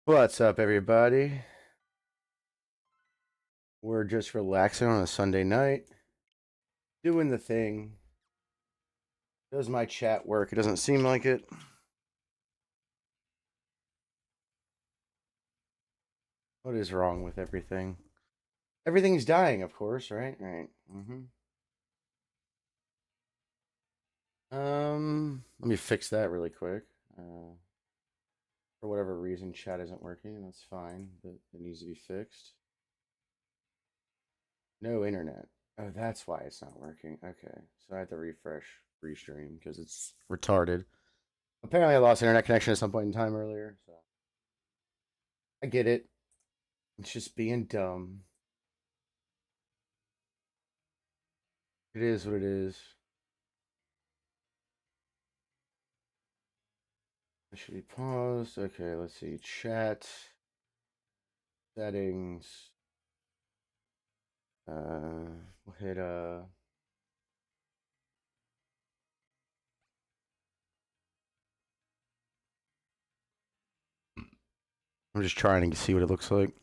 What's up, everybody? We're just relaxing on a Sunday night, doing the thing. Does my chat work? It doesn't seem like it. What is wrong with everything? Everything's dying, of course, right? Right. Let me fix that really quick. For whatever reason, chat isn't working. That's fine, but it needs to be fixed. No internet. Oh, that's why it's not working. Okay, so I have to refresh restream because it's retarded. Apparently, I lost internet connection at some point in time earlier, so I get it. It's just being dumb. It is what it is. It should be paused. Okay, let's see. Chat settings. We'll hit I'm just trying to see what it looks like.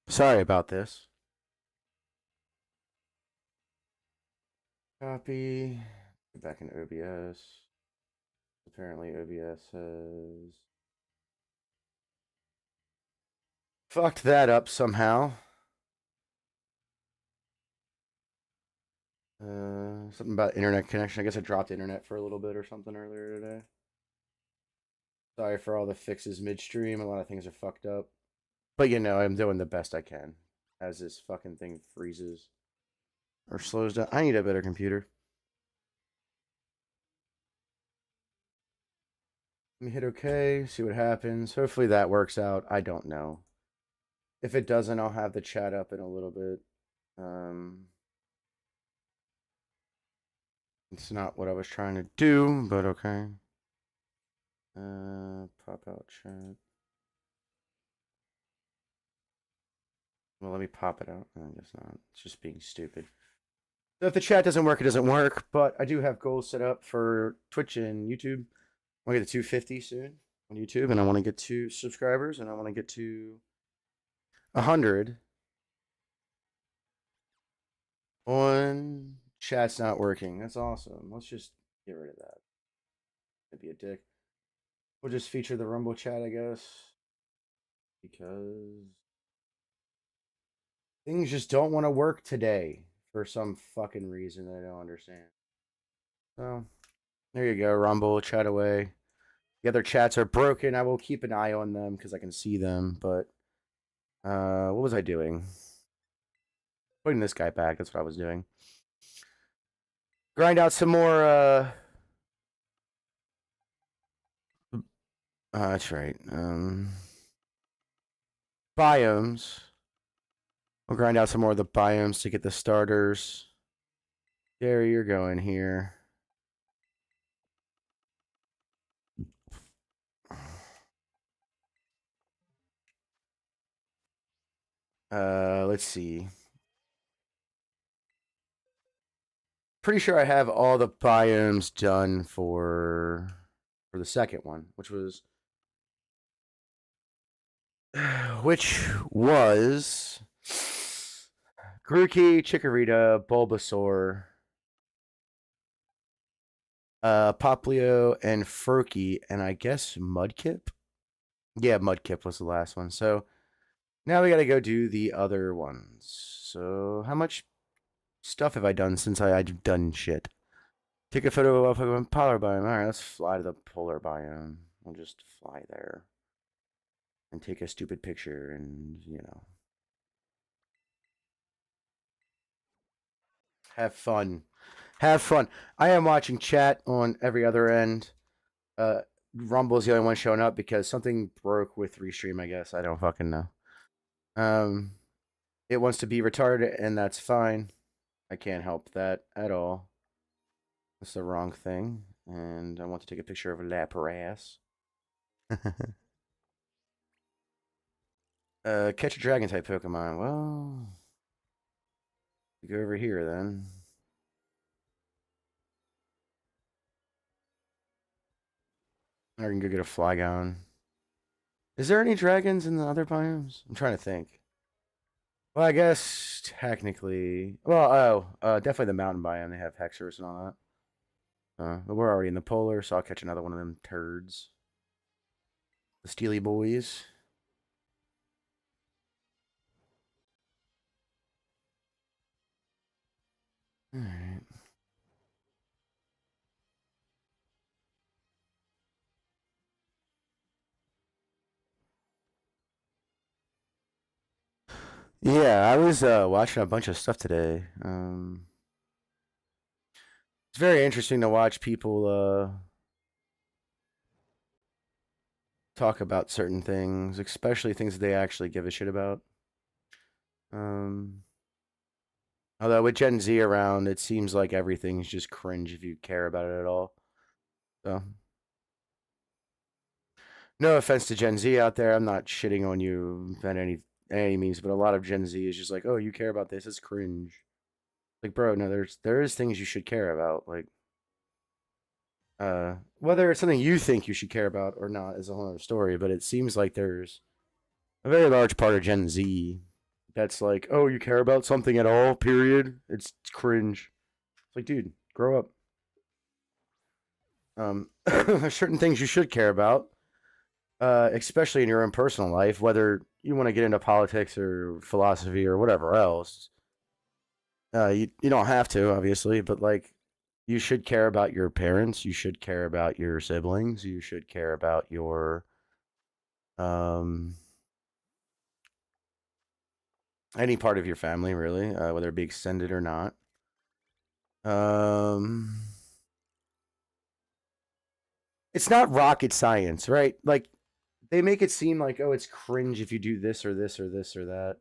Sorry about this. Copy. Get back in OBS. Apparently OBS has fucked that up somehow. Something about internet connection. I guess I dropped internet for a little bit or something earlier today. Sorry for all the fixes midstream. A lot of things are fucked up. But you know, I'm doing the best I can as this fucking thing freezes or slows down. I need a better computer. Let me hit OK, see what happens. Hopefully that works out. I don't know. If it doesn't, I'll have the chat up in a little bit. It's not what I was trying to do, but okay. Pop out chat. Well, let me pop it out. I guess not. It's just being stupid. So if the chat doesn't work, it doesn't work. But I do have goals set up for Twitch and YouTube. I want to get to 250 soon on YouTube, and I want to get to subscribers, and I want to get to 100 on chat's not working. That's awesome. Let's just get rid of that. It'd be a dick. We'll just feature the Rumble chat, I guess, because things just don't want to work today for some fucking reason that I don't understand. So there you go, Rumble, chat away. The other chats are broken. I will keep an eye on them because I can see them. But what was I doing? Putting this guy back. That's what I was doing. Grind out some more. That's right. Biomes. We'll grind out some more of the biomes to get the starters. There you're going here. Let's see. Pretty sure I have all the biomes done for the second one, which was Grookey, Chikorita, Bulbasaur, Poplio, and Furky, and I guess Mudkip. Yeah, Mudkip was the last one. So now we got to go do the other ones. So how much stuff have I done since I've done shit? Take a photo of a Pokemon polar biome. All right, let's fly to the polar biome. We'll just fly there and take a stupid picture, and have fun. Have fun. I am watching chat on every other end. Uh, Rumble is the only one showing up because something broke with Restream. I guess I don't fucking know. Um, it wants to be retarded, and that's fine. I can't help that at all. That's the wrong thing, and I want to take a picture of a Lapras. Catch a dragon type Pokemon. Well, go over here then. I can go get a Flygon. Is there any dragons in the other biomes? I'm trying to think. Well, I guess technically. Well, definitely the mountain biome. They have Hexers and all that. But we're already in the polar, so I'll catch another one of them turds. The Steely Boys. Alright. Yeah, I was watching a bunch of stuff today. It's very interesting to watch people talk about certain things, especially things that they actually give a shit about. Um, Although with Gen Z around, it seems like everything's just cringe if you care about it at all. So, no offense to Gen Z out there, I'm not shitting on you at any means, but a lot of Gen Z is just like, oh, you care about this, it's cringe. Like, bro, no, there is things you should care about. Like, whether it's something you think you should care about or not is a whole other story. But it seems like there's a very large part of Gen Z that's like, oh, you care about something at all? Period. It's cringe. It's like, dude, grow up. There's certain things you should care about, especially in your own personal life, whether you want to get into politics or philosophy or whatever else. You don't have to, obviously, but like, you should care about your parents. You should care about your siblings. You should care about your um any part of your family, really, whether it be extended or not. Um, it's not rocket science, right? Like, they make it seem like, oh, it's cringe if you do this or this or this or that.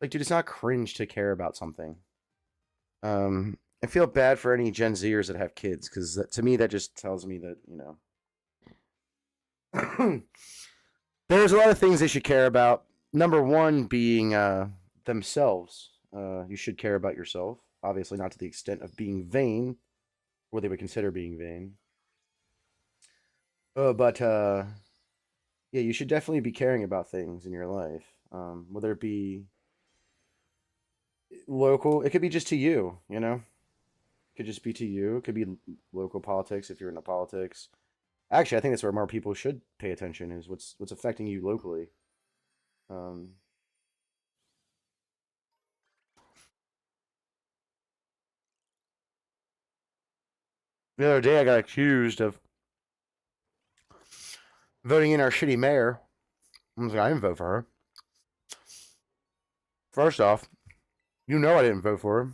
Like, dude, it's not cringe to care about something. I feel bad for any Gen Zers that have kids because to me that just tells me that there's a lot of things they should care about. Number one being themselves. You should care about yourself. Obviously, not to the extent of being vain, what they would consider being vain. But yeah, you should definitely be caring about things in your life. Whether it be local, it could be just to you. It could just be to you. It could be local politics if you're into politics. Actually, I think that's where more people should pay attention is what's affecting you locally. Um, the other day, I got accused of voting in our shitty mayor. I was like, I didn't vote for her. First off, I didn't vote for her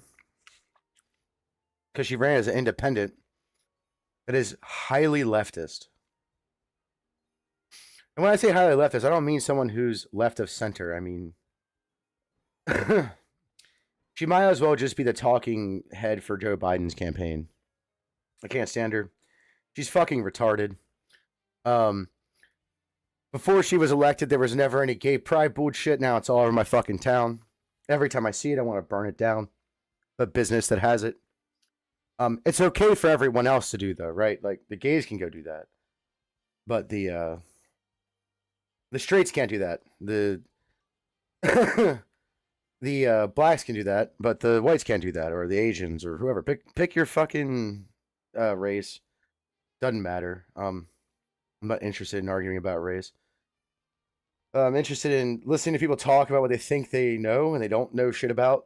because she ran as an independent that is highly leftist. And when I say highly leftist, I don't mean someone who's left of center. I mean, she might as well just be the talking head for Joe Biden's campaign. I can't stand her. She's fucking retarded. Um, Before she was elected, there was never any gay pride bullshit. Now it's all over my fucking town. Every time I see it, I want to burn it down. The business that has it. It's okay for everyone else to do though, right? Like the gays can go do that, but the straights can't do that. The the blacks can do that, but the whites can't do that, or the Asians, or whoever. Pick your fucking race. Doesn't matter. I'm not interested in arguing about race. I'm interested in listening to people talk about what they think they know and they don't know shit about.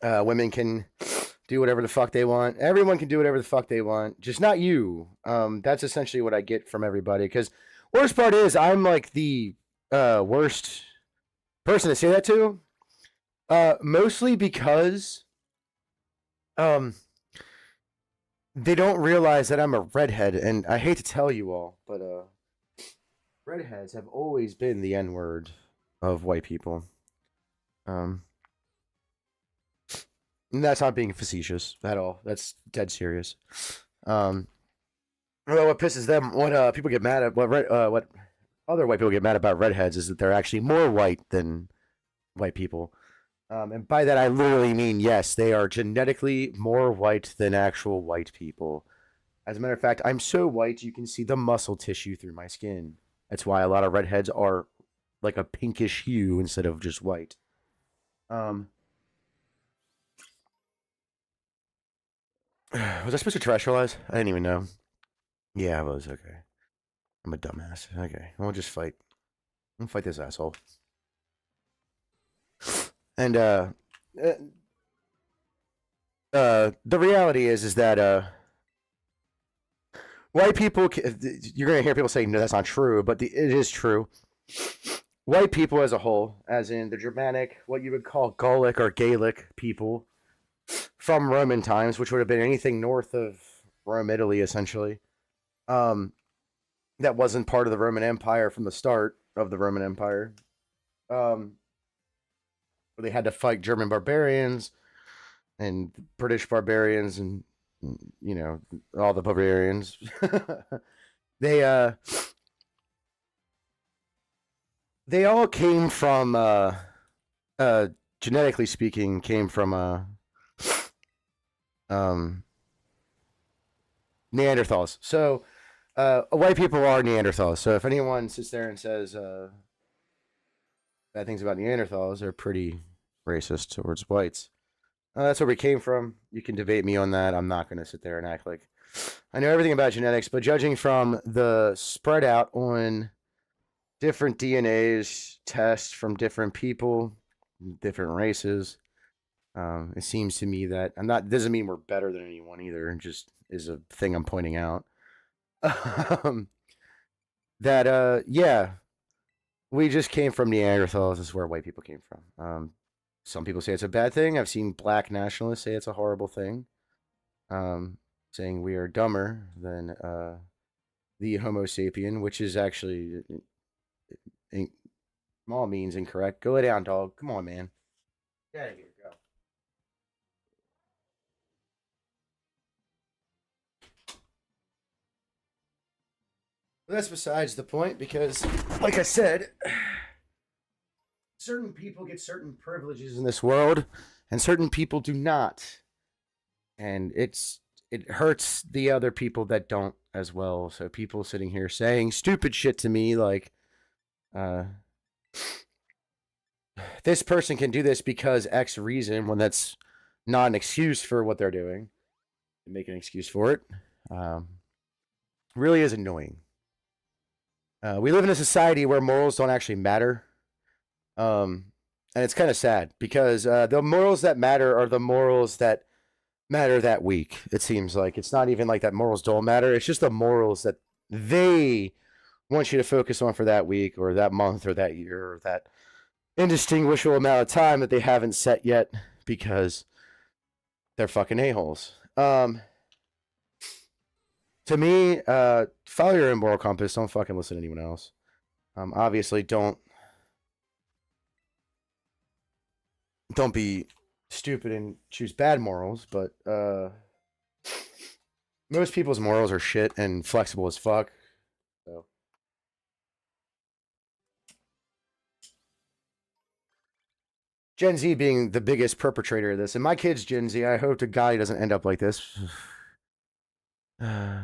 Women can do whatever the fuck they want. Everyone can do whatever the fuck they want. Just not you. That's essentially what I get from everybody. Because worst part is I'm like the worst person to say that to. Mostly because they don't realize that I'm a redhead, and I hate to tell you all, but redheads have always been the N word of white people. Um, and that's not being facetious at all. That's dead serious. Um, well, what pisses them, what people get mad at, what other white people get mad about redheads is that they're actually more white than white people. And by that, I literally mean yes, they are genetically more white than actual white people. As a matter of fact, I'm so white you can see the muscle tissue through my skin. That's why a lot of redheads are like a pinkish hue instead of just white. Um, was I supposed to terrestrialize? I didn't even know. Yeah, I was. Okay. I'm a dumbass. Okay. We'll just fight. We'll fight this asshole. And uh the reality is that white people, you're gonna hear people saying no, that's not true, but it is true. White people as a whole, as in the Germanic, what you would call Gallic or Gaelic people from Roman times, which would have been anything north of Rome, Italy, essentially. Um, that wasn't part of the Roman Empire from the start of the Roman Empire. Um, where they had to fight German barbarians and British barbarians and you know all the barbarians. they they all came from uh genetically speaking came from um Neanderthals. So white people are Neanderthals. So if anyone sits there and says bad things about Neanderthals, they're pretty racist towards whites. That's where we came from. You can debate me on that. I'm not going to sit there and act like I know everything about genetics, but judging from the spread out on different DNAs tests from different people, different races, it seems to me that I'm not. Doesn't mean we're better than anyone either. It just is a thing I'm pointing out. um, that yeah, we just came from Neanderthals. This is where white people came from. Some people say it's a bad thing. I've seen black nationalists say it's a horrible thing. Saying we are dumber than the Homo sapien, which is actually in small means incorrect. Go lay down, dog. Come on, man. Get out of here. Go. But that's besides the point because, like I said, certain people get certain privileges in this world, and certain people do not. And it hurts the other people that don't as well. So people sitting here saying stupid shit to me like, uh, this person can do this because X reason when that's not an excuse for what they're doing. They make an excuse for it. Um, really is annoying. We live in a society where morals don't actually matter. And it's kind of sad because the morals that matter are the morals that matter that week. It seems like it's not even like that morals don't matter. It's just the morals that they want you to focus on for that week or that month or that year or that indistinguishable amount of time that they haven't set yet because they're fucking a-holes. To me, follow your own moral compass. Don't fucking listen to anyone else. Obviously, don't be stupid and choose bad morals, but most people's morals are shit and flexible as fuck. So Gen Z being the biggest perpetrator of this, and my kid's Gen Z. I hope to God he doesn't end up like this.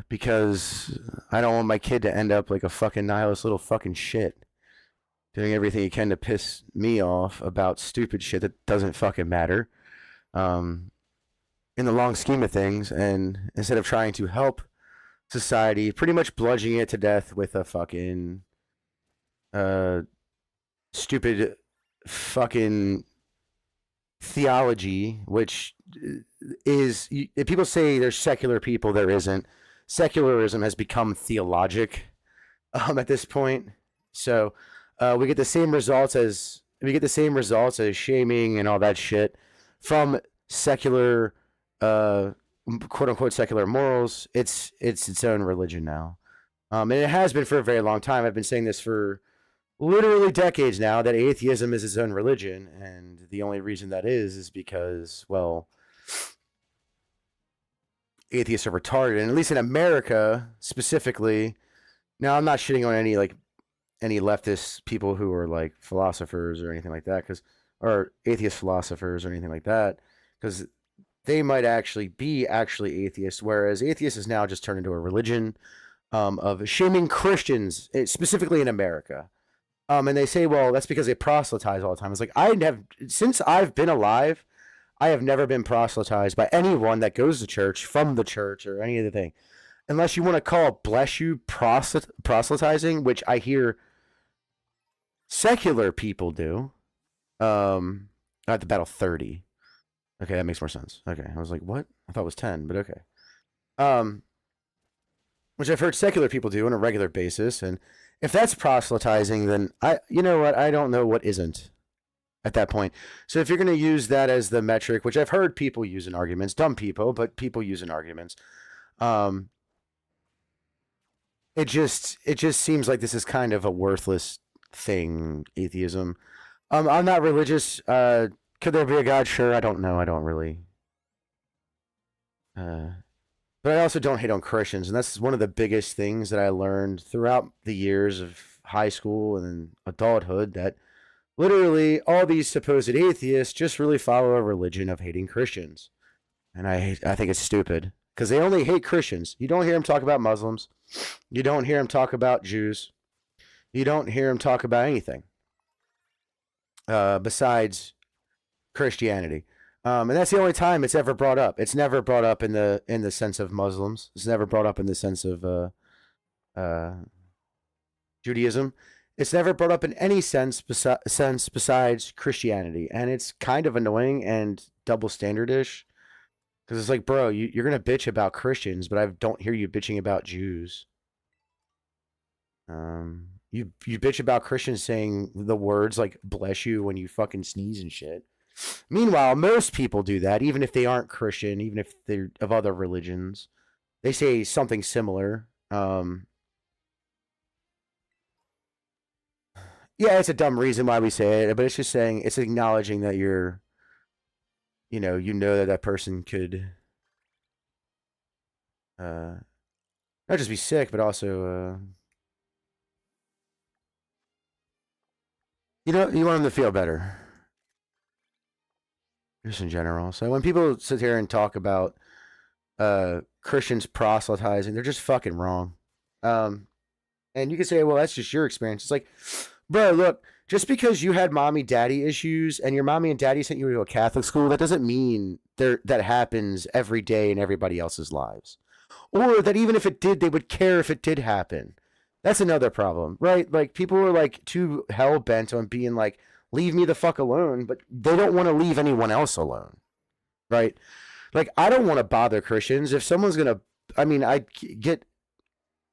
Because I don't want my kid to end up like a fucking nihilist little fucking shit. Doing everything he can to piss me off about stupid shit that doesn't fucking matter. In the long scheme of things, and instead of trying to help society, pretty much bludgeoning it to death with a fucking stupid fucking theology, which is if people say there's secular people, there isn't. Secularism has become theologic at this point. So we get the same results as shaming and all that shit from secular quote unquote secular morals. It's its own religion now. And it has been for a very long time. I've been saying this for literally decades now that atheism is its own religion, and the only reason that is because, well, atheists are retarded, and at least in America specifically. Now, I'm not shitting on any leftist people who are like philosophers or anything like that, because or atheist philosophers or anything like that, because they might actually be atheists, whereas atheist is now just turned into a religion of shaming Christians, specifically in America. And they say, well, that's because they proselytize all the time. It's like, since I've been alive, I have never been proselytized by anyone that goes to church, from the church, or any other thing. Unless you want to call bless you proselytizing, which I hear secular people do. I have to battle 30. Okay, that makes more sense. Okay, I was like, what? I thought it was 10, but okay. Which I've heard secular people do on a regular basis, and if that's proselytizing, then you know what? I don't know what isn't at that point. So if you're going to use that as the metric, which I've heard people use in arguments, dumb people, but people use in arguments, it just seems like this is kind of a worthless thing, atheism. I'm not religious. Could there be a God? Sure, I don't know. I don't really. But I also don't hate on Christians, and that's one of the biggest things that I learned throughout the years of high school and then adulthood, that literally all these supposed atheists just really follow a religion of hating Christians. And I think it's stupid, because they only hate Christians. You don't hear them talk about Muslims. You don't hear them talk about Jews. You don't hear them talk about anything besides Christianity. And that's the only time it's ever brought up. It's never brought up in the sense of Muslims. It's never brought up in the sense of Judaism. It's never brought up in any sense besides Christianity. And it's kind of annoying and double standardish, because it's like, bro, you're going to bitch about Christians, but I don't hear you bitching about Jews. You bitch about Christians saying the words like bless you when you fucking sneeze and shit. Meanwhile, most people do that, even if they aren't Christian, even if they're of other religions. They say something similar. Yeah, it's a dumb reason why we say it, but it's just saying, it's acknowledging that you're, you know that person could not just be sick, but also, you want them to feel better. Just in general. So when people sit here and talk about Christians proselytizing, they're just fucking wrong. And you can say, well, that's just your experience. It's like, bro, look, just because you had mommy-daddy issues and your mommy and daddy sent you to a Catholic school, that doesn't mean that happens every day in everybody else's lives. Or that even if it did, they would care if it did happen. That's another problem, right? Like, people are like too hell-bent on being like, leave me the fuck alone, but they don't want to leave anyone else alone, right? Like, I don't want to bother Christians. If someone's going to,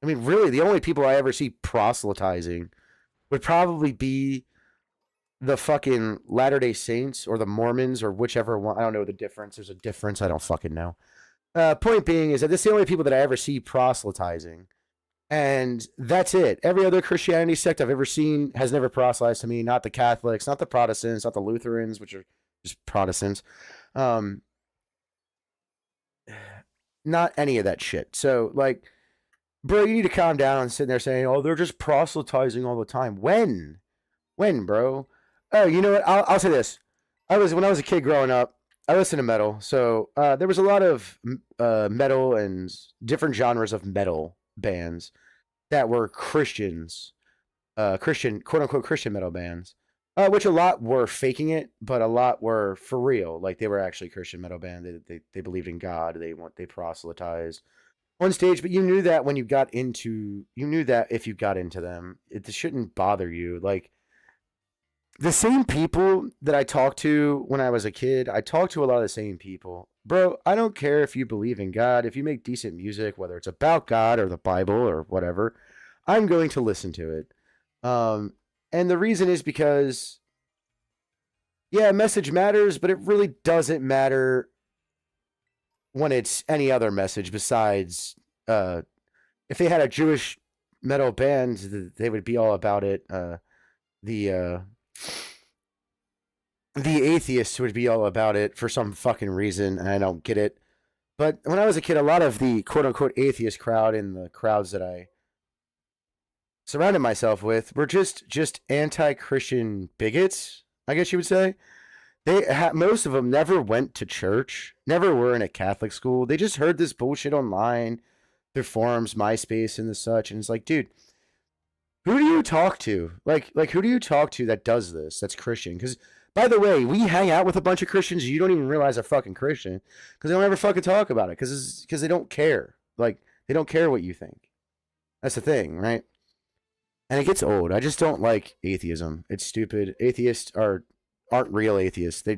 really, the only people I ever see proselytizing would probably be the fucking Latter-day Saints or the Mormons or whichever one. I don't know the difference. There's a difference. I don't fucking know. Point being is that this is the only people that I ever see proselytizing. And that's it. Every other Christianity sect I've ever seen has never proselytized to me. Not the Catholics, not the Protestants, not the Lutherans, which are just Protestants. Not any of that shit. So, like, bro, you need to calm down and sitting there saying, oh, they're just proselytizing all the time. When, bro? Oh, you know what? I'll say this. When I was a kid growing up, I listened to metal. So there was a lot of metal and different genres of metal bands that were Christians, Christian, quote unquote Christian metal bands, which a lot were faking it, but a lot were for real. Like, they were actually Christian metal band. They believed in God. They proselytized on stage, but you knew that if you got into them, it shouldn't bother you. Like, the same people that I talked to when I was a kid, I talked to a lot of the same people. Bro, I don't care if you believe in God. If you make decent music, whether it's about God or the Bible or whatever, I'm going to listen to it. And the reason is because, yeah, message matters, but it really doesn't matter when it's any other message besides, if they had a Jewish metal band, they would be all about it. The atheists would be all about it for some fucking reason, and I don't get it. But when I was a kid, a lot of the quote-unquote atheist crowd in the crowds that I surrounded myself with were just anti-Christian bigots, I guess you would say. Most of them never went to church, never were in a Catholic school. They just heard this bullshit online through forums, MySpace, and the such. And it's like, dude, who do you talk to? Like who do you talk to that does this? That's Christian. Because by the way, we hang out with a bunch of Christians. You don't even realize they're fucking Christian because they don't ever fucking talk about it because they don't care. Like they don't care what you think. That's the thing, right? And it gets old. I just don't like atheism. It's stupid. Atheists aren't real atheists. Their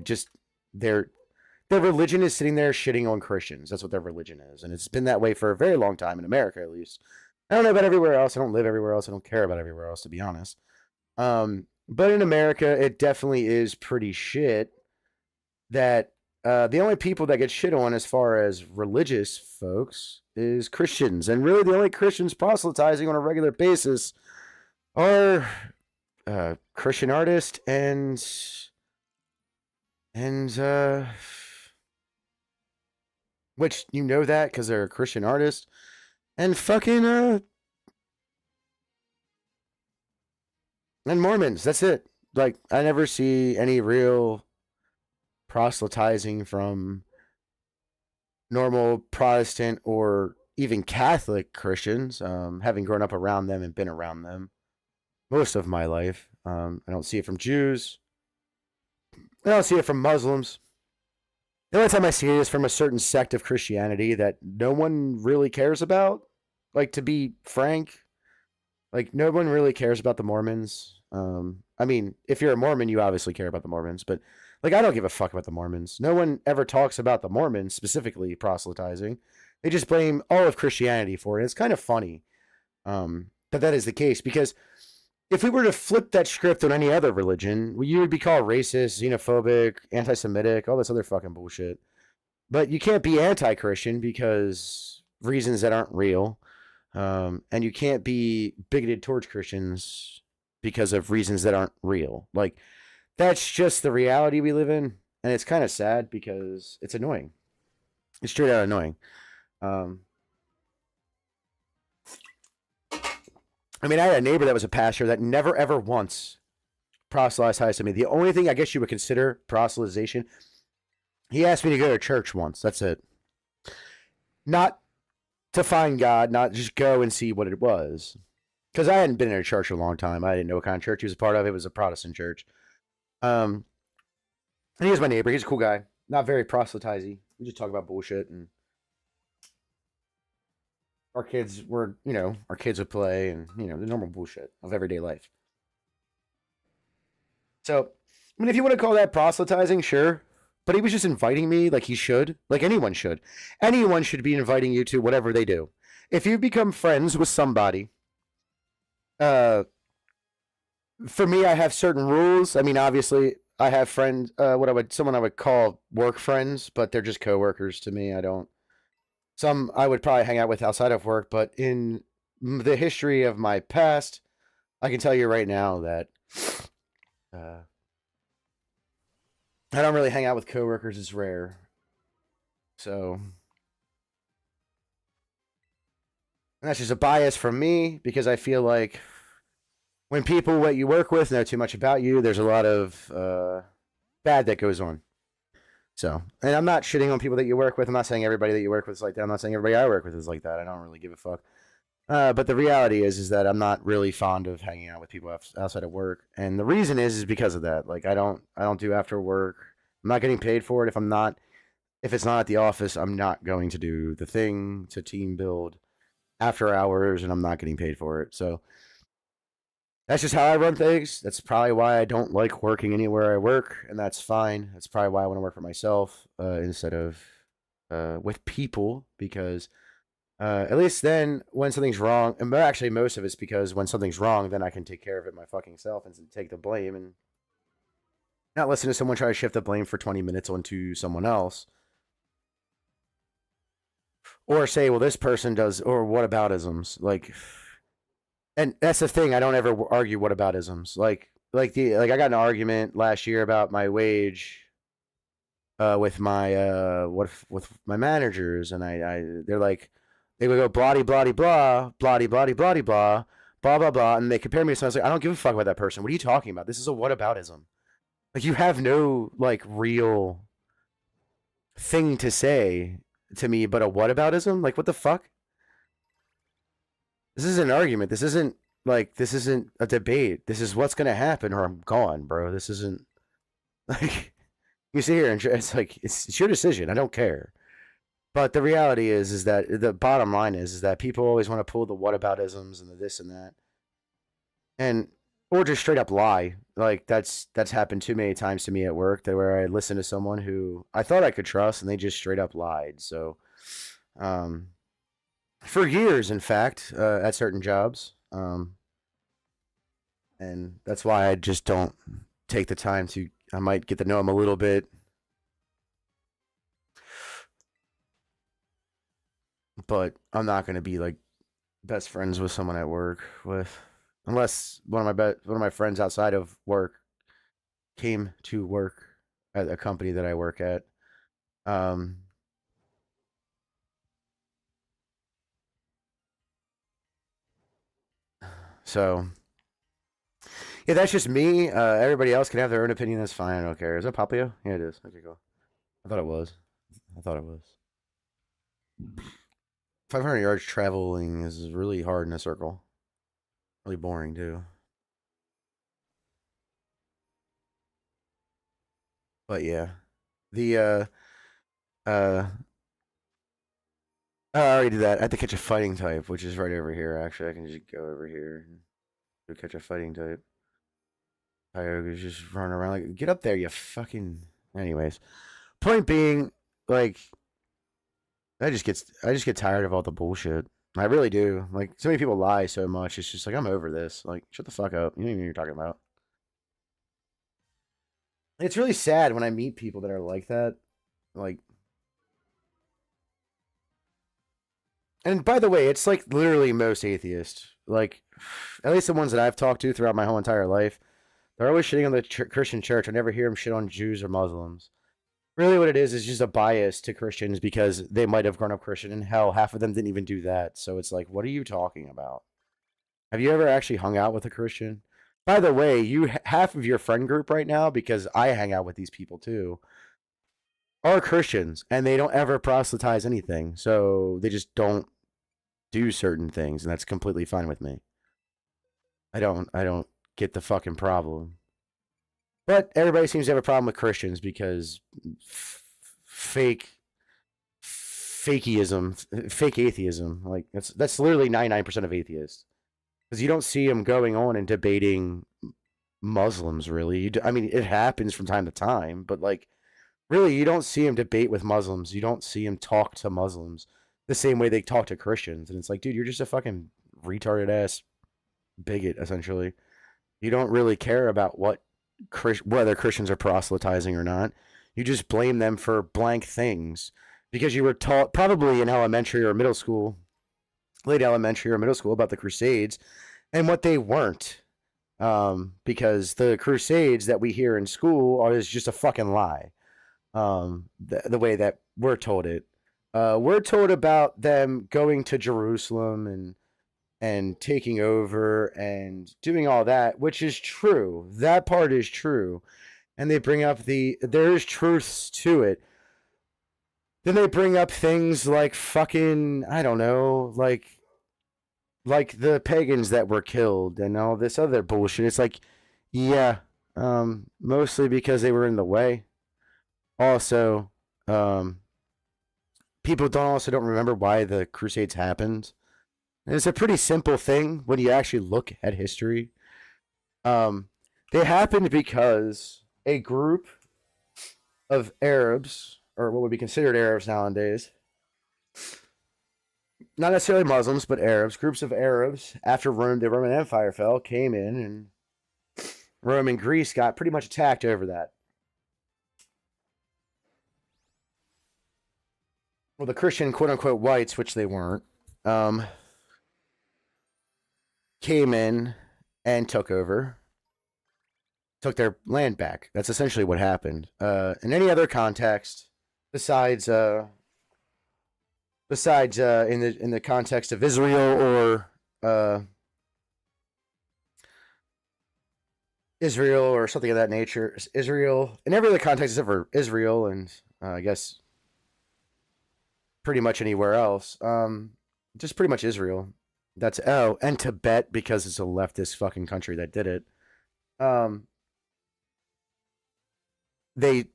their religion is sitting there shitting on Christians. That's what their religion is, and it's been that way for a very long time in America, at least. I don't know about everywhere else. I don't live everywhere else. I don't care about everywhere else, to be honest. But in America, it definitely is pretty shit that the only people that get shit on as far as religious folks is Christians. And really, the only Christians proselytizing on a regular basis are Christian artists and which you know that because they're a Christian artist and fucking and Mormons. That's it. Like I never see any real proselytizing from normal Protestant or even Catholic Christians. Having grown up around them and been around them most of my life, I don't see it from Jews. I don't see it from Muslims. The only time I see it is from a certain sect of Christianity that no one really cares about. Like, to be frank, like, no one really cares about the Mormons. I mean, if you're a Mormon, you obviously care about the Mormons, but, like, I don't give a fuck about the Mormons. No one ever talks about the Mormons, specifically proselytizing. They just blame all of Christianity for it. It's kind of funny that is the case, because if we were to flip that script on any other religion, you would be called racist, xenophobic, anti-Semitic, all this other fucking bullshit. But you can't be anti-Christian because reasons that aren't real. And you can't be bigoted towards Christians because of reasons that aren't real. Like, that's just the reality we live in. And it's kind of sad because it's annoying. It's straight out annoying. I mean, I had a neighbor that was a pastor that never, ever once proselytized to me. The only thing I guess you would consider proselytization, he asked me to go to church once. That's it. Not to find God, not just go and see what it was. Because I hadn't been in a church in a long time. I didn't know what kind of church he was a part of. It was a Protestant church. And he was my neighbor. He's a cool guy. Not very proselytizing. We just talk about bullshit and our kids would play and, the normal bullshit of everyday life. So, I mean, if you want to call that proselytizing, sure. But he was just inviting me like he should. Like anyone should. Anyone should be inviting you to whatever they do. If you become friends with somebody, for me, I have certain rules. I mean, obviously, I have friends, someone I would call work friends, but they're just coworkers to me. Some I would probably hang out with outside of work, but in the history of my past, I can tell you right now that I don't really hang out with coworkers. It's rare. So, and that's just a bias from me because I feel like when people what you work with know too much about you, there's a lot of bad that goes on. So, and I'm not shitting on people that you work with. I'm not saying everybody that you work with is like that. I'm not saying everybody I work with is like that. I don't really give a fuck. But the reality is that I'm not really fond of hanging out with people outside of work, and the reason is because of that. Like I don't do after work. I'm not getting paid for it. If it's not at the office, I'm not going to do the thing to team build after hours, and I'm not getting paid for it. So that's just how I run things. That's probably why I don't like working anywhere I work, and that's fine. That's probably why I want to work for myself instead of with people, because at least then when something's wrong, and actually most of it's because when something's wrong, then I can take care of it my fucking self and take the blame and not listen to someone try to shift the blame for 20 minutes onto someone else. Or say, well, this person does, or whataboutisms. Like, and that's the thing. I don't ever argue whataboutisms. Like I got in an argument last year about my wage with my with my managers, and they're like, they would go blah blah blah blah blah blah blah blah blah blah blah blah, and they compare me to someone. I was like, I don't give a fuck about that person. What are you talking about? This is a whataboutism. Like, you have no, like, real thing to say to me but a whataboutism? Like, what the fuck? This isn't an argument. This isn't a debate. This is what's gonna happen or I'm gone, bro. This isn't like you sit here and it's like it's your decision. I don't care. But the reality is that the bottom line is that people always want to pull the whataboutisms and the this and that, and or just straight up lie. Like that's happened too many times to me at work, that where I listened to someone who I thought I could trust, and they just straight up lied. So, um, for years, in fact, at certain jobs, and that's why I just don't take the time to. I might get to know them a little bit, but I'm not going to be like best friends with someone at work with, unless one of my friends outside of work came to work at a company that I work at. Um, so yeah, that's just me. Everybody else can have their own opinion. That's fine. I don't care. Is that Papio? Yeah, it is. Okay, cool. I thought it was. I thought it was. 500 yards traveling is really hard in a circle. Really boring too. But yeah, the uh I already did that. I have to catch a fighting type, which is right over here. Actually, I can just go over here and go catch a fighting type. Tyoga's just running around like, get up there, you fucking. Anyways, point being, like, I just get tired of all the bullshit. I really do. Like, so many people lie so much. It's just like, I'm over this. Like, shut the fuck up. You don't even know what you're talking about. It's really sad when I meet people that are like that. Like, and by the way, it's like literally most atheists. Like, at least the ones that I've talked to throughout my whole entire life, they're always shitting on the Christian church. I never hear them shit on Jews or Muslims. Really, what it is just a bias to Christians because they might have grown up Christian, and hell, half of them didn't even do that. So it's like, what are you talking about? Have you ever actually hung out with a Christian? By the way, you half of your friend group right now, because I hang out with these people too, are Christians, and they don't ever proselytize anything. So they just don't do certain things, and that's completely fine with me. I don't get the fucking problem. But everybody seems to have a problem with Christians because fake fake atheism. Like that's literally 99% of atheists. Because you don't see them going on and debating Muslims, really. I mean, it happens from time to time, but like, really, you don't see them debate with Muslims. You don't see them talk to Muslims the same way they talk to Christians. And it's like, dude, you're just a fucking retarded ass bigot, essentially. You don't really care about whether Christians are proselytizing or not. You just blame them for blank things because you were taught probably in elementary or middle school, late elementary or middle school, about the Crusades and what they weren't. Because the Crusades that we hear in school is just a fucking lie. The way that we're told it. We're told about them going to Jerusalem and taking over and doing all that, which is true. That part is true. And they bring up there's truths to it. Then they bring up things like fucking, I don't know, like the pagans that were killed and all this other bullshit. It's like, yeah, mostly because they were in the way. Also, um, people don't remember why the Crusades happened. And it's a pretty simple thing when you actually look at history. Um, they happened because a group of Arabs, or what would be considered Arabs nowadays, not necessarily Muslims, but Arabs, groups of Arabs, after the Roman Empire fell, came in, and Rome and Greece got pretty much attacked over that. Well, the Christian quote unquote whites, which they weren't, um, came in and took over, took their land back. That's essentially what happened. In any other context, besides in the context of Israel or Israel or something of that nature. Israel, in every other context except for Israel, and I guess pretty much anywhere else. Just pretty much Israel. That's and Tibet because it's a leftist fucking country that did it. Um, they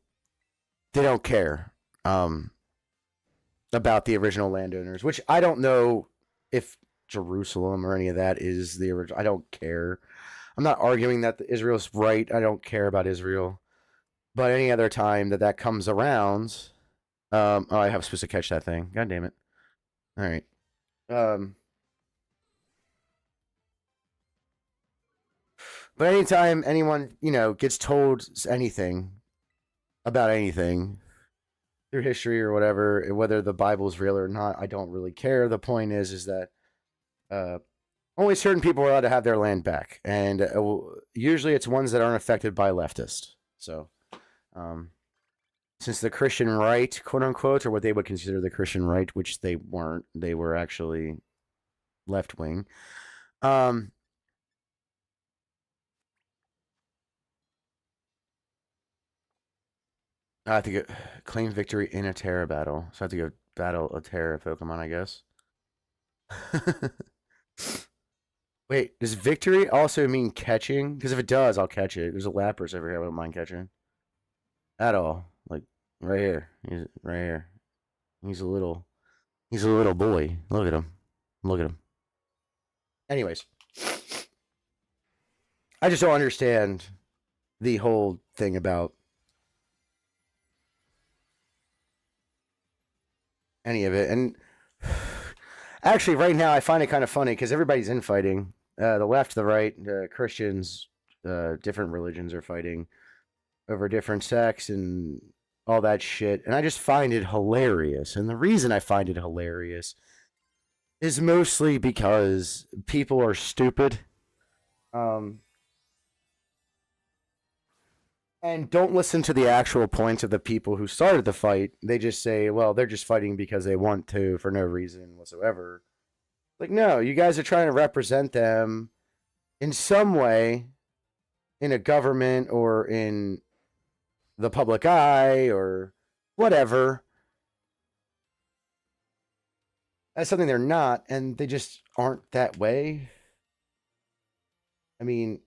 they don't care about the original landowners, which I don't know if Jerusalem or any of that is the original. I don't care. I'm not arguing that Israel's right. I don't care about Israel. But any other time that comes around, oh, I have supposed to catch that thing. God damn it! All right. Um, but anytime anyone gets told anything about anything through history or whatever, whether the Bible's real or not, I don't really care. The point is that uh, only certain people are allowed to have their land back, and usually it's ones that aren't affected by leftists. So, since the Christian right, quote unquote, or what they would consider the Christian right, which they weren't, they were actually left wing. I have to go claim victory in a Terra battle. So I have to go battle a Terra Pokemon, I guess. Wait, does victory also mean catching? Because if it does, I'll catch it. There's a Lapras over here I wouldn't mind catching. At all. Like, right here. He's right here. He's a little boy. Look at him. Look at him. Anyways. I just don't understand the whole thing about any of it. And actually, right now, I find it kind of funny because everybody's infighting. The left, the right, Christians, different religions are fighting over different sects and all that shit. And I just find it hilarious. And the reason I find it hilarious is mostly because people are stupid. And don't listen to the actual points of the people who started the fight. They just say, well, they're just fighting because they want to for no reason whatsoever. Like, no, you guys are trying to represent them in some way in a government or in the public eye or whatever. That's something they're not, and they just aren't that way. I mean,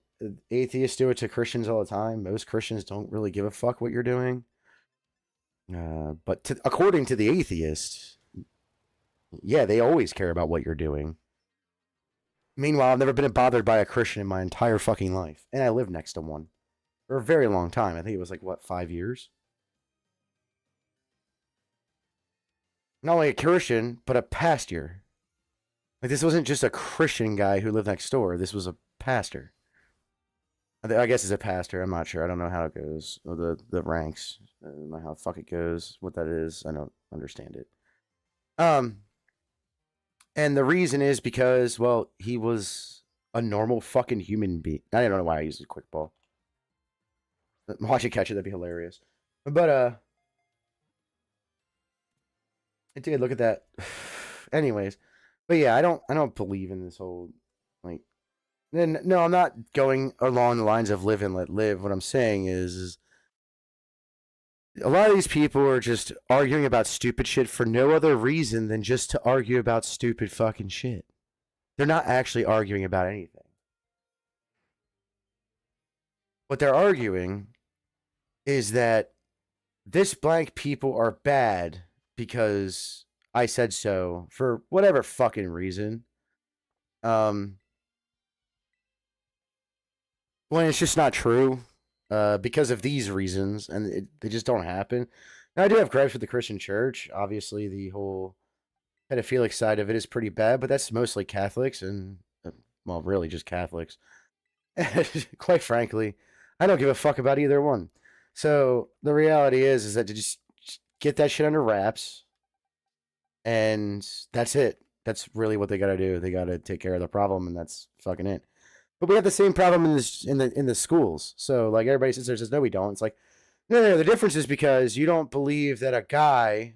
atheists do it to Christians all the time. Most Christians don't really give a fuck what you're doing. But according to the atheists, yeah, they always care about what you're doing. Meanwhile, I've never been bothered by a Christian in my entire fucking life. And I lived next to one for a very long time. I think it was like, what, 5 years? Not only a Christian, but a pastor. Like, this wasn't just a Christian guy who lived next door. This was a pastor. I guess it's a pastor. I'm not sure. I don't know how it goes. Or the ranks. I don't know how the fuck it goes. What that is. I don't understand it. And the reason is because, well, he was a normal fucking human being. I don't know why I used a quick ball. Watch it catch it. That'd be hilarious. But, dude, look at that. Anyways. But yeah, I don't believe in this whole, like, no, I'm not going along the lines of live and let live. What I'm saying is a lot of these people are just arguing about stupid shit for no other reason than just to argue about stupid fucking shit. They're not actually arguing about anything. What they're arguing is that this blank people are bad because I said so for whatever fucking reason. When it's just not true because of these reasons, and they just don't happen. Now, I do have gripes with the Christian church. Obviously, the whole pedophilic side of it is pretty bad, but that's mostly Catholics and, well, really just Catholics. Quite frankly, I don't give a fuck about either one. So the reality is that to just get that shit under wraps, and that's it. That's really what they got to do. They got to take care of the problem, and that's fucking it. But we have the same problem in the schools. So like everybody sits there and says, no, we don't. It's like, no. The difference is because you don't believe that a guy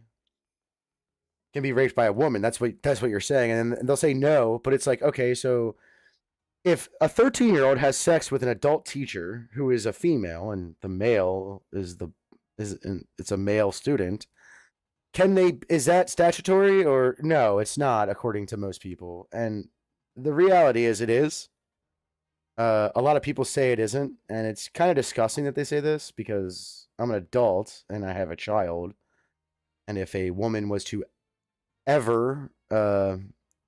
can be raped by a woman. That's what you're saying, and they'll say no. But it's like, okay, so if a 13-year-old has sex with an adult teacher who is a female and the male is it's a male student, can they, is that statutory or no, it's not according to most people. And the reality is it is. A lot of people say it isn't, and it's kind of disgusting that they say this because I'm an adult and I have a child. And if a woman was to ever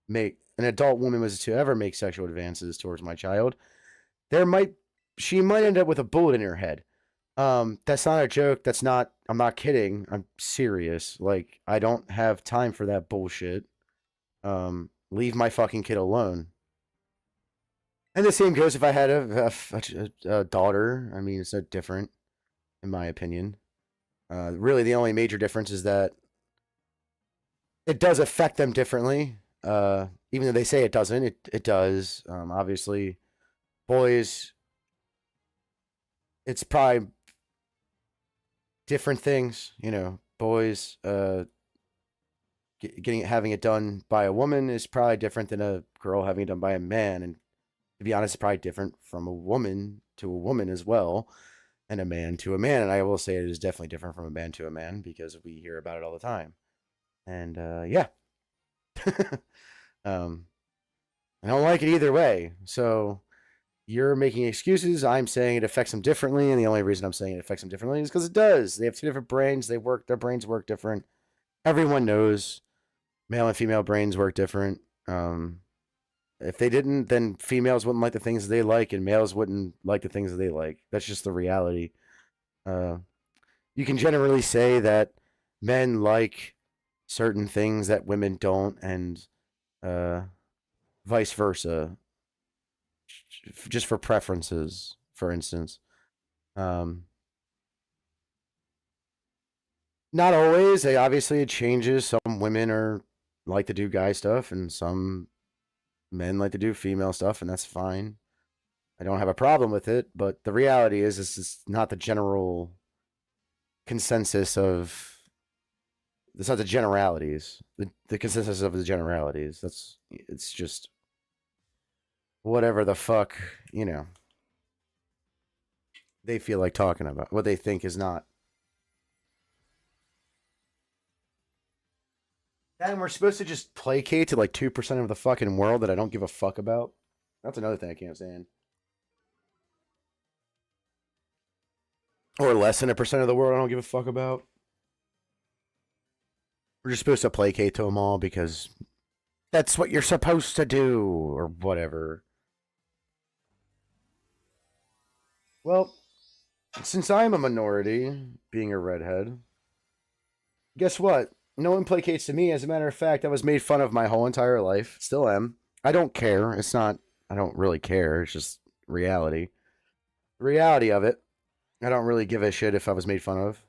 make an adult woman was to ever make sexual advances towards my child, there might she might end up with a bullet in her head. That's not a joke. That's not. I'm not kidding. I'm serious. Like I don't have time for that bullshit. Leave my fucking kid alone. And the same goes if I had a daughter. I mean, it's no different, in my opinion. Really, the only major difference is that it does affect them differently. Even though they say it doesn't, it does. Obviously, boys, it's probably different things. You know, boys, having it done by a woman is probably different than a girl having it done by a man. And to be honest, it's probably different from a woman to a woman as well, and a man to a man. And I will say it is definitely different from a man to a man because we hear about it all the time. And yeah, I don't like it either way. So you're making excuses. I'm saying it affects them differently, and the only reason I'm saying it affects them differently is because it does. They have two different brains. Their brains work different. Everyone knows male and female brains work different. If they didn't, then females wouldn't like the things they like, and males wouldn't like the things that they like. That's just the reality. You can generally say that men like certain things that women don't, and vice versa. Just for preferences, for instance. Not always. Obviously, it changes. Some women are like to do guy stuff, and some men like to do female stuff, and that's fine. I don't have a problem with it, but the reality is this is not the general consensus of it's not the generalities. The consensus of the generalities. It's just whatever the fuck, you know, they feel like talking about. What they think is not. And we're supposed to just placate to like 2% of the fucking world that I don't give a fuck about. That's another thing I can't stand. Or less than 1% of the world I don't give a fuck about. We're just supposed to placate to them all because that's what you're supposed to do, or whatever. Well, since I'm a minority, being a redhead, guess what? No one placates to me. As a matter of fact, I was made fun of my whole entire life. Still am. I don't care. It's not, I don't really care. It's just reality. The reality of it. I don't really give a shit if I was made fun of.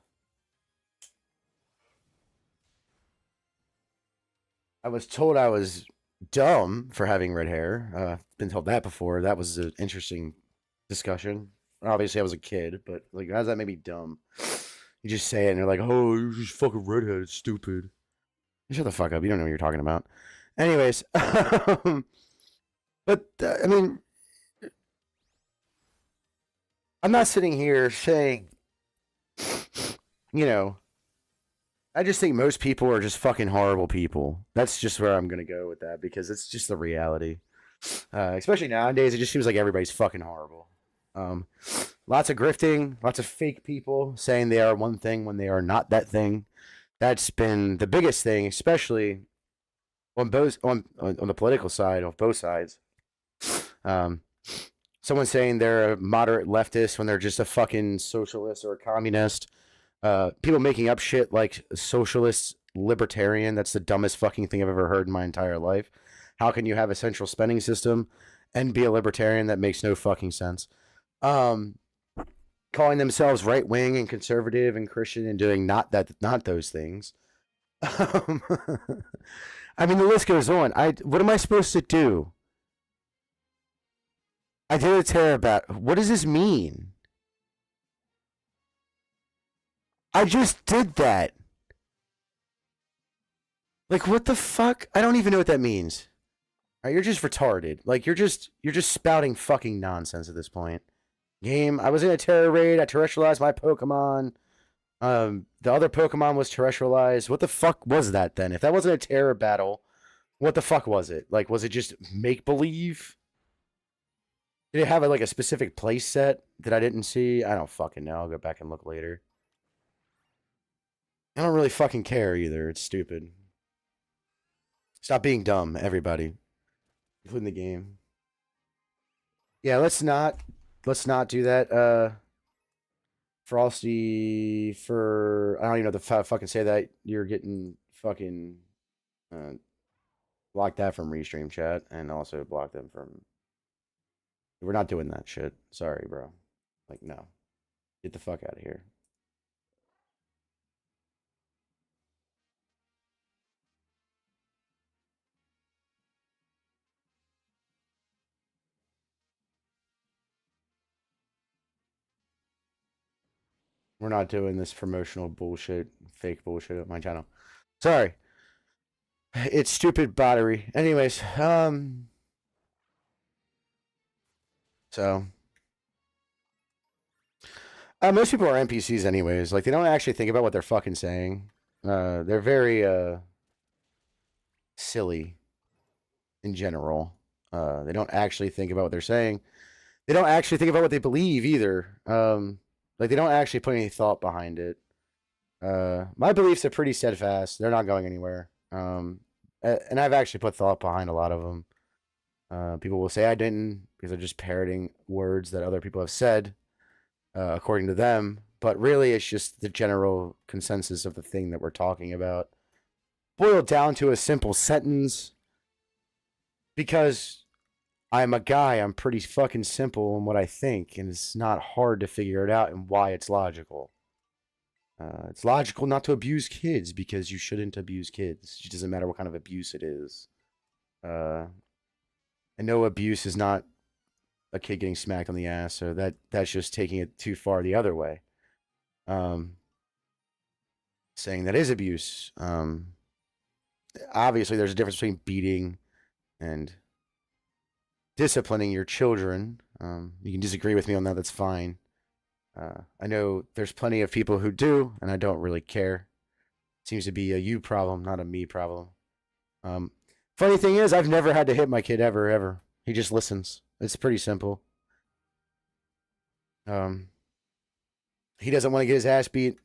I was told I was dumb for having red hair. Been told that before. That was an interesting discussion. Obviously, I was a kid, but like, how's that make me dumb? You just say it, and they're like, "Oh, you're just fucking redhead. It's stupid." Shut the fuck up. You don't know what you're talking about. Anyways, but I mean, I'm not sitting here saying, you know, I just think most people are just fucking horrible people. That's just where I'm gonna go with that because it's just the reality. Especially nowadays, it just seems like everybody's fucking horrible. Lots of grifting, lots of fake people saying they are one thing when they are not that thing. That's been the biggest thing, especially on both on the political side of both sides. Someone saying they're a moderate leftist when they're just a fucking socialist or a communist. People making up shit like socialist libertarian. That's the dumbest fucking thing I've ever heard in my entire life. How can you have a central spending system and be a libertarian? That makes no fucking sense. Calling themselves right wing and conservative and Christian and doing not those things. I mean, the list goes on. What am I supposed to do? I did a tear about. What does this mean? I just did that. Like, what the fuck? I don't even know what that means. You're just retarded. Like you're just spouting fucking nonsense at this point. Game. I was in a terror raid. I terrestrialized my Pokemon. The other Pokemon was terrestrialized. What the fuck was that then? If that wasn't a terror battle, what the fuck was it? Like, was it just make believe? Did it have like a specific place set that I didn't see? I don't fucking know. I'll go back and look later. I don't really fucking care either. It's stupid. Stop being dumb, everybody, including the game. Yeah, let's not do that. Frosty for I don't even know the fucking say that you're getting fucking uh, block that from restream chat and also block them from. We're not doing that shit. Sorry, bro. Like no, get the fuck out of here. We're not doing this promotional bullshit, fake bullshit on my channel. Sorry. It's stupid battery. Anyways, so most people are NPCs anyways. Like they don't actually think about what they're fucking saying. They're very silly in general. They don't actually think about what they're saying. They don't actually think about what they believe either. Like they don't actually put any thought behind it. My beliefs are pretty steadfast. They're not going anywhere. And I've actually put thought behind a lot of them. People will say I didn't because they're just parroting words that other people have said, according to them. But really, it's just the general consensus of the thing that we're talking about. Boiled down to a simple sentence. Because I'm a guy, I'm pretty fucking simple in what I think, and it's not hard to figure it out and why it's logical. It's logical not to abuse kids because you shouldn't abuse kids. It doesn't matter what kind of abuse it is. And no abuse is not a kid getting smacked on the ass, so that's just taking it too far the other way. Saying that is abuse. Obviously, there's a difference between beating and disciplining your children. You can disagree with me on that. That's fine. I know there's plenty of people who do, and I don't really care. It seems to be a you problem, not a me problem. Funny thing is, I've never had to hit my kid ever. He just listens. It's pretty simple. He doesn't want to get his ass beat,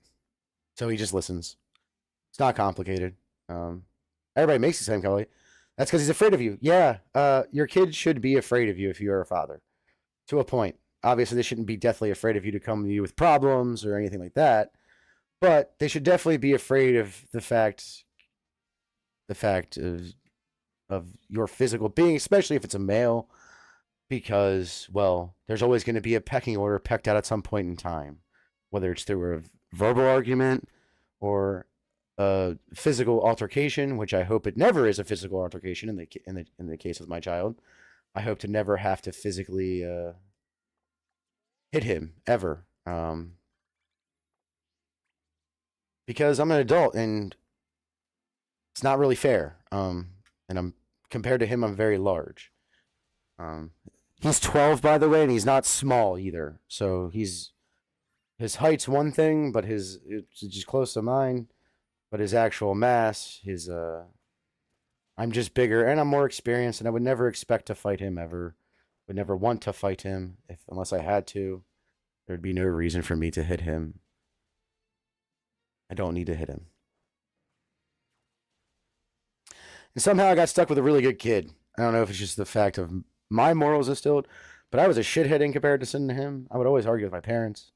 so he just listens. It's not complicated. Everybody makes the same, Kelly. That's because he's afraid of you. Yeah, your kid should be afraid of you if you are a father, to a point. Obviously, they shouldn't be deathly afraid of you to come to you with problems or anything like that. But they should definitely be afraid of the fact of your physical being, especially if it's a male, because well, there's always going to be a pecking order pecked out at some point in time, whether it's through a verbal argument or a physical altercation, which I hope it never is a physical altercation in the case of my child. I hope to never have to physically hit him ever, because I'm an adult and it's not really fair. And I'm compared to him, I'm very large. He's 12, by the way, and he's not small either. So his height's one thing, but it's just close to mine. But his actual mass, I'm just bigger and I'm more experienced, and I would never expect to fight him ever. Would never want to fight him unless I had to. There'd be no reason for me to hit him. I don't need to hit him. And somehow I got stuck with a really good kid. I don't know if it's just the fact of my morals instilled, but I was a shithead in comparison to him. I would always argue with my parents.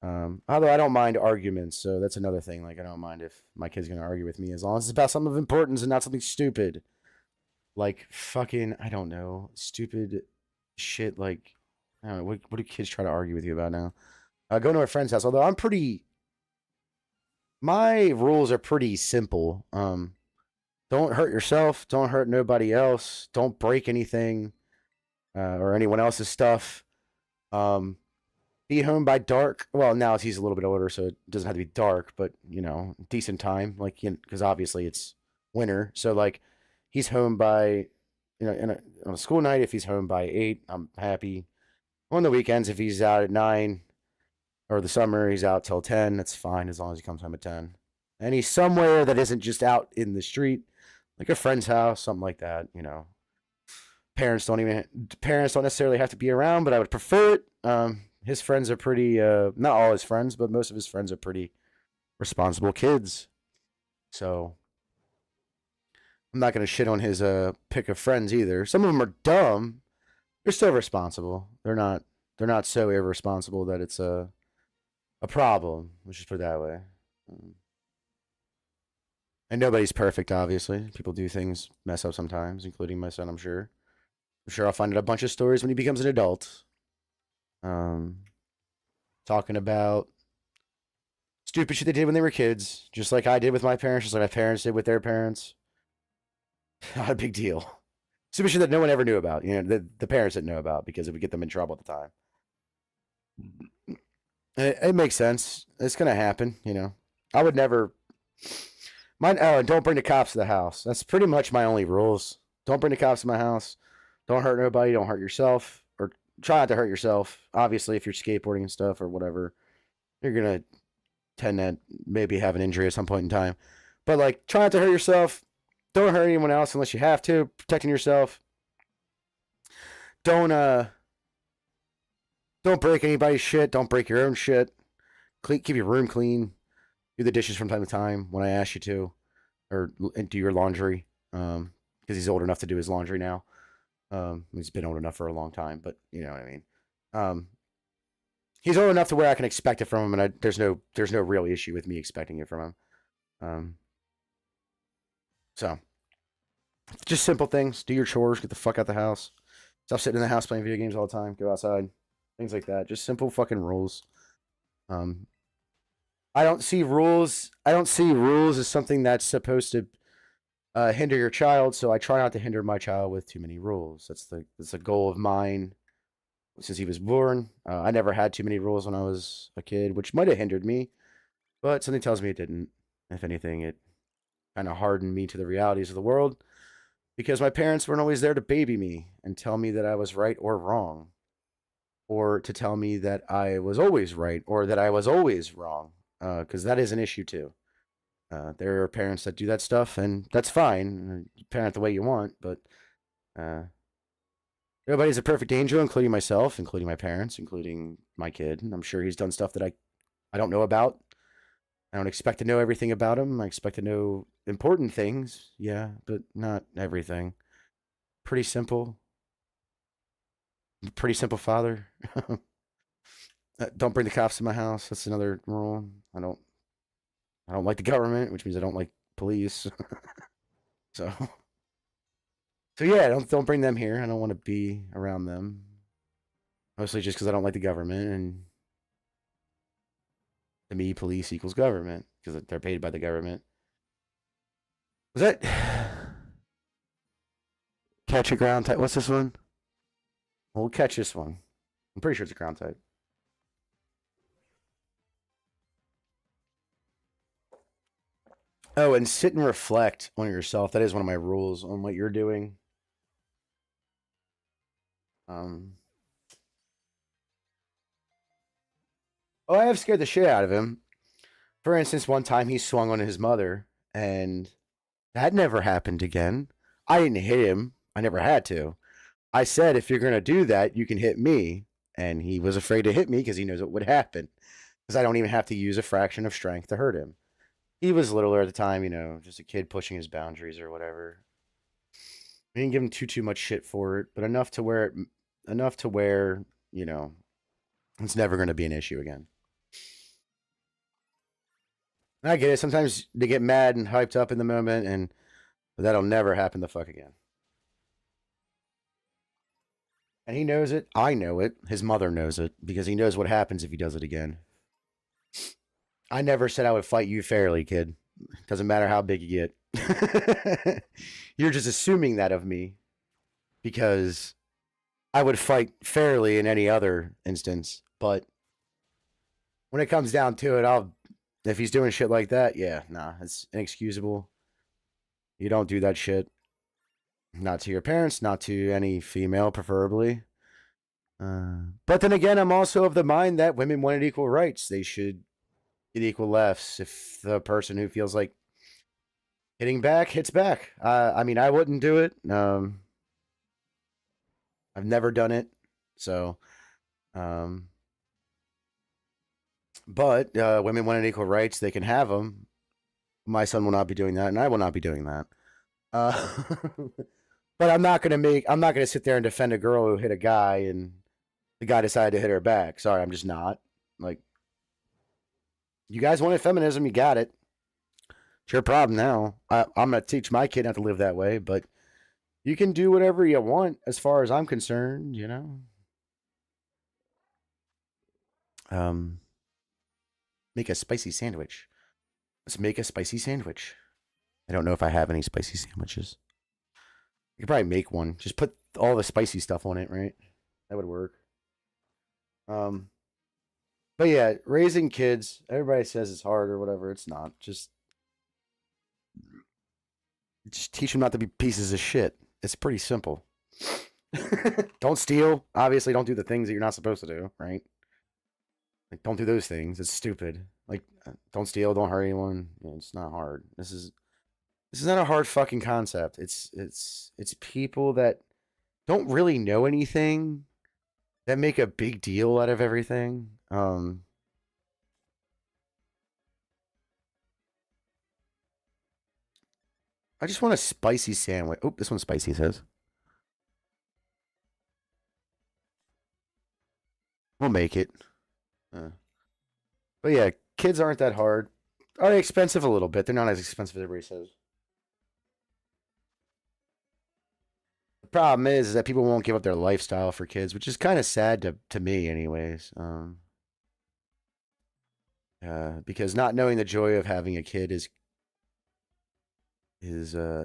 Although I don't mind arguments, so that's another thing. Like I don't mind if my kid's gonna argue with me as long as it's about something of importance and not something stupid. Like fucking, I don't know, stupid shit. Like I don't know, what do kids try to argue with you about now? Going to a friend's house. Although my rules are pretty simple. Don't hurt yourself. Don't hurt nobody else. Don't break anything or anyone else's stuff. Be home by dark. Well, now he's a little bit older, so it doesn't have to be dark, but decent time. Like, because obviously it's winter, so like he's home by on a school night, if he's home by 8, I'm happy. On the weekends, if he's out at 9, or the summer, he's out till 10. That's fine as long as he comes home at 10. And he's somewhere that isn't just out in the street, like a friend's house, something like that. Parents don't necessarily have to be around, but I would prefer it. His friends are pretty, not all his friends, but most of his friends are pretty responsible kids. So I'm not going to shit on his pick of friends either. Some of them are dumb. They're still responsible. They're not so irresponsible that it's a problem. Let's just put it that way. And nobody's perfect, obviously. People do things, mess up sometimes, including my son, I'm sure. I'm sure I'll find out a bunch of stories when he becomes an adult. Talking about stupid shit they did when they were kids, just like I did with my parents, just like my parents did with their parents. Not a big deal. Stupid shit that no one ever knew about. The parents didn't know about because it would get them in trouble at the time. It makes sense. It's gonna happen. I would never. Don't bring the cops to the house. That's pretty much my only rules. Don't bring the cops to my house. Don't hurt nobody. Don't hurt yourself, or try not to hurt yourself. Obviously, if you're skateboarding and stuff or whatever, you're gonna tend to maybe have an injury at some point in time. But like, try not to hurt yourself. Don't hurt anyone else unless you have to. Protecting yourself. Don't break anybody's shit. Don't break your own shit. Keep your room clean. Do the dishes from time to time when I ask you to, or do your laundry. Because he's old enough to do his laundry now. He's been old enough for a long time, but you know what I mean. He's old enough to where I can expect it from him, and there's no real issue with me expecting it from him. So, just simple things. Do your chores. Get the fuck out the house. Stop sitting in the house playing video games all the time. Go outside. Things like that. Just simple fucking rules. I don't see rules as something that's supposed to hinder your child, so I try not to hinder my child with too many rules. That's a goal of mine since he was born. I never had too many rules when I was a kid, which might have hindered me, but something tells me it didn't. If anything, it kind of hardened me to the realities of the world, because my parents weren't always there to baby me and tell me that I was right or wrong, or to tell me that I was always right or that I was always wrong, because that is an issue too. There are parents that do that stuff, and that's fine. You parent the way you want, but everybody's a perfect angel, including myself, including my parents, including my kid. And I'm sure he's done stuff that I don't know about. I don't expect to know everything about him. I expect to know important things, yeah, but not everything. Pretty simple. Pretty simple father. Don't bring the cops to my house. That's another rule. I don't like the government, which means I don't like police. so yeah, don't bring them here. I don't want to be around them. Mostly just because I don't like the government, and to me, police equals government because they're paid by the government. Was that catch a ground type? What's this one? We'll catch this one. I'm pretty sure it's a ground type. Oh, and sit and reflect on yourself. That is one of my rules on what you're doing. I have scared the shit out of him. For instance, one time he swung on his mother, and that never happened again. I didn't hit him. I never had to. I said, if you're going to do that, you can hit me. And he was afraid to hit me because he knows what would happen. Because I don't even have to use a fraction of strength to hurt him. He was littler at the time, just a kid pushing his boundaries or whatever. We didn't give him too much shit for it, but enough to where it's never going to be an issue again. I get it. Sometimes they get mad and hyped up in the moment, but that'll never happen the fuck again. And he knows it. I know it. His mother knows it because he knows what happens if he does it again. I never said I would fight you fairly, kid. Doesn't matter how big you get. You're just assuming that of me because I would fight fairly in any other instance. But when it comes down to it, if he's doing shit like that, yeah, nah, it's inexcusable. You don't do that shit. Not to your parents, not to any female, preferably. But then again, I'm also of the mind that women wanted equal rights. They should get equal lefts. If the person who feels like hitting back hits back, I mean, I wouldn't do it. I've never done it, so. Um, but women wanted equal rights. They can have them. My son will not be doing that, and I will not be doing that. Uh, but I'm not gonna make. I'm not gonna sit there and defend a girl who hit a guy and the guy decided to hit her back. Sorry, I'm just not. Like, you guys wanted feminism, you got it. It's your problem now. I'm gonna teach my kid not to live that way, but you can do whatever you want as far as I'm concerned. You know. Make a spicy sandwich. Let's make a spicy sandwich. I don't know if I have any spicy sandwiches. You could probably make one. Just put all the spicy stuff on it, right? That would work. Um, but yeah, raising kids, everybody says it's hard or whatever. It's not. Just teach them not to be pieces of shit. It's pretty simple. Don't steal. Obviously, don't do the things that you're not supposed to do, right? Like, don't do those things. It's stupid. Like, don't steal. Don't hurt anyone. It's not hard. This is not a hard fucking concept. It's people that don't really know anything that make a big deal out of everything. I just want a spicy sandwich. Oh, this one's spicy, it says. We'll make it. But yeah, kids aren't that hard. Are they expensive a little bit? They're not as expensive as everybody says. The problem is that people won't give up their lifestyle for kids, which is kind of sad to me, anyways. Because not knowing the joy of having a kid is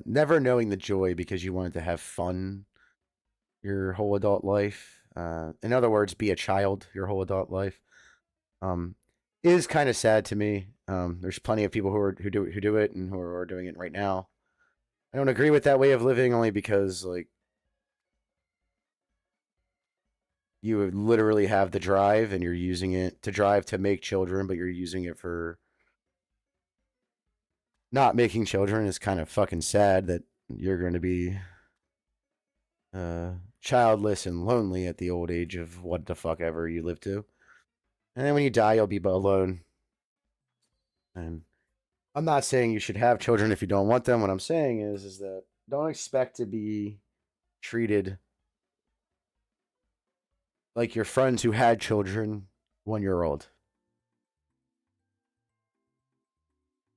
never knowing the joy because you wanted to have fun your whole adult life. In other words, be a child your whole adult life. Is kind of sad to me. There's plenty of people who do it and who are doing it right now. I don't agree with that way of living only because like you would literally have the drive and you're using it to drive to make children, but you're using it for not making children. Is kind of fucking sad that you're going to be childless and lonely at the old age of what the fuck ever you live to. And then when you die, you'll be alone. And I'm not saying you should have children if you don't want them. What I'm saying is that don't expect to be treated like your friends who had children when you're old.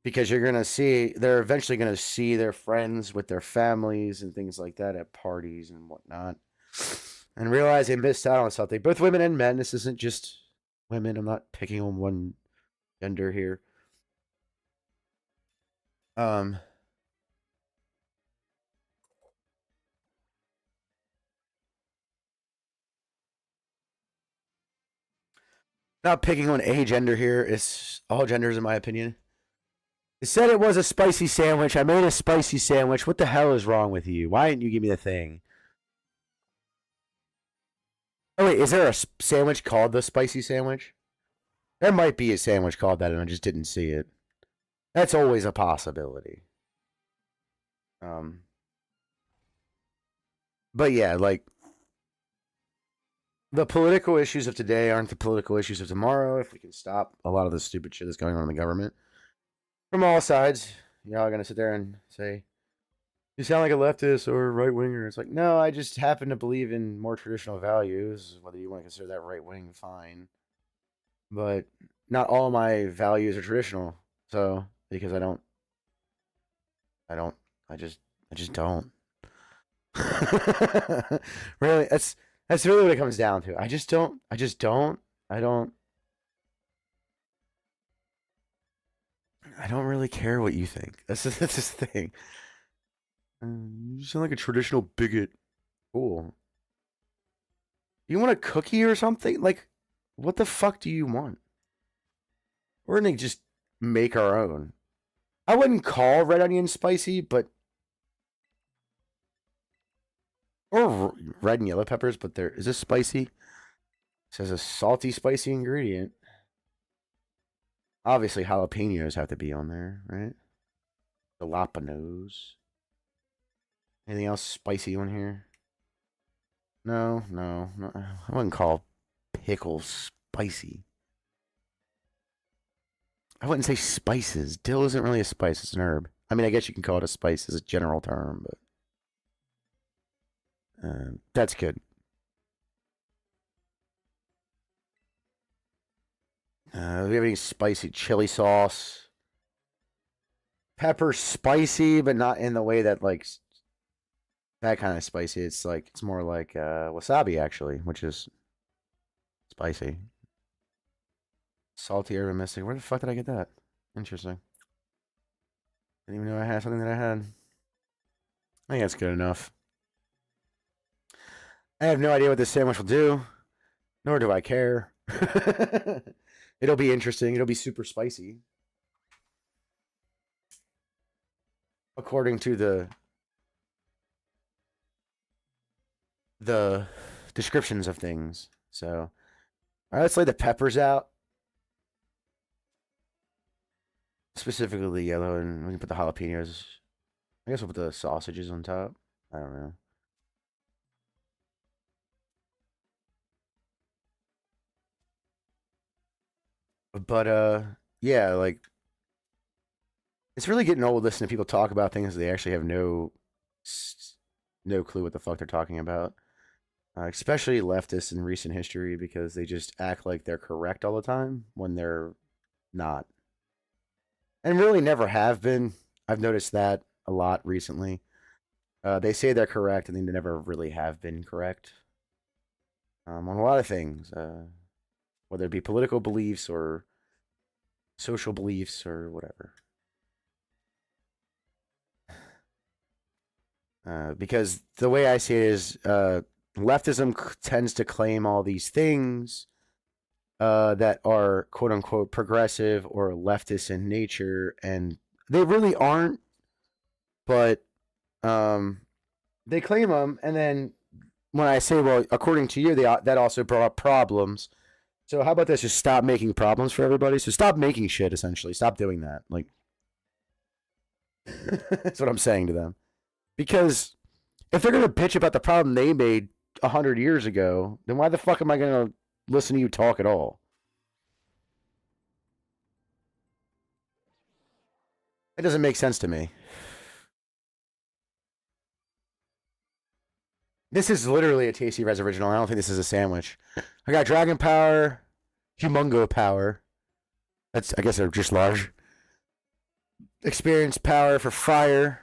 Because you're going to see, they're eventually going to see their friends with their families and things like that at parties and whatnot. And realize they missed out on something. Both women and men. This isn't just women. I'm not picking on one gender here. Not picking on a gender here. It's all genders, in my opinion. It said it was a spicy sandwich. I made a spicy sandwich. What the hell is wrong with you? Why didn't you give me the thing? Oh, wait. Is there a sandwich called the spicy sandwich? There might be a sandwich called that, and I just didn't see it. That's always a possibility. But yeah, like the political issues of today aren't the political issues of tomorrow. If we can stop a lot of the stupid shit that's going on in the government from all sides, y'all are gonna sit there and say you sound like a leftist or right winger. It's like, no, I just happen to believe in more traditional values. Whether you want to consider that right wing, fine. But not all my values are traditional. So because I just don't. Really, that's really what it comes down to. I just don't. I don't. I don't really care what you think. That's this thing. You sound like a traditional bigot. Cool. You want a cookie or something? Like, what the fuck do you want? We're gonna just make our own. I wouldn't call red onion spicy, but Or red and yellow peppers, but is this spicy? It says a salty, spicy ingredient. Obviously, jalapenos have to be on there, right? Jalapenos. Anything else spicy on here? No, no, no. I wouldn't call pickles spicy. I wouldn't say spices. Dill isn't really a spice, it's an herb. I mean, I guess you can call it a spice as a general term, but that's good. Do we have any spicy chili sauce? Pepper spicy, but not in the way that like that kind of spicy. It's more like wasabi actually, which is spicy. Salty urban mystic. Where the fuck did I get that? Interesting. Didn't even know I had something that I had. I think that's good enough. I have no idea what this sandwich will do, nor do I care. It'll be interesting. It'll be super spicy. According to the descriptions of things. So, all right, let's lay the peppers out. Specifically the yellow, and we can put the jalapenos. I guess we'll put the sausages on top. I don't know. But yeah, like it's really getting old listening to people talk about things they actually have no clue what the fuck they're talking about. Especially leftists in recent history because they just act like they're correct all the time when they're not. And really never have been. I've noticed that a lot recently. They say they're correct and they never really have been correct on a lot of things, whether it be political beliefs or social beliefs or whatever. Because the way I see it is leftism tends to claim all these things that are quote unquote progressive or leftist in nature, and they really aren't, but they claim them. And then when I say, well, according to you, that also brought up problems. So how about this? Just stop making problems for everybody. So stop making shit. Essentially, stop doing that. Like that's what I'm saying to them. Because if they're gonna bitch about the problem they made 100 years ago, then why the fuck am I gonna listen to you talk at all? It doesn't make sense to me. This is literally a Tasty Res original. I don't think this is a sandwich. I got Dragon Power, Humongo Power. I guess they're just large. Experience Power for Fire.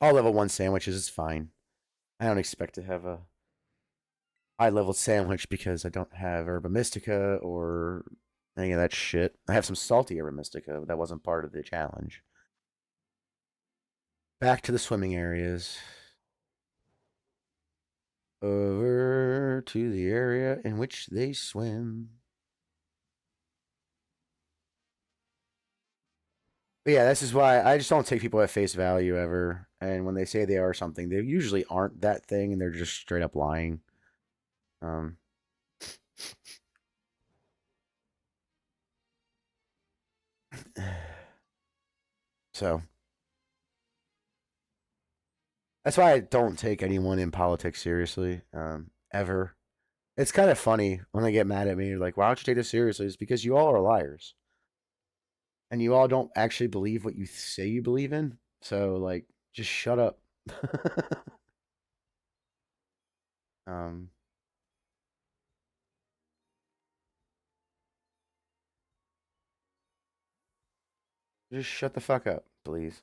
All level 1 sandwiches is fine. I don't expect to have a high level sandwich because I don't have Herba Mystica or any of that shit. I have some salty Herba Mystica, but that wasn't part of the challenge. Back to the swimming areas. Over to the area in which they swim. But yeah, this is why I just don't take people at face value ever. And when they say they are something, they usually aren't that thing, and they're just straight up lying. Um, so that's why I don't take anyone in politics seriously, ever. It's kind of funny when they get mad at me. You're like, why don't you take this seriously? It's because you all are liars. And you all don't actually believe what you say you believe in. So, like, just shut up. um, just shut the fuck up, please.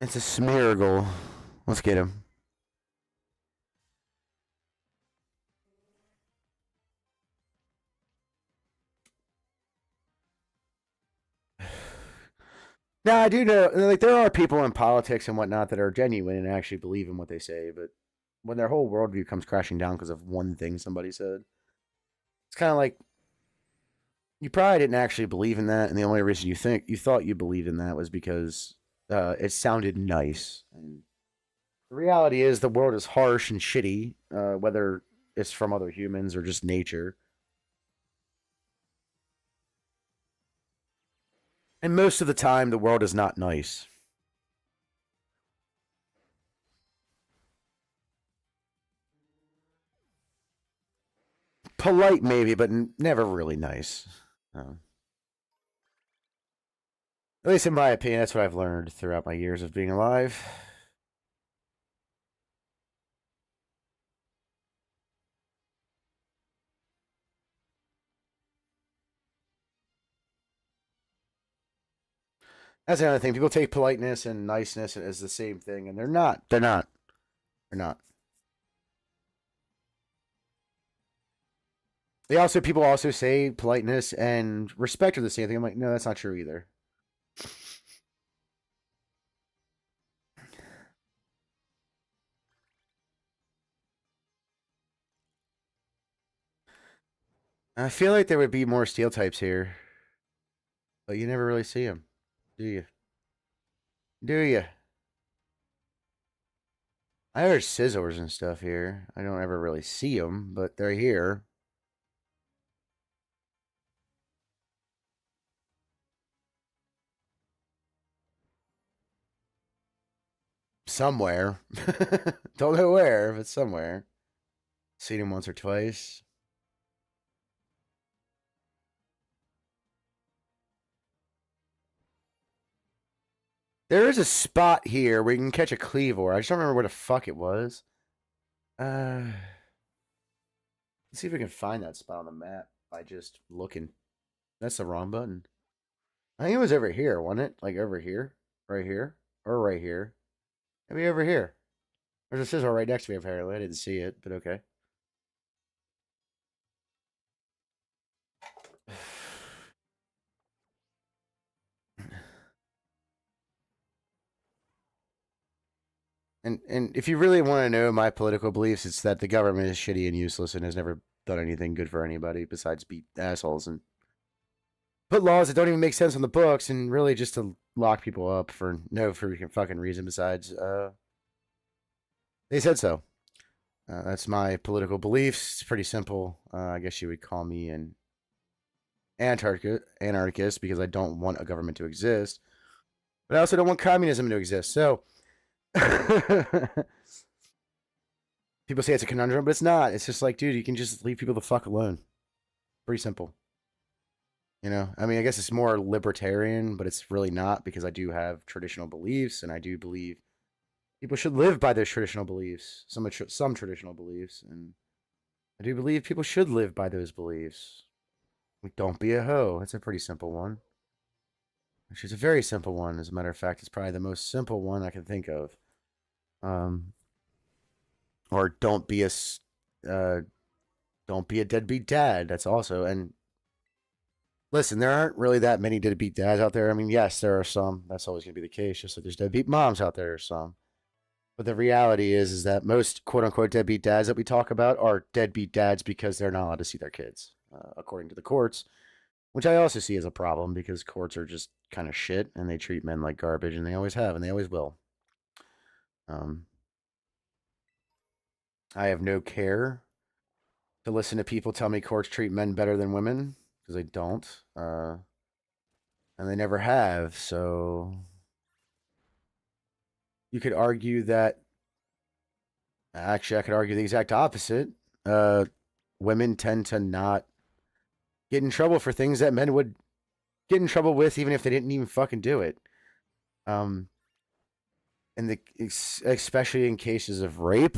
It's a smeargle. Let's get him. Now I do know, like, there are people in politics and whatnot that are genuine and actually believe in what they say, but when their whole worldview comes crashing down because of one thing somebody said, it's kind of like You probably didn't actually believe in that, and the only reason you thought you believed in that was because it sounded nice. And the reality is, the world is harsh and shitty, whether it's from other humans or just nature. And most of the time, the world is not nice. Polite, maybe, but never really nice. Uh, at least in my opinion, that's what I've learned throughout my years of being alive. That's another thing. People take politeness and niceness as the same thing, and they're not. They're not. They're not. People also say politeness and respect are the same thing. I'm like, no, that's not true either. I feel like there would be more steel types here, but you never really see them, do you? Do you? I heard scissors and stuff here. I don't ever really see them, but they're here somewhere. Don't know where, but somewhere. Seen them once or twice. There is a spot here where you can catch a cleavor. I just don't remember where the fuck it was. Let's see if we can find that spot on the map by just looking. That's the wrong button. I think it was over here, wasn't it? Like over here, right here, or right here. Maybe over here. There's a scissor right next to me apparently. I didn't see it, but okay. And if you really want to know my political beliefs, it's that the government is shitty and useless and has never done anything good for anybody besides beat assholes and put laws that don't even make sense on the books and really just to lock people up for no freaking fucking reason besides they said so. That's my political beliefs. It's pretty simple. I guess you would call me an anarchist because I don't want a government to exist, but I also don't want communism to exist. So people say it's a conundrum, but it's not. It's just like, dude, you can just leave people the fuck alone. Pretty simple. You know, I mean, I guess it's more libertarian, but it's really not because I do have traditional beliefs, and I do believe people should live by those traditional beliefs. Some traditional beliefs, and I do believe people should live by those beliefs. Like, don't be a hoe. That's a pretty simple one. Which is a very simple one. As a matter of fact, it's probably the most simple one I can think of. Um, or uh, don't be a deadbeat dad. That's also and listen, there aren't really that many deadbeat dads out there. I mean, yes, there are some. That's always going to be the case. Just like there's deadbeat moms out there, or some. But the reality is that most quote unquote deadbeat dads that we talk about are deadbeat dads because they're not allowed to see their kids, according to the courts, which I also see as a problem because courts are just kind of shit and they treat men like garbage and they always have and they always will. Um, I have no care to listen to people tell me courts treat men better than women because they don't, and they never have. So you could argue that. Actually, I could argue the exact opposite. Women tend to not get in trouble for things that men would get in trouble with, even if they didn't even fucking do it. Um, and especially in cases of rape,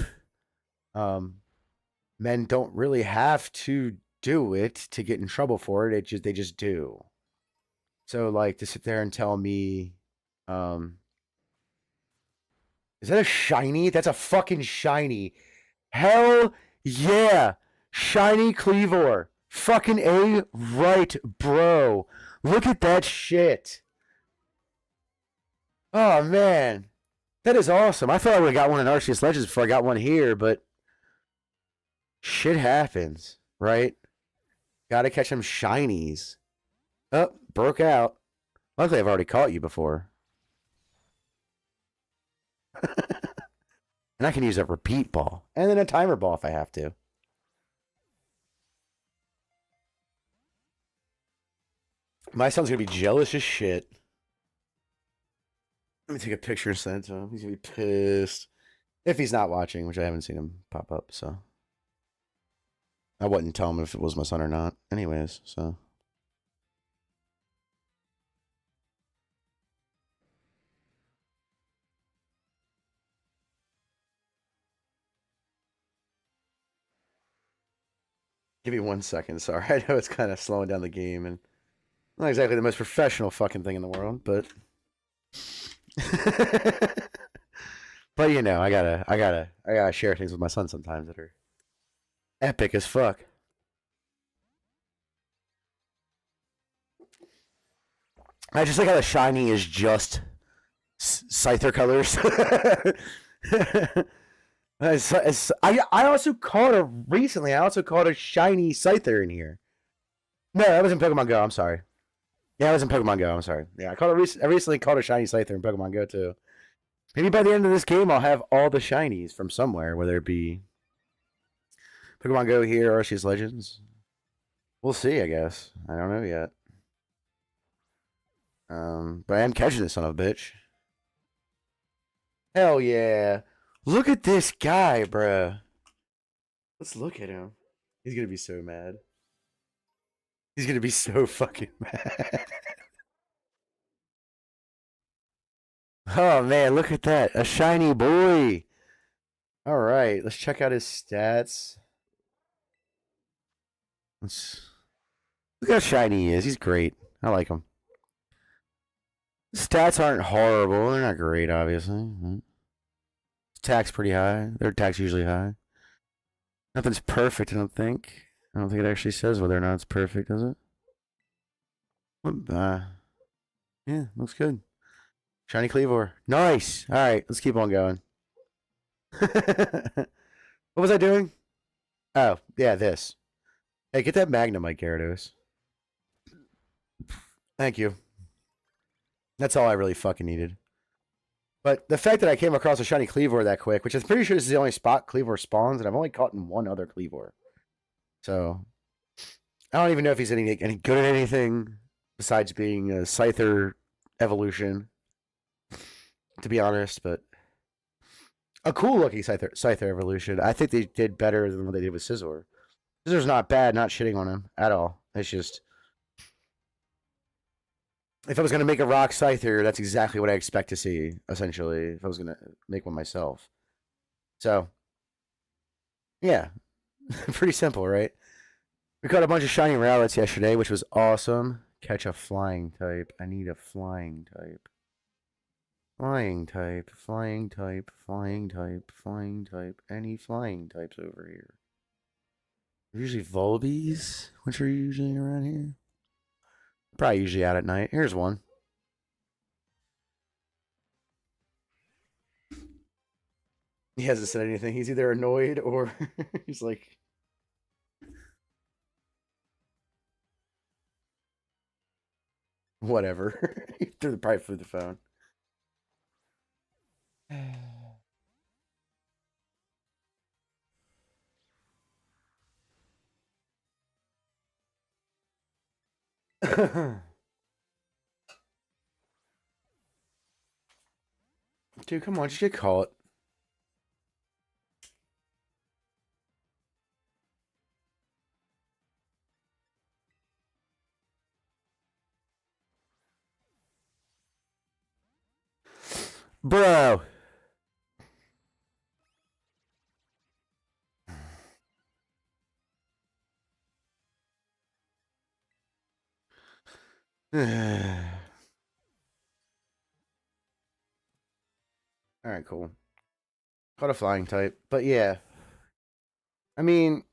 um, men don't really have to do it to get in trouble for it. They just do. So like to sit there and tell me, um, is that a shiny? That's a fucking shiny. Hell yeah, shiny Cleavor. Fucking A right, bro. Look at that shit. Oh man, that is awesome. I thought I would have got one in Arceus Legends before I got one here, but shit happens, right? Gotta catch them shinies. Oh, broke out. Luckily, I've already caught you before. And I can use a repeat ball. And then a timer ball if I have to. My son's going to be jealous as shit. Let me take a picture and send it to him. He's going to be pissed. If he's not watching, which I haven't seen him pop up, so. I wouldn't tell him if it was my son or not. Anyways, so. Give me 1 second. Sorry. I know it's kind of slowing down the game and not exactly the most professional fucking thing in the world, but. But you know, I gotta share things with my son sometimes that are epic as fuck. I just like how the shiny is just Scyther colors. I also caught a recently. I also caught a shiny Scyther in here. No, that was in Pokemon Go. I'm sorry. Yeah, I was in Pokemon Go. I'm sorry. Yeah, I recently caught a shiny Scyther in Pokemon Go too. Maybe by the end of this game, I'll have all the shinies from somewhere, whether it be Pokemon Go here or Arceus Legends. We'll see. I guess I don't know yet. But I am catching this son of a bitch. Hell yeah! Look at this guy, bruh. Let's look at him. He's gonna be so mad. He's gonna be so fucking mad. Oh man, look at that. A shiny boy. Alright, let's check out his stats. Look how shiny he is. He's great. I like him. His stats aren't horrible. They're not great, obviously. His attack's pretty high. Their attack's usually high. Nothing's perfect, I don't think. I don't think it actually says whether or not it's perfect, does it? Yeah, looks good. Shiny Cleavor. Nice. All right, let's keep on going. What was I doing? Oh, yeah, this. Hey, get that Magnemite, Gyarados. Thank you. That's all I really fucking needed. But the fact that I came across a shiny Cleavor that quick, which I'm pretty sure this is the only spot Cleavor spawns, and I've only caught in one other Cleavor. So, I don't even know if he's any good at anything besides being a Scyther evolution, to be honest, but a cool looking Scyther evolution. I think they did better than what they did with Scizor. Scizor's not bad, not shitting on him at all. It's just, if I was going to make a rock Scyther, that's exactly what I expect to see, essentially, if I was going to make one myself. So, yeah, pretty simple, right? We caught a bunch of shiny Rowlets yesterday, which was awesome. Catch a flying type. I need a flying type. Flying type, flying type, flying type, flying type. Any flying types over here? Usually Volbees, which are usually around here. Probably usually out at night. Here's one. He hasn't said anything. He's either annoyed or he's like... Whatever. He probably threw the phone. Dude, come on, just get caught. Bro. Alright, cool. Caught a flying type. But yeah. I mean,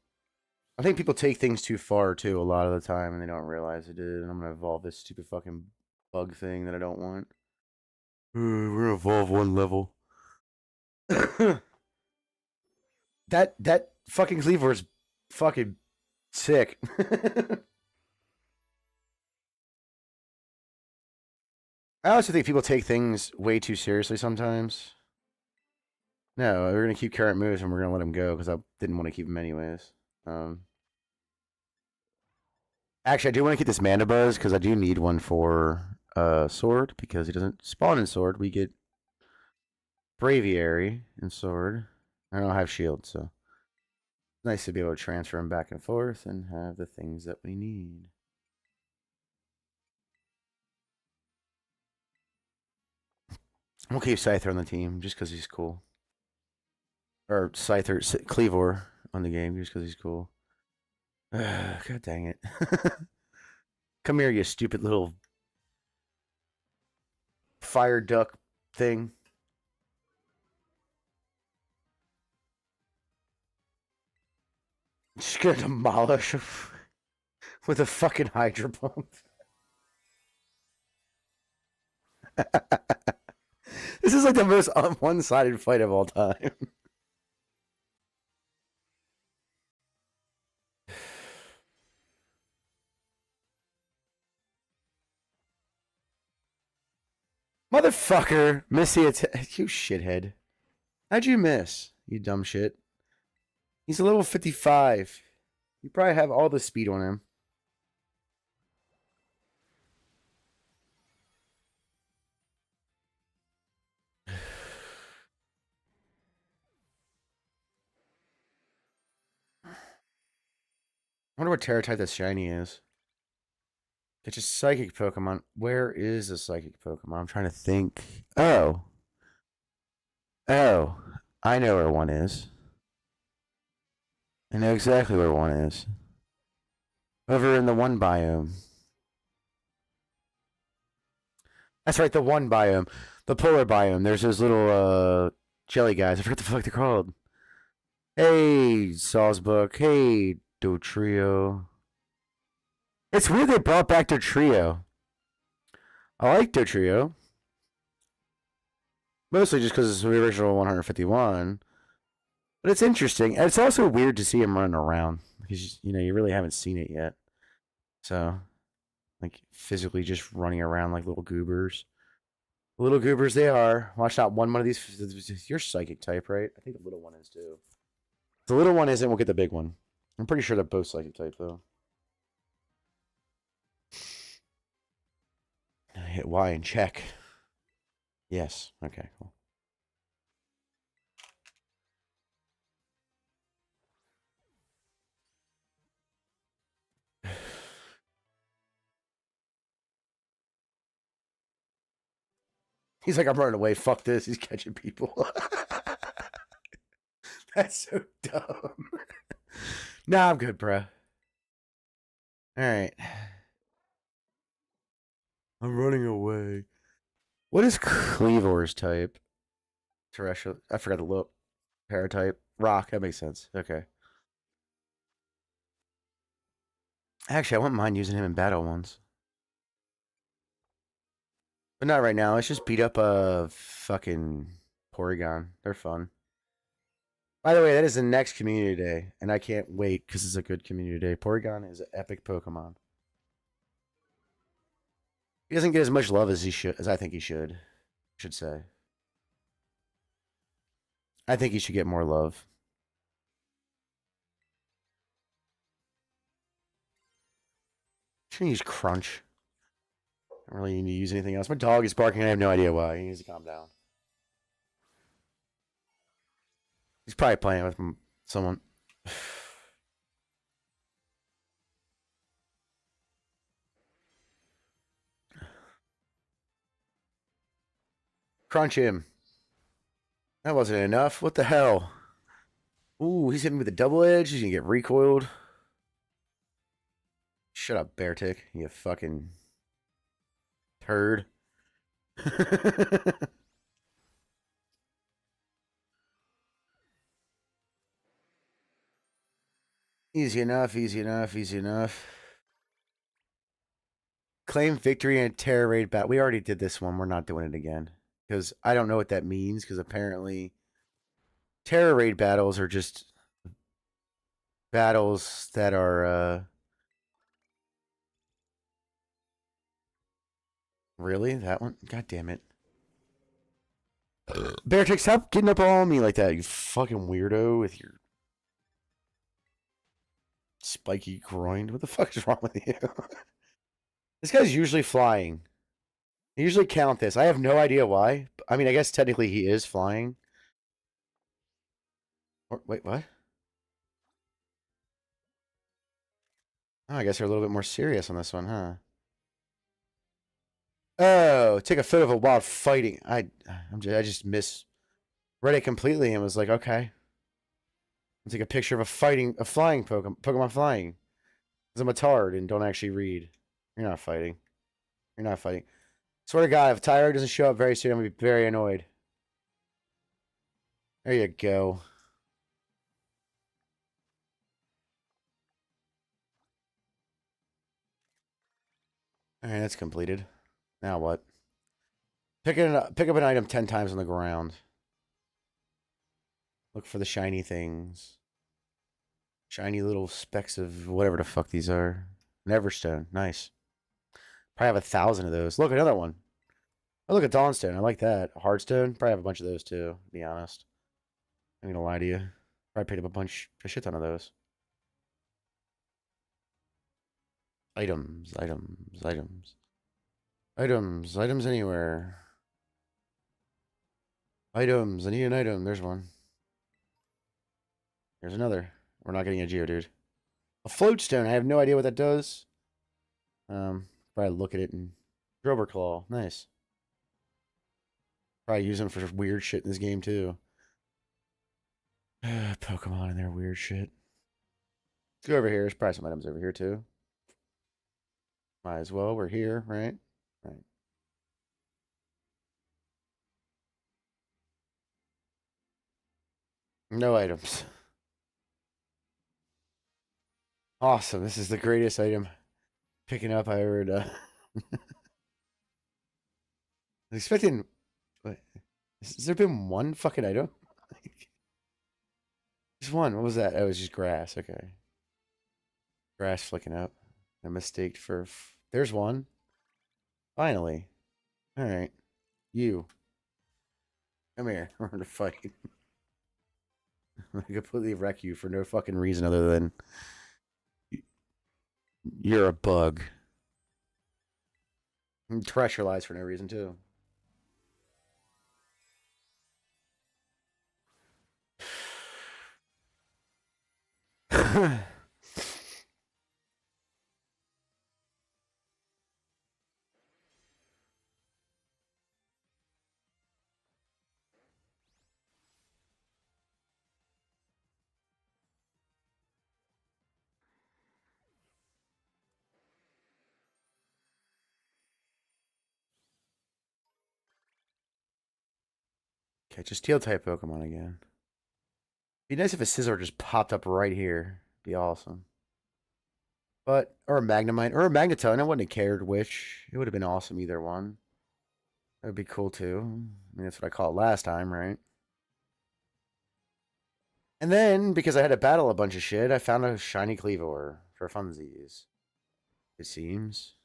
I think people take things too far too a lot of the time and they don't realize it is. And I'm gonna evolve this stupid fucking bug thing that I don't want. We're gonna evolve one level. that fucking Cleaver is fucking sick. I also think people take things way too seriously sometimes. No, we're gonna keep current moves and we're gonna let him go because I didn't want to keep him anyways. Um, Actually, I do want to keep this Mana Buzz because I do need one for Sword because he doesn't spawn in Sword. We get Braviary in Sword. I don't have Shield, so it's nice to be able to transfer him back and forth and have the things that we need. We'll keep Scyther on the team just because he's cool. Or Scyther, Cleavor on the game just because he's cool. God dang it. Come here, you stupid little fire duck thing. Just gonna demolish him with a fucking Hydro Pump. This is like the most one-sided fight of all time. Motherfucker, miss the attack. You shithead. How'd you miss? You dumb shit. He's a level 55. You probably have all the speed on him. I wonder what Terra type that shiny is. It's a psychic Pokemon. Where is the psychic Pokemon? I'm trying to think. Oh. Oh. I know where one is. I know exactly where one is. Over in the one biome. That's right, the one biome. The polar biome. There's those little jelly guys. I forget the fuck they're called. Hey, Sawsbuck. Hey, Dotrio. It's weird they brought back Dotrio. I like Dotrio. Mostly just because it's the original 151. But it's interesting. And it's also weird to see him running around. Because, you really haven't seen it yet. So, like, physically just running around like little goobers. Little goobers they are. Watch out, one of these. You're psychic type, right? I think the little one is too. If the little one isn't, we'll get the big one. I'm pretty sure they're both psychic type, though. Hit Y and check. Yes. Okay, cool. He's like, I'm running away. Fuck this. He's catching people. That's so dumb. Nah, I'm good, bro. All right. I'm running away. What is Cleavor's type? Terrestrial. I forgot the look. Paratype. Rock. That makes sense. Okay. Actually, I wouldn't mind using him in battle once. But not right now. Let's just beat up a fucking Porygon. They're fun. By the way, that is the next community day, and I can't wait because it's a good community day. Porygon is an epic Pokemon. He doesn't get as much love as he should, as I think he should say. I think he should get more love. Should use Crunch. I don't really need to use anything else. My dog is barking. I have no idea why. He needs to calm down. He's probably playing with someone. Crunch him. That wasn't enough. What the hell? Ooh, he's hitting me with a double edge. He's gonna get recoiled. Shut up, Beartick. You fucking turd. Easy enough, easy enough, easy enough. Claim victory in a terror raid battle. We already did this one. We're not doing it again. Because I don't know what that means, because apparently terror raid battles are just battles that are Really? That one? God damn it. Beartick, stop getting up on me like that, you fucking weirdo with your spiky groin. What the fuck is wrong with you? This guy's usually flying. I usually count this. I have no idea why. I mean, I guess technically he is flying. Or, wait, what? Oh, I guess they're a little bit more serious on this one, huh? Oh, take a photo of a wild fighting. I just misread it completely and was like, okay. I'll take a picture of a flying Pokemon flying. Because I'm a tard and don't actually read. You're not fighting. You're not fighting. Swear to God, if Tyro doesn't show up very soon, I'm going to be very annoyed. There you go. Alright, that's completed. Now what? Pick up an item 10 times on the ground. Look for the shiny things. Shiny little specks of whatever the fuck these are. Neverstone. Nice. Probably have 1,000 of those. Look, another one. Oh, look at Dawnstone. I like that. Hardstone. Probably have a bunch of those too, to be honest. I'm gonna lie to you. Probably picked up a shit ton of those. Items, items, items. Items, items anywhere. Items, I need an item. There's one. Here's another. We're not getting a Geodude. A floatstone. I have no idea what that does. Probably look at it and Drober Claw. Nice. Probably use them for weird shit in this game too. Pokemon and their weird shit. Let's go over here. There's probably some items over here too. Might as well. We're here, right? Right. No items. Awesome. This is the greatest item picking up I ever done. I was expecting. What, has there been one fucking item? Just one. What was that? Oh, it was just grass. Okay. Grass flicking up. A mistake for. There's one. Finally. All right. You. Come here. We're going to fight. I completely wreck you for no fucking reason other than you're a bug. Trash your lies for no reason too. Catch a steel type Pokemon again. Be nice if a Scizor just popped up right here. Be awesome. But or a Magnemite or a Magneton. I wouldn't have cared which. It would have been awesome either one. That would be cool too. I mean that's what I called it last time, right? And then because I had to battle a bunch of shit, I found a shiny Cleavor for funsies. It seems.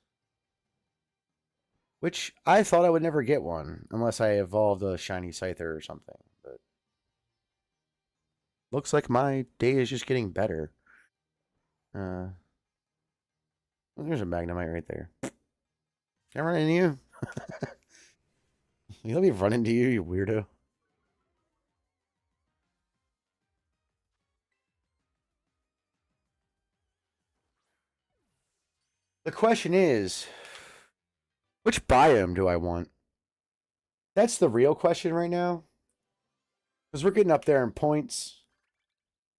Which I thought I would never get one unless I evolved a shiny Scyther or something. But looks like my day is just getting better. There's a Magnemite right there. Can I run into you? You let me run into you, you weirdo. The question is, which biome do I want? That's the real question right now. Because we're getting up there in points.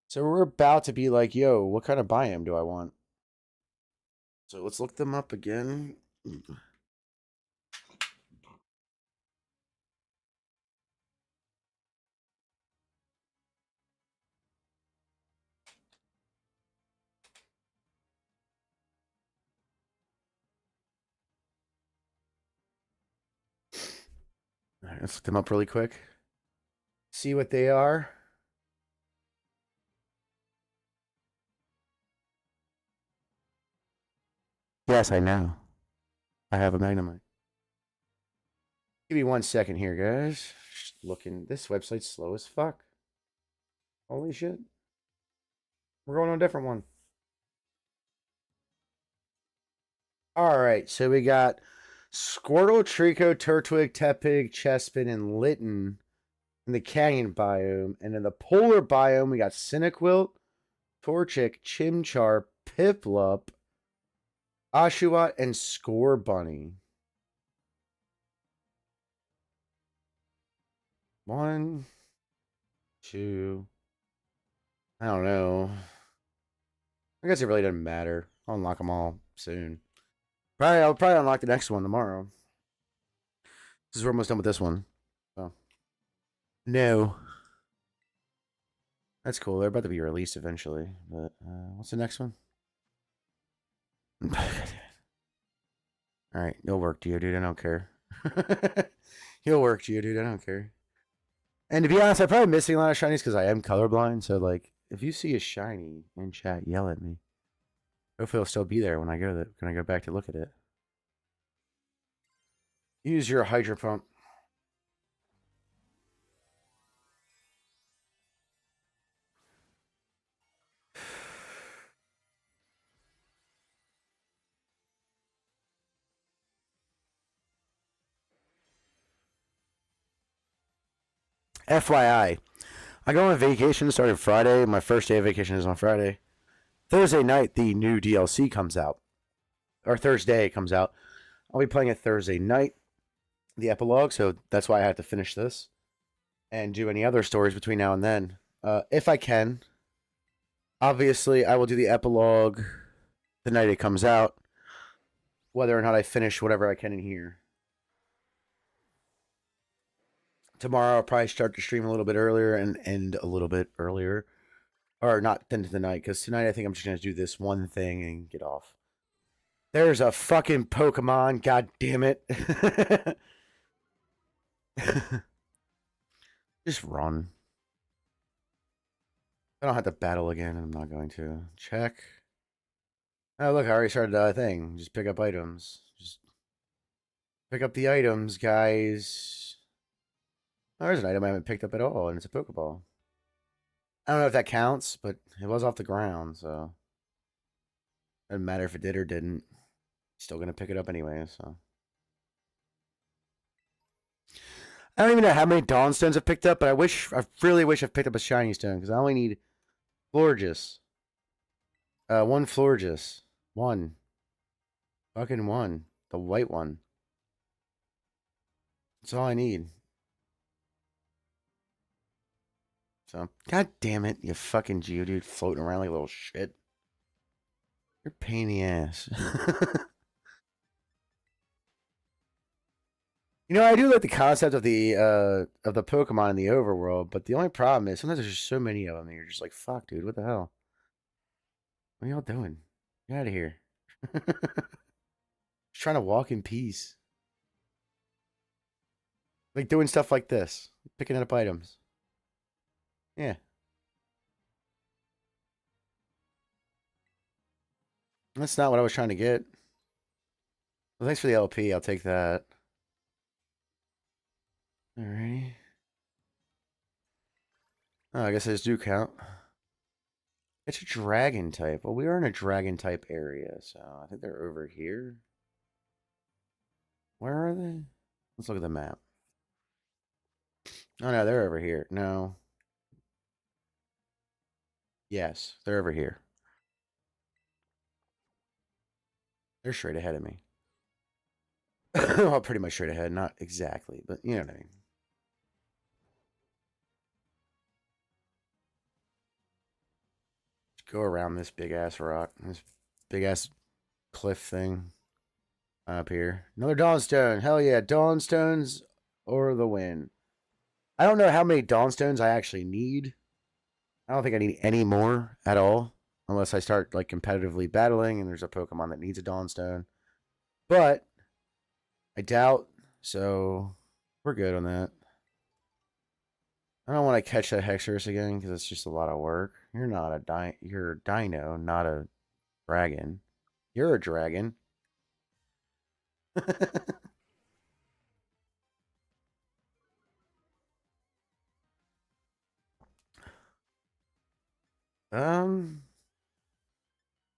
So we're about to be like, yo, what kind of biome do I want? So let's look them up again. All right, let's look them up really quick. See what they are. Yes, I know. I have a Magnemite. Give me 1 second here, guys. Just looking. This website's slow as fuck. Holy shit. We're going on a different one. Alright, so we got Squirtle, Trico, Turtwig, Tepig, Chespin, and Litten in the Canyon biome. And in the Polar biome, we got Cyndaquil, Torchic, Chimchar, Piplup, Oshawott, and Scorbunny. 1, 2. I don't know. I guess it really doesn't matter. I'll unlock them all soon. I'll probably unlock the next one tomorrow. This is we're almost done with this one. So. No. That's cool. They're about to be released eventually. But what's the next one? Alright, you'll work, Geodude. I don't care. You'll work, Geodude. I don't care. And to be honest, I'm probably missing a lot of shinies because I am colorblind. So, like, if you see a shiny in chat, yell at me. Hopefully it'll still be there when I go back to look at it. Use your Hydro Pump. FYI, I go on vacation starting Friday. My first day of vacation is on Friday. Thursday night, the new DLC comes out. Or Thursday comes out. I'll be playing it Thursday night, the epilogue, so that's why I have to finish this and do any other stories between now and then. If I can. Obviously, I will do the epilogue the night it comes out, whether or not I finish whatever I can in here. Tomorrow, I'll probably start the stream a little bit earlier and end a little bit earlier. Or not into the night, because tonight I think I'm just going to do this one thing and get off. There's a fucking Pokemon, god damn it. Just run. I don't have to battle again, I'm not going to. Check. Oh, look, I already started the thing. Just pick up items. Just pick up the items, guys. Oh, there's an item I haven't picked up at all, and it's a Pokeball. I don't know if that counts, but it was off the ground, so. Doesn't matter if it did or didn't. Still gonna pick it up anyway, so. I don't even know how many Dawn Stones I've picked up, but I really wish I've picked up a Shiny Stone, because I only need Florges. One Florges. One. Fucking one. The white one. That's all I need. So, god damn it, you fucking Geodude floating around like a little shit. You're a pain in the ass. You know, I do like the concept of the Pokemon in the overworld, but the only problem is sometimes there's just so many of them, and you're just like, fuck, dude, what the hell? What are y'all doing? Get out of here. Just trying to walk in peace. Like doing stuff like this. Picking up items. Yeah. That's not what I was trying to get. Well, thanks for the LP. I'll take that. Alrighty. Oh, I guess those do count. It's a dragon type. Well, we are in a dragon type area, so I think they're over here. Where are they? Let's look at the map. Oh, no, they're over here. No. Yes, they're over here. They're straight ahead of me. Well, pretty much straight ahead. Not exactly, but you know what I mean. Just go around this big-ass rock. This big-ass cliff thing. Up here. Another Dawnstone. Hell yeah. Dawnstones or the win. I don't know how many Dawnstones I actually need. I don't think I need any more at all. Unless I start like competitively battling and there's a Pokemon that needs a Dawnstone. But I doubt. So we're good on that. I don't want to catch that Hexorus again because it's just a lot of work. You're not a you're a dino, not a dragon. You're a dragon.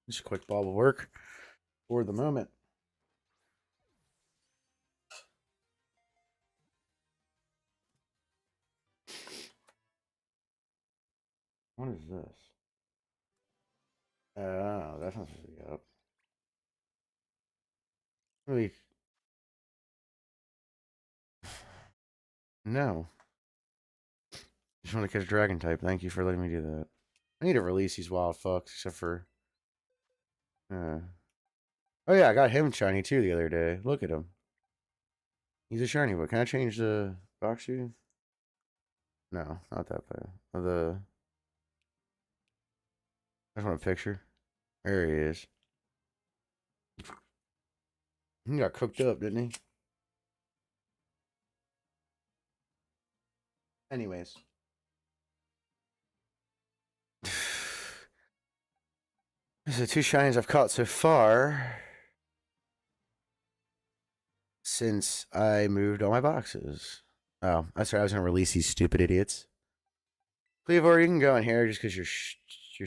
Just a quick ball will work for the moment. What is this? Oh, that's not supposed to be up. Really? No. Just want to catch dragon type. Thank you for letting me do that. I need to release these wild fucks, except for. Oh yeah, I got him shiny too the other day. Look at him. He's a shiny one. Can I change the box shoe? No, not that bad. I just want a picture. There he is. He got cooked up, didn't he? Anyways. These are the two shinies I've caught so far since I moved all my boxes. Oh, that's right. I was going to release these stupid idiots. Cleavor, you can go in here just because you're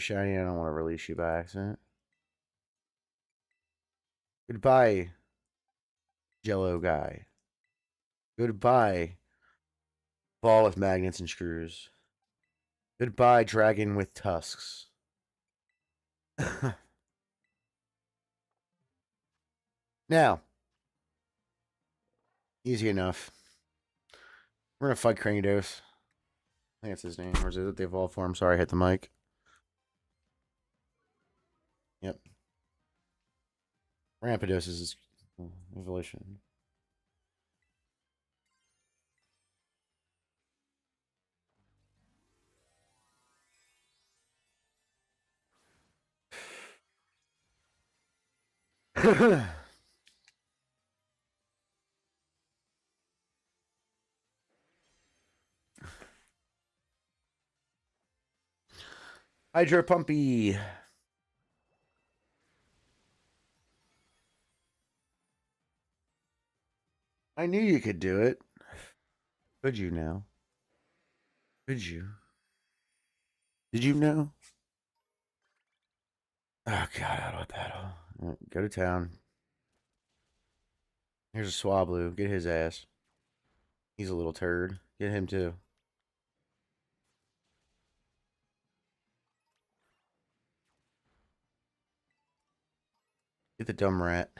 shiny. I don't want to release you by accident. Goodbye, Jello guy. Goodbye, ball with magnets and screws. Goodbye, dragon with tusks. Now, easy enough. We're gonna fight Kranidos. I think that's his name. Or is it the evolved form? Sorry, I hit the mic. Yep. Rampidos is his evolution. Hydro Pumpy. I knew you could do it. Could you now? Could you? Did you know? Oh god, out of battle. Right, go to town. Here's a Swablu. Get his ass. He's a little turd. Get him too. Get the dumb rat.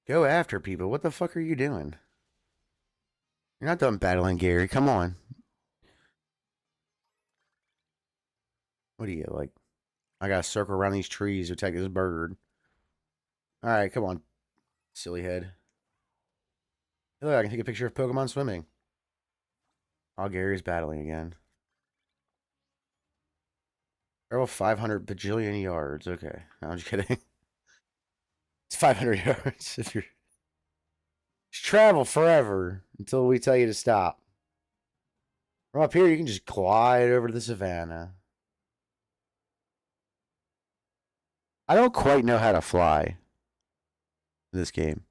Go after people. What the fuck are you doing? You're not done battling Gary. Come on. What are you like? I gotta circle around these trees to attack this bird. Alright, come on. Silly head. Hey, look, I can take a picture of Pokemon swimming. Oh, Gary's battling again. Travel 500 bajillion yards. Okay. No, I'm just kidding. It's 500 yards if you're. Just travel forever until we tell you to stop. From up here, you can just glide over to the savannah. I don't quite know how to fly in this game.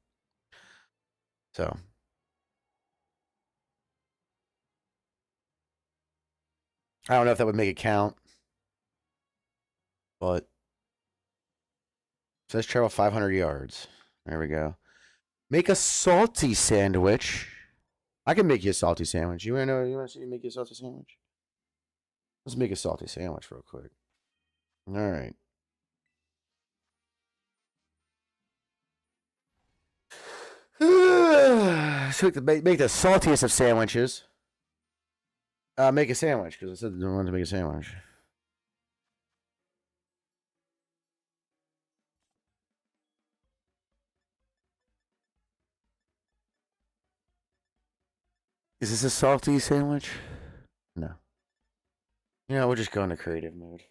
So. I don't know if that would make it count. But. It says travel 500 yards. There we go. Make a salty sandwich. I can make you a salty sandwich. You want to know? You want to see me make you a salty sandwich? Let's make a salty sandwich real quick. All right. So make the saltiest of sandwiches. Make a sandwich because I said I wanted to make a sandwich. Is this a salty sandwich? No. You know, we'll just go into creative mode.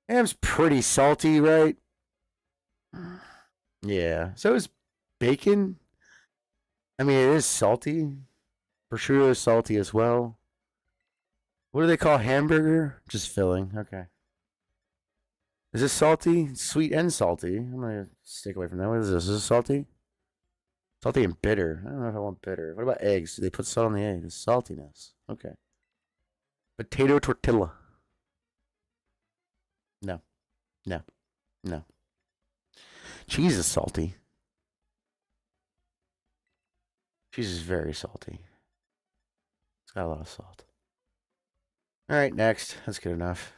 Ham's pretty salty, right? Yeah. So is bacon. I mean, it is salty. Prosciutto is salty as well. What do they call hamburger? Just filling. Okay. Is this salty? Sweet and salty. I'm gonna stick away from that. What is this? Is this salty? Salty and bitter. I don't know if I want bitter. What about eggs? Do they put salt on the egg? The saltiness. Okay. Potato tortilla. No. No. No. Cheese is salty. Cheese is very salty. It's got a lot of salt. Alright, next. That's good enough.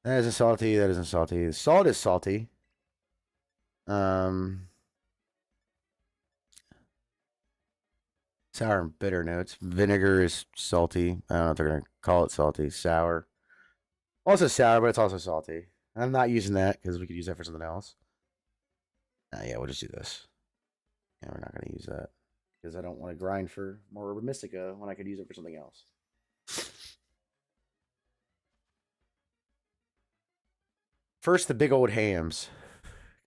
That isn't salty. That isn't salty. Salt is salty. Sour and bitter notes. Vinegar is salty. I don't know if they're going to call it salty. Sour. Also sour, but it's also salty. I'm not using that because we could use that for something else. Yeah, we'll just do this. Yeah, we're not going to use that because I don't want to grind for more Urban Mystica when I could use it for something else. First, the big old hams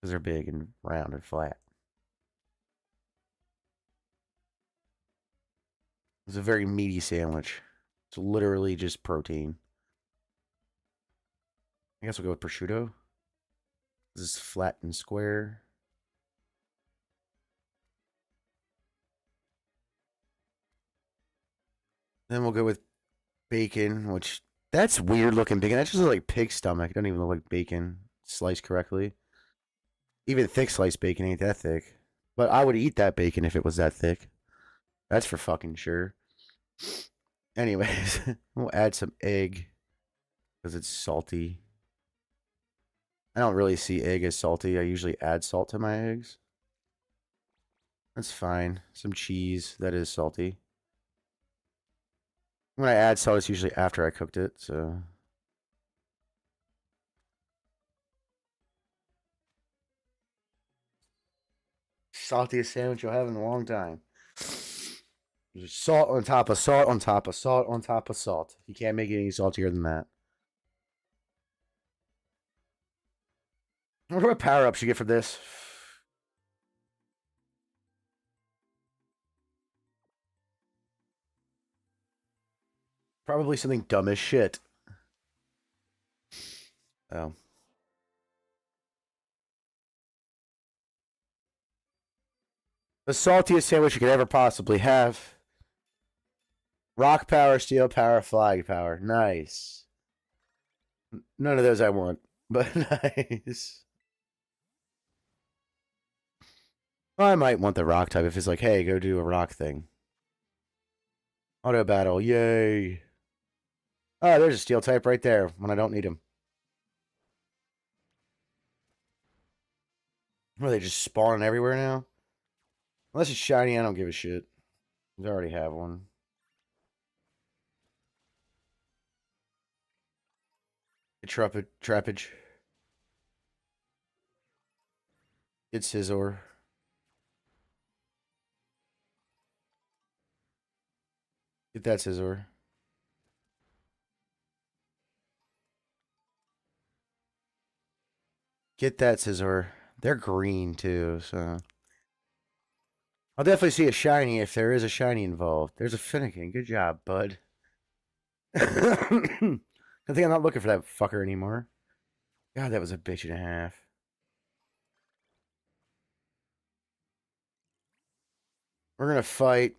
because they're big and round and flat. It's a very meaty sandwich. It's literally just protein. I guess we'll go with prosciutto. This is flat and square. Then we'll go with bacon, which that's weird looking bacon. That just looks like pig stomach. It doesn't even look like bacon sliced correctly. Even thick sliced bacon ain't that thick. But I would eat that bacon if it was that thick. That's for fucking sure. Anyways, we'll add some egg because it's salty. I don't really see egg as salty. I usually add salt to my eggs. That's fine. Some cheese. That is salty. When I add salt, it's usually after I cooked it, so. Saltiest sandwich you'll have in a long time. There's salt on top of salt on top of salt on top of salt. You can't make it any saltier than that. I wonder what power-ups you get for this. Probably something dumb as shit. Oh. The saltiest sandwich you could ever possibly have. Rock power, steel power, flag power. Nice. None of those I want, but nice. Well, I might want the rock type if it's like, hey, go do a rock thing. Auto battle, yay. Oh, there's a steel type right there when I don't need him. Are they just spawning everywhere now? Unless it's shiny, I don't give a shit. I already have one. Trappage. Get Scizor. Get that Scizor. Get that Scizor. They're green too, so. I'll definitely see a shiny if there is a shiny involved. There's a Finnegan. Good job, bud. I think I'm not looking for that fucker anymore. God, that was a bitch and a half. We're gonna fight.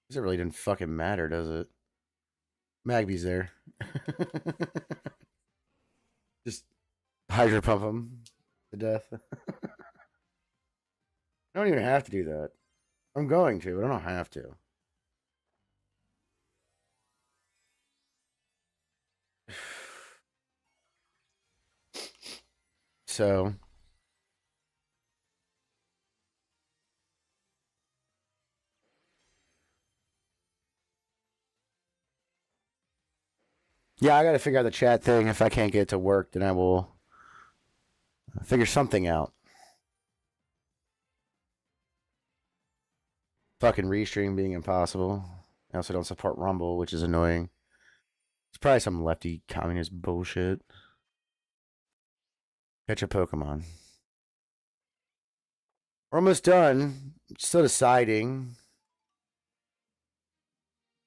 This really didn't fucking matter, does it? Magby's there. Just hydro pump him to death. I don't even have to do that. I'm going to, but I don't have to. So. Yeah, I gotta figure out the chat thing. If I can't get it to work, then I will figure something out. Fucking restream being impossible. I also don't support Rumble, which is annoying. It's probably some lefty communist bullshit. Catch a Pokemon. We're almost done. Still deciding.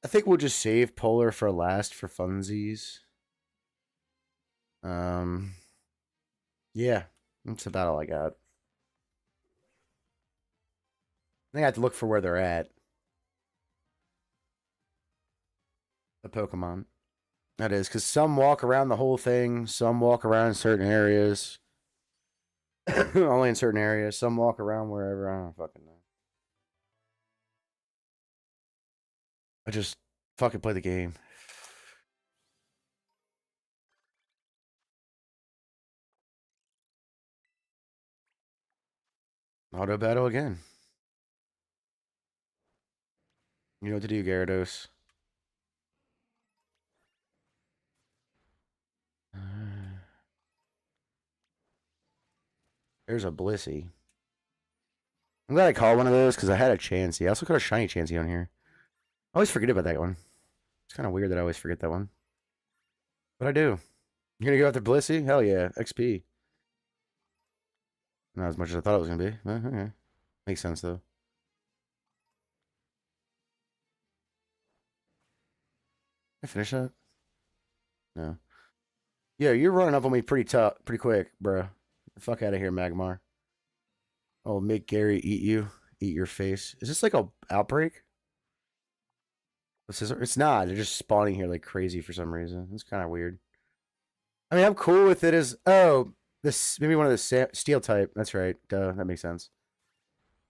I think we'll just save Polar for last for funsies. Yeah, that's about all I got. I think I have to look for where they're at. The Pokemon. That is, because some walk around the whole thing, some walk around in certain areas. Only in certain areas. Some walk around wherever. I don't fucking know. I just fucking play the game. Auto battle again. You know what to do, Gyarados. There's a Blissey. I'm glad I caught one of those because I had a Chansey. I also caught a shiny Chansey on here. I always forget about that one. It's kind of weird that I always forget that one. But I do. You're gonna go after Blissey? Hell yeah. XP. Not as much as I thought it was gonna be. But okay. Makes sense though. Did I finish that? No. Yeah, you're running up on me pretty tough, pretty quick, bro. The fuck out of here, Magmar. Oh, make Gary eat you. Eat your face. Is this like a outbreak? It's not. They're just spawning here like crazy for some reason. It's kind of weird. I mean, I'm cool with it as... Oh, this maybe one of the steel type. That's right. Duh. That makes sense.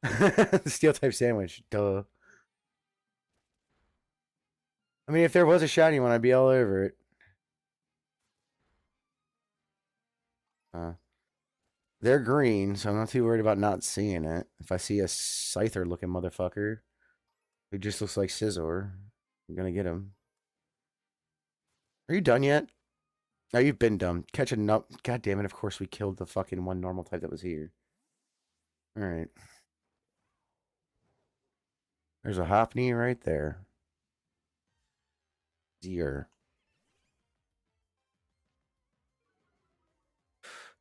The steel type sandwich. Duh. I mean, if there was a shiny one, I'd be all over it. They're green, so I'm not too worried about not seeing it. If I see a Scyther looking motherfucker who just looks like Scizor, I'm gonna get him. Are you done yet? No, you've been done. Catch a nut. God damn it, of course we killed the fucking one normal type that was here. Alright. There's a Hoppy right there. Deer.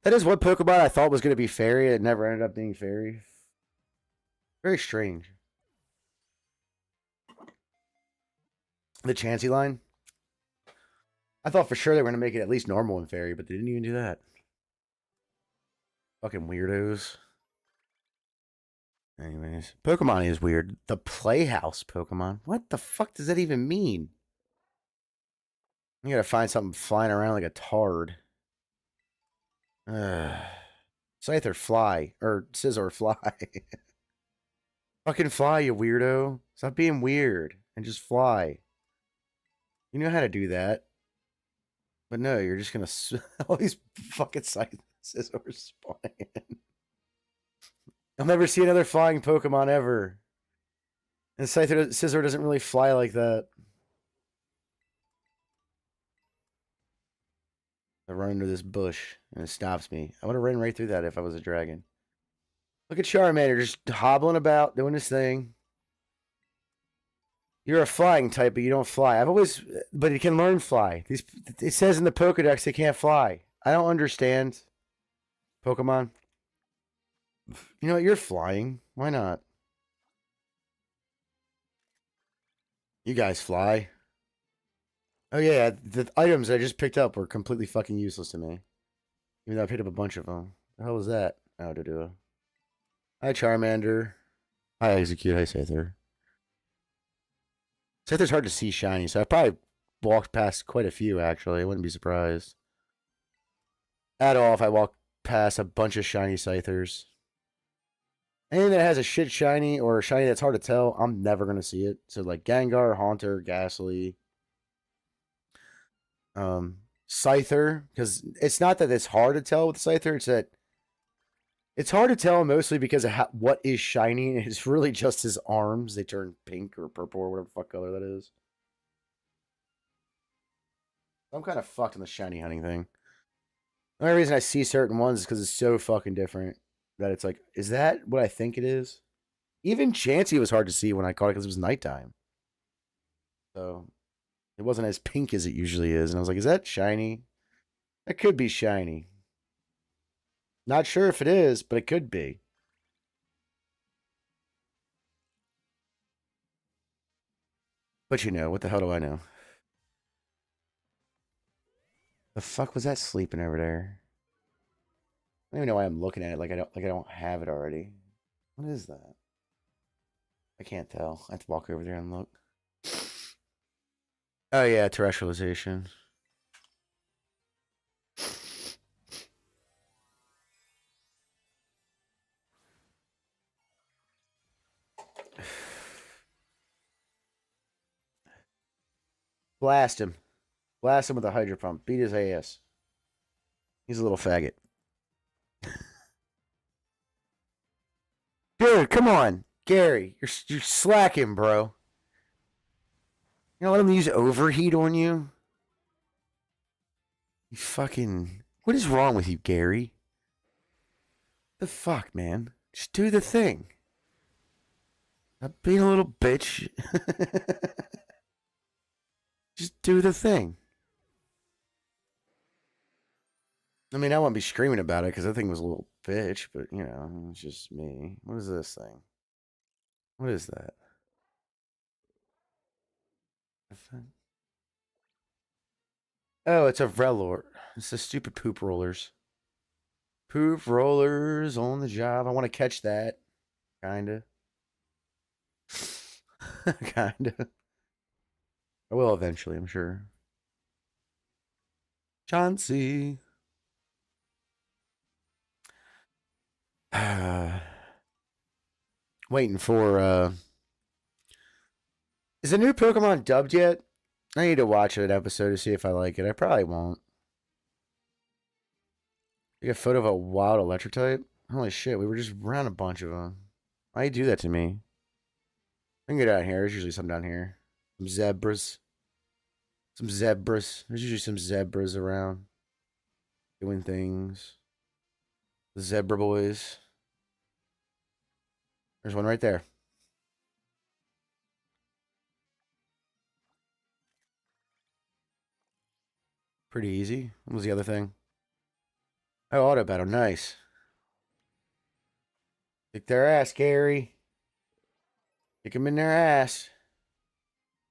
That is one Pokemon I thought was going to be Fairy. It never ended up being Fairy. Very strange. The Chansey line. I thought for sure they were going to make it at least normal and Fairy, but they didn't even do that. Fucking weirdos. Anyways. Pokemon is weird. The Playhouse Pokemon. What the fuck does that even mean? You gotta find something flying around like a tard. Scyther fly. Or Scizor fly. Fucking fly, you weirdo. Stop being weird and just fly. You know how to do that. But no, you're just gonna... all these fucking Scizors spawning. I'll never see another flying Pokemon ever. And Scizor doesn't really fly like that. I run into this bush and it stops me. I would have ran right through that if I was a dragon. Look at Charmander just hobbling about, doing his thing. You're a flying type, but you don't fly. But he can learn fly. It says in the Pokedex they can't fly. I don't understand. Pokemon. You know what? You're flying. Why not? You guys fly. Oh yeah, the items I just picked up were completely fucking useless to me. Even though I picked up a bunch of them. The hell was that? Oh, to do. Hi, Charmander. Hi, Execute. Hi, Scyther. Scyther's hard to see shiny, so I probably walked past quite a few, actually. I wouldn't be surprised. At all if I walked past a bunch of shiny Scythers. Anything that has a shit shiny or a shiny that's hard to tell, I'm never going to see it. So, like Gengar, Haunter, Ghastly. Scyther, because it's not that it's hard to tell with Scyther, it's that it's hard to tell mostly because of what is shiny. It's really just his arms. They turn pink or purple or whatever the fuck color that is. I'm kind of fucked on the shiny hunting thing. The only reason I see certain ones is because it's so fucking different that it's like, is that what I think it is? Even Chansey was hard to see when I caught it because it was nighttime. So it wasn't as pink as it usually is. And I was like, is that shiny? It could be shiny. Not sure if it is, but it could be. But you know, what the hell do I know? The fuck was that sleeping over there? I don't even know why I'm looking at it like I don't have it already. What is that? I can't tell. I have to walk over there and look. Oh yeah, terrestrialization. Blast him. Blast him with a hydro pump. Beat his ass. He's a little faggot. Dude, come on. Gary, you're slacking, bro. You know, let him use overheat on you? You fucking... What is wrong with you, Gary? The fuck, man? Just do the thing. Stop being a little bitch. Just do the thing. I mean, I won't be screaming about it because that thing was a little bitch, but, you know, it's just me. What is this thing? What is that? Oh, it's a Velor. It's the stupid poop rollers. Poop rollers on the job. I want to catch that. Kinda. Kinda. I will eventually, I'm sure. Chauncey. Waiting for is the new Pokemon dubbed yet? I need to watch an episode to see if I like it. I probably won't. You get a photo of a wild electric type? Holy shit, we were just around a bunch of them. Why you do that to me? I can get out here. There's usually some down here. Some zebras. Some zebras. There's usually some zebras around. Doing things. The zebra boys. There's one right there. Pretty easy. What was the other thing? Oh, auto battle. Nice. Kick their ass, Gary. Kick them in their ass.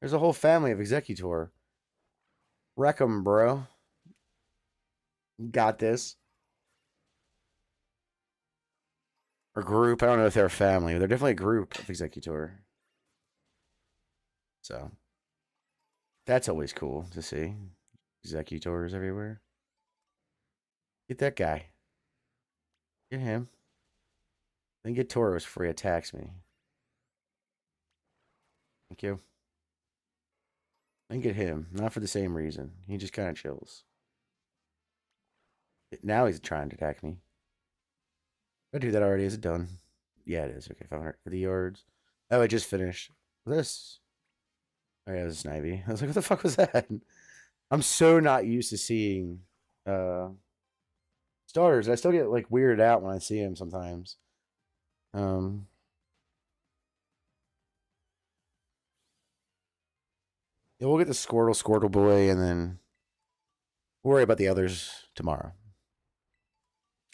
There's a whole family of Executor. Wreck them, bro. You got this. Or group. I don't know if they're a family. They're definitely a group of Executor. So, that's always cool to see. Executors everywhere. Get that guy. Get him. Then get Tauros before he attacks me. Thank you. Then get him. Not for the same reason. He just kind of chills. Now he's trying to attack me. I do that already. Is it done? Yeah, it is. Okay, 550 yards. Oh, it just finished. This. Oh, yeah, it was a Snivy. I was like, what the fuck was that? I'm so not used to seeing starters. I still get like weirded out when I see them sometimes. Um, yeah, we'll get the Squirtle boy, and then we'll worry about the others tomorrow.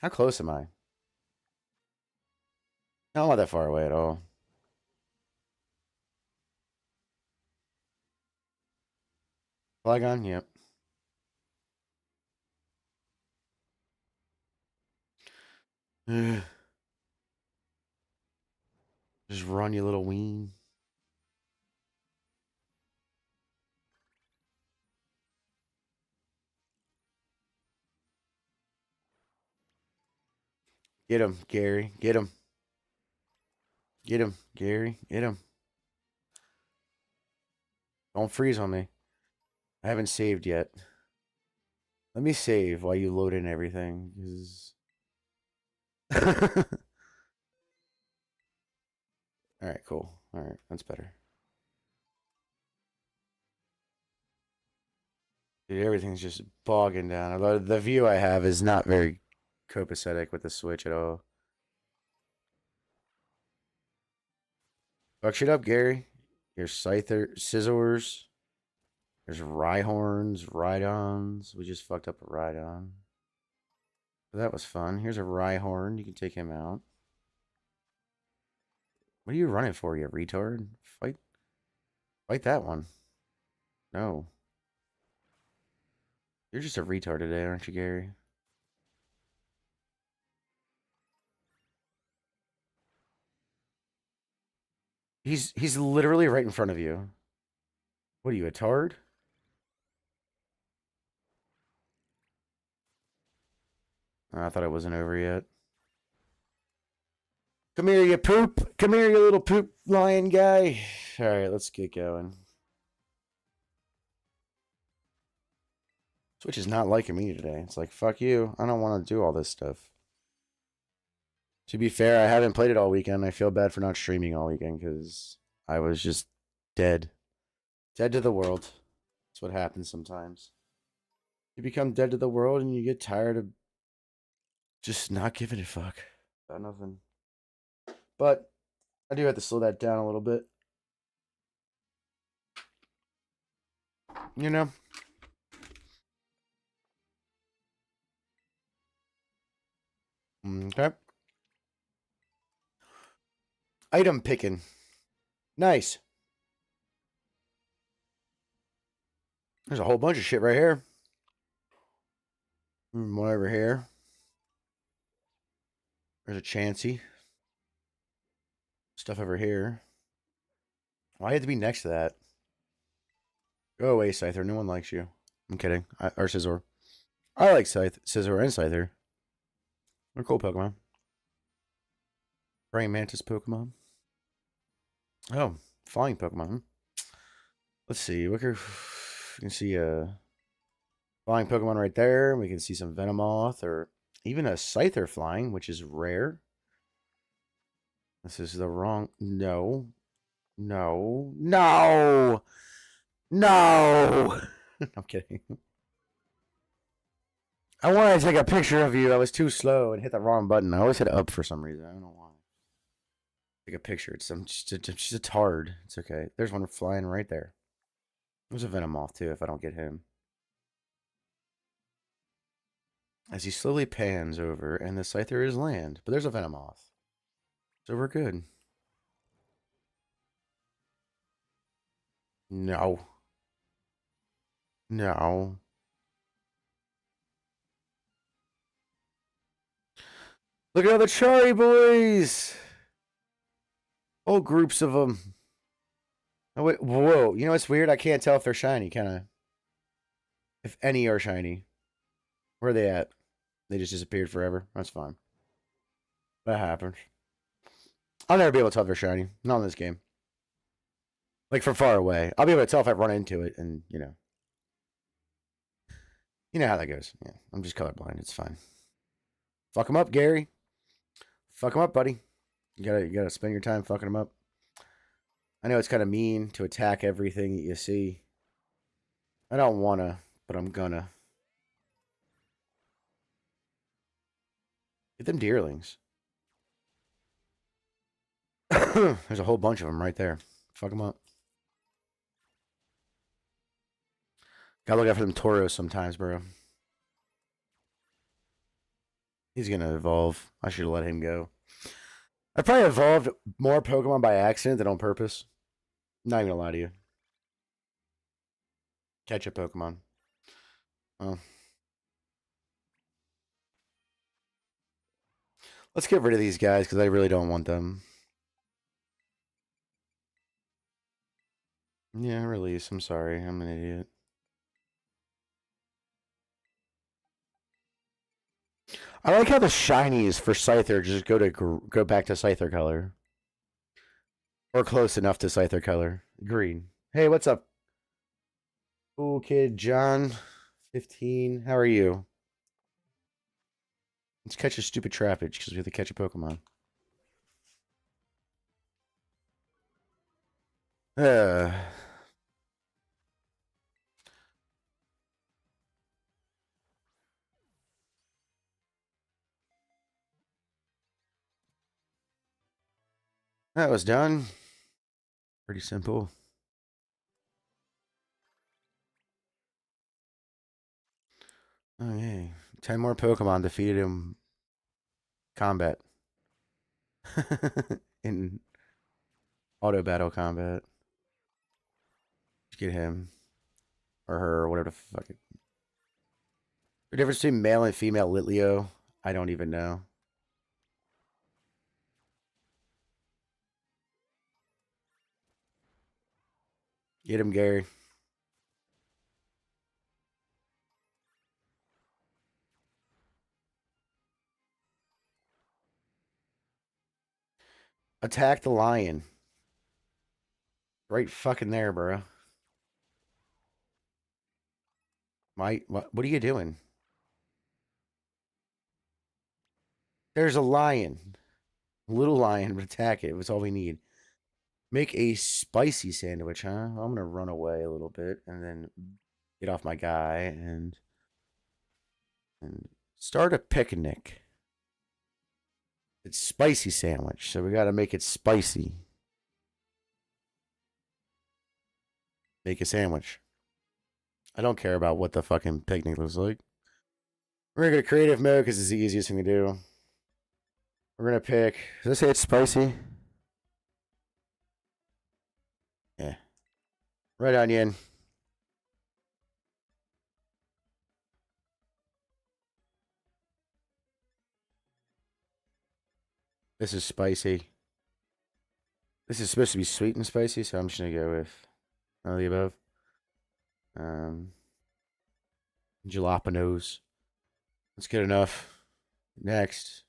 How close am I? No, I'm not that far away at all. Flygon, yep. Just run, you little ween. Get him, Gary. Get him. Get him, Gary. Get him. Don't freeze on me. I haven't saved yet. Let me save while you load in everything. Alright, cool. Alright, that's better. Dude, everything's just bogging down. Although the view I have is not very copacetic with the Switch at all. Fuck shit up, Gary. Here's Scyther, Scissors. There's Rhyhorns, Rhydons. We just fucked up a Rhydon. So that was fun. Here's a Rhyhorn. You can take him out. What are you running for, you retard? Fight. Fight that one. No. You're just a retard today, aren't you, Gary? He's literally right in front of you. What are you, a tard? Oh, I thought it wasn't over yet. Come here, you poop. Come here, you little poop lion guy. All right, let's get going. Switch is not liking me today. It's like, fuck you. I don't want to do all this stuff. To be fair, I haven't played it all weekend. I feel bad for not streaming all weekend because I was just dead. Dead to the world. That's what happens sometimes. You become dead to the world and you get tired of just not giving a fuck about nothing. But I do have to slow that down a little bit. You know? Okay. Item picking. Nice. There's a whole bunch of shit right here. One over here. There's a Chansey. Stuff over here. Why had to be next to that? Go away, Scyther. No one likes you. I'm kidding. Or Scizor. I like Scizor and Scyther. They're cool Pokemon. Praying Mantis Pokemon. Oh, flying Pokemon. Let's see. We can see a flying Pokemon right there. We can see some Venomoth or even a Scyther flying, which is rare. This is the wrong... No. No. No! No! I'm kidding. I wanted to take a picture of you. I was too slow and hit the wrong button. I always hit up for some reason. I don't know why. Take a picture. It's just a tard. It's okay. There's one flying right there. There's a Venomoth too if I don't get him. As he slowly pans over, and the Scyther is land. But there's a Venomoth. So we're good. No. No. Look at all the Chari boys! Whole groups of them. Oh, wait, whoa. You know what's weird? I can't tell if they're shiny, kind of. If any are shiny. Where are they at? They just disappeared forever. That's fine. That happens. I'll never be able to tell if they're shiny. Not in this game. Like from far away. I'll be able to tell if I run into it and, you know. You know how that goes. Yeah, I'm just colorblind. It's fine. Fuck them up, Gary. Fuck them up, buddy. You gotta spend your time fucking them up. I know it's kind of mean to attack everything that you see. I don't wanna, but I'm gonna. Get them deerlings. There's a whole bunch of them right there. Fuck them up. Gotta look out for them Tauros sometimes, bro. He's gonna evolve. I should have let him go. I probably evolved more Pokemon by accident than on purpose. Not even gonna lie to you. Catch a Pokemon. Oh. Let's get rid of these guys because I really don't want them. Yeah, release. I'm sorry. I'm an idiot. I like how the shinies for Scyther just go back to Scyther color. Or close enough to Scyther color. Green. Hey, what's up? Cool kid John. 15. How are you? Let's catch a stupid Trapinch because we have to catch a Pokemon. That was done. Pretty simple. Okay. 10 more Pokemon defeated in combat. In auto battle combat. Get him. Or her, or whatever the fuck. The difference between male and female Litleo, I don't even know. Get him, Gary. Attack the lion. Right fucking there, bro. What are you doing? There's a lion. Little lion, attack it. That's all we need. Make a spicy sandwich, huh? I'm going to run away a little bit and then get off my guy and start a picnic. It's spicy sandwich, so we got to make it spicy. Make a sandwich. I don't care about what the fucking picnic looks like. We're going to go to creative mode because it's the easiest thing to do. We're going to pick... Does it say it's spicy? Yeah. Red onion. This is spicy. This is supposed to be sweet and spicy, so I'm just going to go with none of the above. Jalapenos. That's good enough. Next.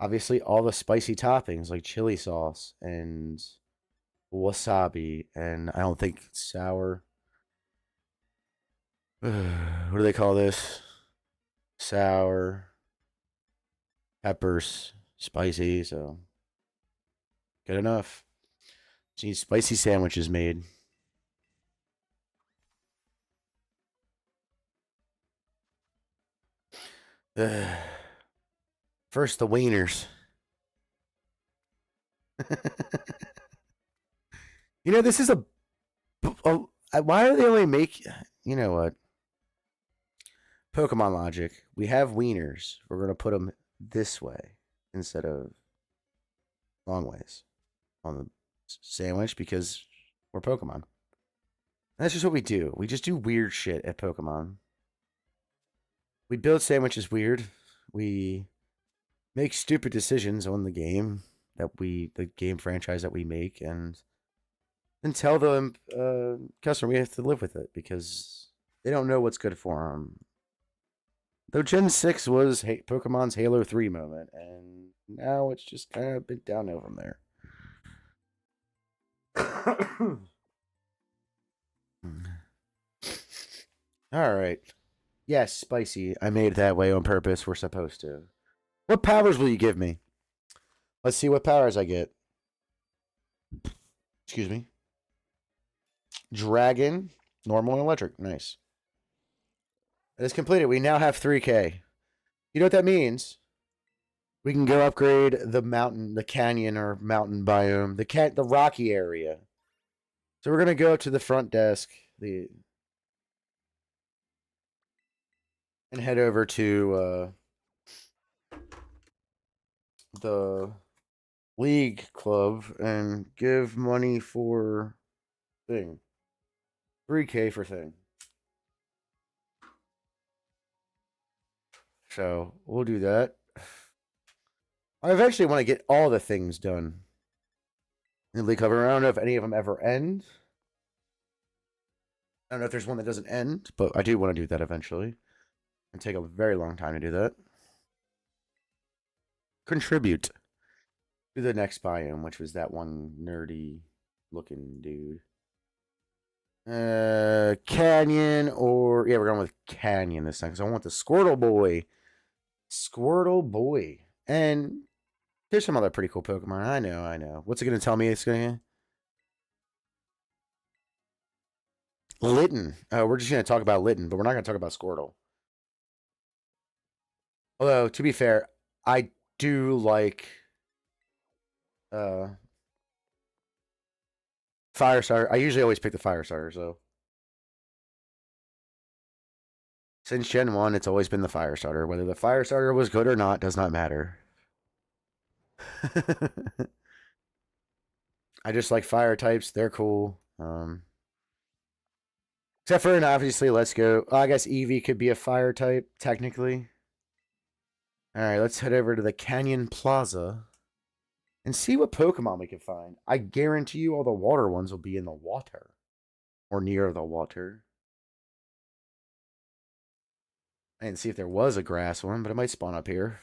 Obviously, all the spicy toppings like chili sauce and wasabi, and I don't think sour. What do they call this? Sour. Peppers. Spicy, so good enough. Just need spicy sandwiches made. First, the wieners. You know, this is why do they only make... You know what? Pokemon logic. We have wieners. We're going to put them this way instead of long ways on the sandwich because we're Pokemon. That's just what we do. We just do weird shit at Pokemon. We build sandwiches weird. We make stupid decisions on the game the game franchise that we make, and then tell the customer we have to live with it because they don't know what's good for them. Though Gen 6 was Pokemon's Halo 3 moment, and now it's just kind of been downhill from there. Alright. Yes, spicy. I made it that way on purpose. We're supposed to. What powers will you give me? Let's see what powers I get. Excuse me. Dragon, normal, and electric. Nice. It is completed. We now have 3K. You know what that means? We can go upgrade the mountain, the canyon or mountain biome, the rocky area. So we're gonna go up to the front desk, and head over to the league club and give money for thing. 3K for thing. So we'll do that. I eventually want to get all the things done in the league cover. I don't know if any of them ever end. I don't know if there's one that doesn't end, but I do want to do that eventually. It'll take a very long time to do that. Contribute to the next biome, which was that one nerdy looking dude. Canyon or... Yeah, we're going with Canyon this time because I want the Squirtle Boy. Squirtle Boy. And there's some other pretty cool Pokemon. I know. What's it going to tell me it's going to... Litten. We're just going to talk about Litten, but we're not going to talk about Squirtle. Although, to be fair, I do like... Firestarter. I usually always pick the Firestarter, so... Since Gen 1, it's always been the Firestarter. Whether the Firestarter was good or not does not matter. I just like fire types. They're cool. Except for, and obviously, let's go. I guess Eevee could be a fire type, technically. All right, let's head over to the Canyon Plaza and see what Pokemon we can find. I guarantee you all the water ones will be in the water or near the water. I didn't see if there was a grass one, but it might spawn up here.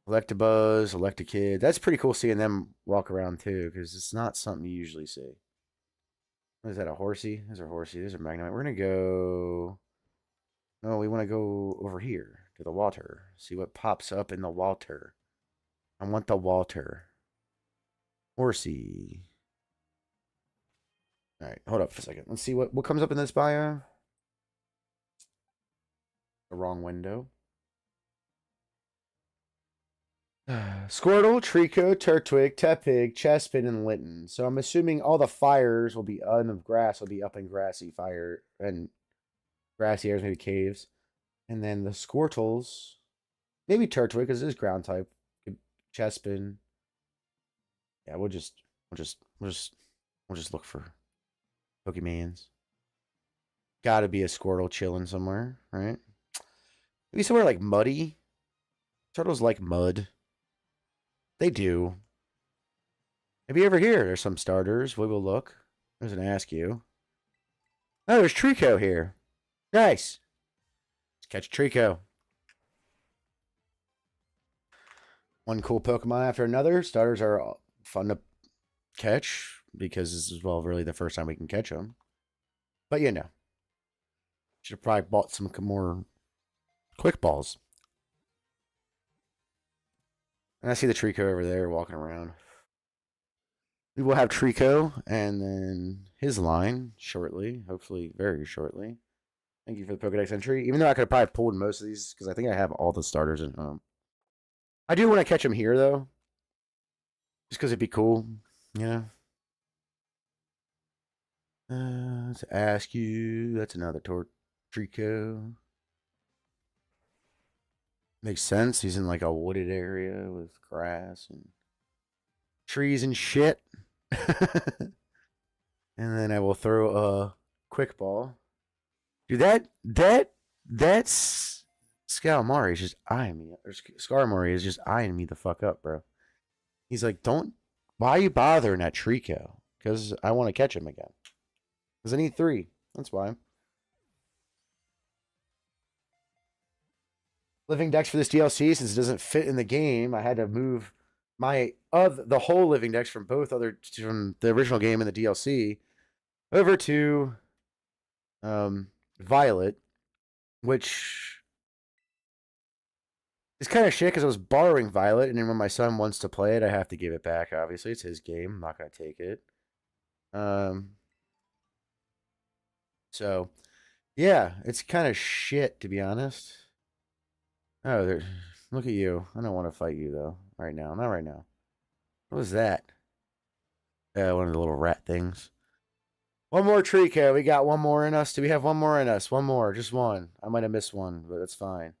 Electabuzz, Electakid. That's pretty cool seeing them walk around too, because it's not something you usually see. What is that, a horsey? There's a horsey. There's a Magnemite. We're going to go... No, we want to go over here to the water. See what pops up in the water. I want the water. Horsey. All right, hold up for a second. Let's see what comes up in this bio. The wrong window. Squirtle, Trico, Turtwig, Tepig, Chespin, and Litten. So I'm assuming all the fires will be on the grass, will be up in grassy fire and grassy areas, maybe caves. And then the Squirtles, maybe Turtwig, because it is ground type. Chespin. Yeah, we'll just look for Pokemans. Gotta be a Squirtle chilling somewhere, right? Maybe somewhere like muddy. Turtles like mud. They do. Maybe over here there's some starters. We will look. There's an Askew. Oh, there's Trico here. Nice. Let's catch Trico. One cool Pokemon after another. Starters are fun to catch because this is, well, really the first time we can catch them. But you know. Should have probably bought some more quick balls. And I see the Trico over there walking around. We will have Trico and then his line shortly. Hopefully very shortly. Thank you for the Pokedex entry. Even though I could have probably pulled most of these because I think I have all the starters in home. I do want to catch him here, though. Just because it'd be cool, you know? Let's ask you. That's another Trico. Makes sense. He's in like a wooded area with grass and trees and shit. And then I will throw a quick ball. Dude, that's Scaramari is just eyeing me. Or Scaramari is just eyeing me the fuck up, bro. He's like, why are you bothering that Trico? Because I want to catch him again. Because I need 3. That's why. Living Dex for this DLC, since it doesn't fit in the game, I had to move the whole Living Dex from from the original game and the DLC over to Violet, which is kind of shit because I was borrowing Violet, and then when my son wants to play it, I have to give it back. Obviously, it's his game. I'm not gonna take it. So yeah, it's kind of shit, to be honest. Oh, look at you. I don't want to fight you, though, right now. Not right now. What was that? One of the little rat things. One more Trico. We got one more in us. Do we have one more in us? One more. Just one. I might have missed one, but that's fine.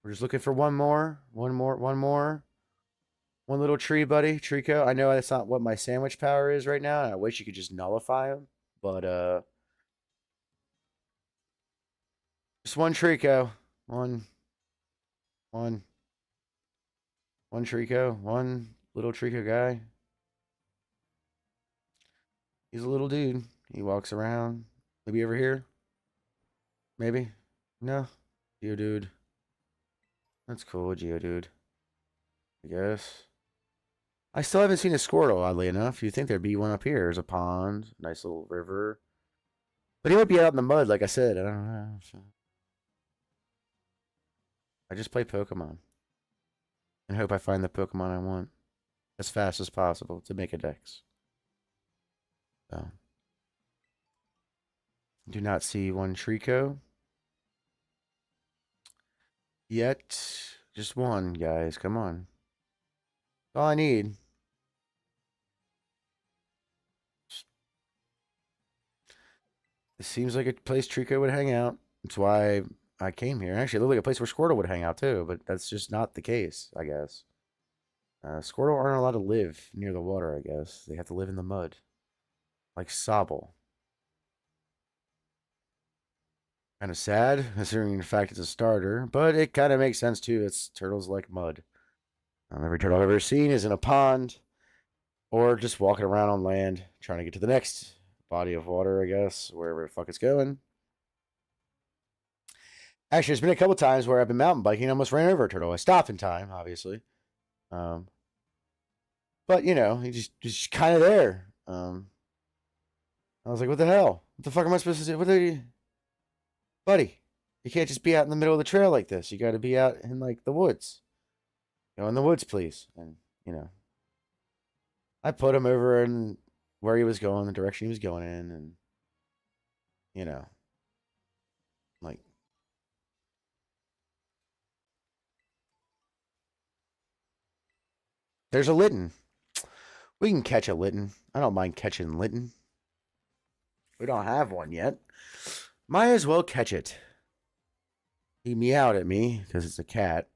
We're just looking for one more. One more. One more. One little tree, buddy. Trico. I know that's not what my sandwich power is right now, and I wish you could just nullify him. But, just one Trico. One Trico. One little Trico guy. He's a little dude. He walks around. Maybe over here? Maybe? No? Geodude. That's cool, Geodude. I guess. I still haven't seen a Squirtle, oddly enough. You'd think there'd be one up here. There's a pond. Nice little river. But he might be out in the mud, like I said. I don't know. I just play Pokemon. And hope I find the Pokemon I want as fast as possible to make a dex. So. Do not see one Trico. Yet. Just one, guys. Come on. That's all I need. It seems like a place Trico would hang out. That's why I came here. Actually, it looked like a place where Squirtle would hang out too, but that's just not the case, I guess. Squirtle aren't allowed to live near the water, I guess. They have to live in the mud. like Sobble. Kind of sad, considering the fact it's a starter, but it kind of makes sense too. It's turtles like mud. Every turtle I've ever seen is in a pond or just walking around on land trying to get to the next body of water, I guess, wherever the fuck it's going. Actually, there's been a couple times where I've been mountain biking and almost ran over a turtle. I stopped in time, obviously. Um, but, you know, he's just kind of there. I was like, what the hell? What the fuck am I supposed to do? What are you... Buddy, you can't just be out in the middle of the trail like this. You got to be out in, like, the woods. Go in the woods, please. And, you know, I put him over in where he was going, the direction he was going in, and, you know, like, there's a Litten. We can catch a Litten. I don't mind catching Litten. We don't have one yet. Might as well catch it. He meowed at me because it's a cat,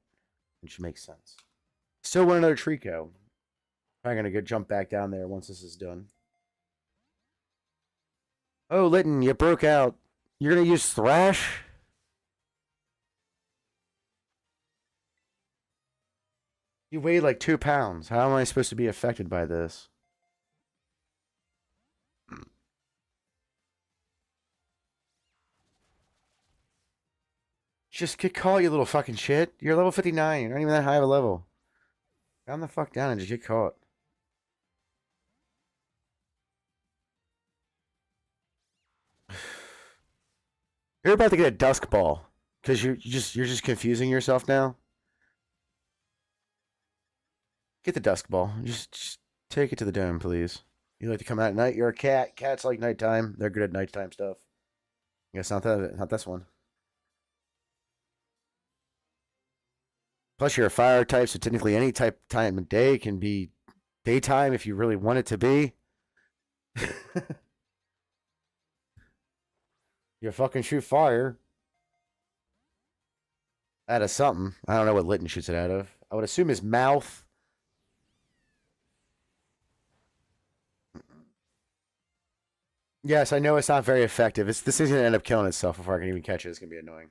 which makes sense. Still want another Trico. I'm gonna go jump back down there once this is done. Oh, Litten, you broke out. You're gonna use Thrash? You weigh like 2 pounds. How am I supposed to be affected by this? Just get caught, you little fucking shit. You're level 59. You're not even that high of a level. Calm the fuck down and just get caught. You're about to get a dusk ball. Because you're just confusing yourself now. Get the dusk ball. Just take it to the dome, please. You like to come out at night? You're a cat. Cats like nighttime. They're good at nighttime stuff. I guess not this one. Plus, you're a fire type, so technically any type time of day can be daytime if you really want it to be. You fucking shoot fire. Out of something. I don't know what Litten shoots it out of. I would assume his mouth. Yes, I know it's not very effective. This is going to end up killing itself before I can even catch it. It's going to be annoying.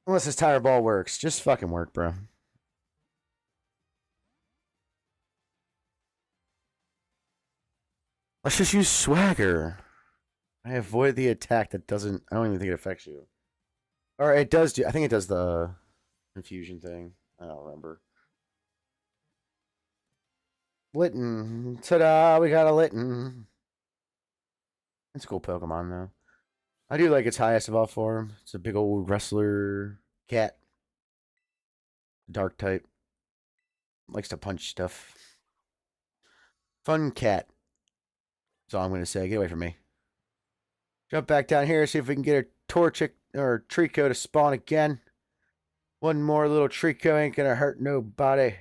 Unless this tire ball works. Just fucking work, bro. Let's just use Swagger. I avoid the attack that doesn't... I don't even think it affects you. Or it does do... I think it does the confusion thing. I don't remember. Litten. Ta-da! We got a Litten. It's a cool Pokemon, though. I do like its highest evolved form. It's a big old wrestler cat. Dark type. Likes to punch stuff. Fun cat. That's all I'm going to say. Get away from me. Jump back down here, see if we can get a Torchic or Trico to spawn again. One more little Trico ain't going to hurt nobody.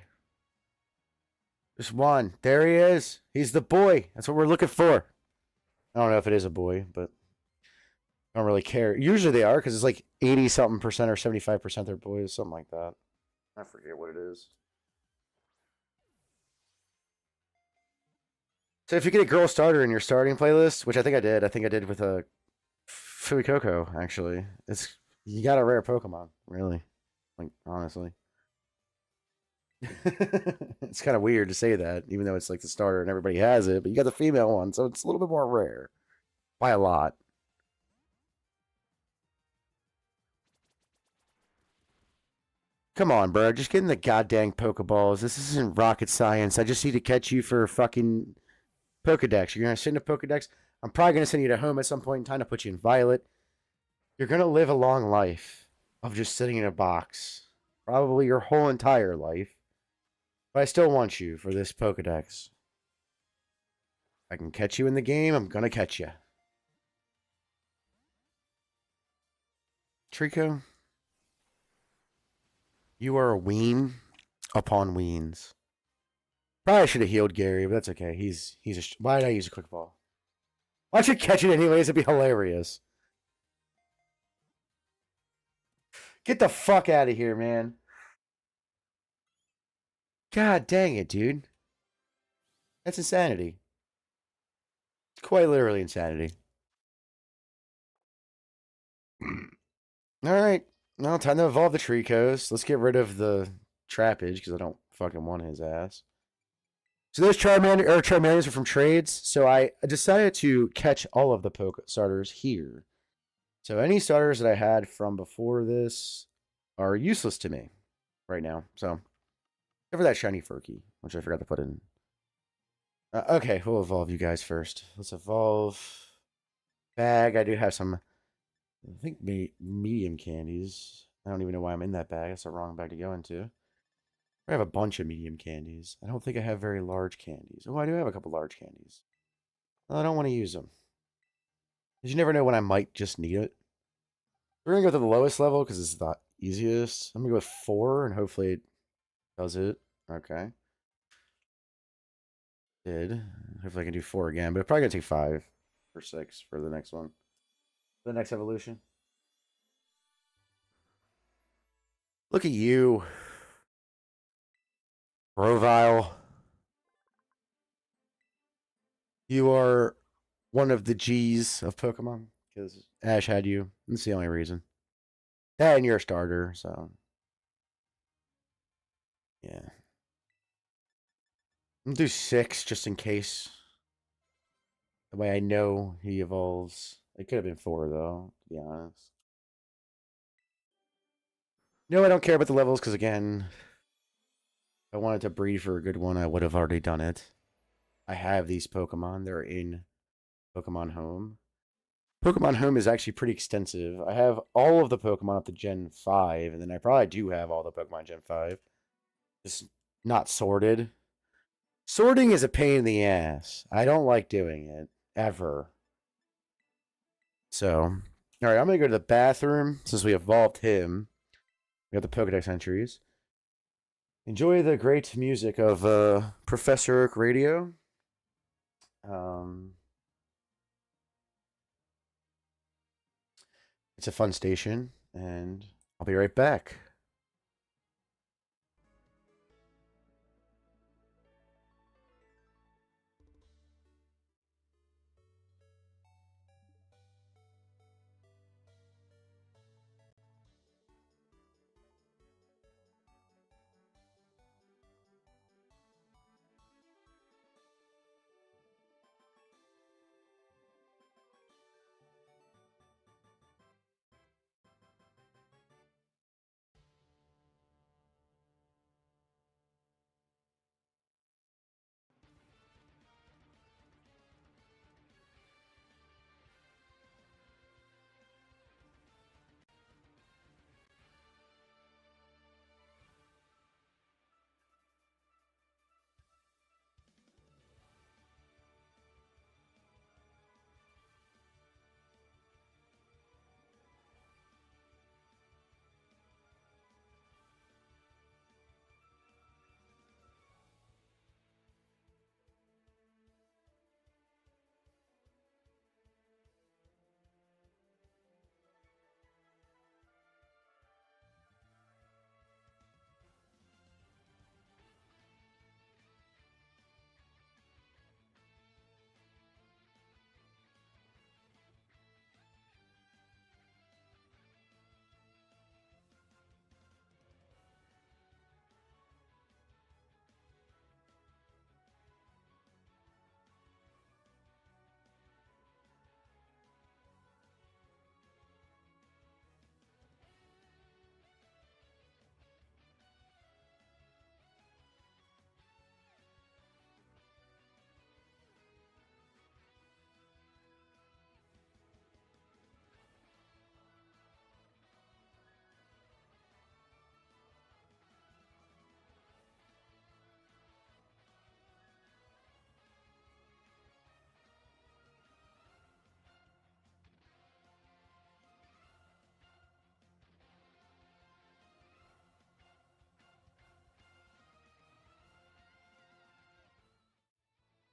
Just one. There he is. He's the boy. That's what we're looking for. I don't know if it is a boy, but I don't really care. Usually they are, because it's like 80-something percent or 75% they're boys, something like that. I forget what it is. So if you get a girl starter in your starting playlist, which I think I did with a Fuecoco, actually. You got a rare Pokemon, really. Like, honestly. It's kind of weird to say that, even though it's like the starter and everybody has it, but you got the female one, so it's a little bit more rare. By a lot. Come on, bro. Just get in the goddamn Pokeballs. This isn't rocket science. I just need to catch you for fucking Pokedex. You're going to send a Pokedex. I'm probably going to send you to home at some point in time to put you in Violet. You're going to live a long life of just sitting in a box. Probably your whole entire life. But I still want you for this Pokedex. If I can catch you in the game, I'm going to catch you. Trico, you are a ween upon weens. Probably should have healed Gary, but that's okay. He's a... Why did I use a quick ball? Why don't you catch it anyways? It'd be hilarious. Get the fuck out of here, man. God dang it, dude. That's insanity. quite literally insanity. All right. Now, time to evolve the Tricos. Let's get rid of the Trappage because I don't fucking want his ass. So those Charmanders are from trades. So I decided to catch all of the Poke starters here. So any starters that I had from before this are useless to me right now. So, except for that shiny Furky, which I forgot to put in. Okay, we'll evolve you guys first. Let's evolve. Bag. I do have some, I think, medium candies. I don't even know why I'm in that bag. That's the wrong bag to go into. I have a bunch of medium candies. I don't think I have very large candies. Oh, I do have a couple large candies. Well, I don't want to use them. Because you never know when I might just need it. We're going to go to the lowest level because it's the easiest. I'm going to go with 4 and hopefully it does it. Okay. Did. Hopefully I can do 4 again, but it's probably going to take 5 or 6 for the next one. The next evolution. Look at you. Grovyle. You are one of the G's of Pokemon because Ash had you. That's the only reason. That and you're a starter, so yeah. I'll do 6 just in case. The way I know he evolves. It could have been 4 though, to be honest. No, I don't care about the levels because again, if I wanted to breed for a good one, I would have already done it. I have these Pokemon. They're in Pokemon Home. Pokemon Home is actually pretty extensive. I have all of the Pokemon up to Gen 5, and then I probably do have all the Pokemon Gen 5. Just not sorted. Sorting is a pain in the ass. I don't like doing it, ever. So, alright, I'm going to go to the bathroom, since we evolved him. We got the Pokedex entries. Enjoy the great music of Professor Oak Radio. It's a fun station, and I'll be right back.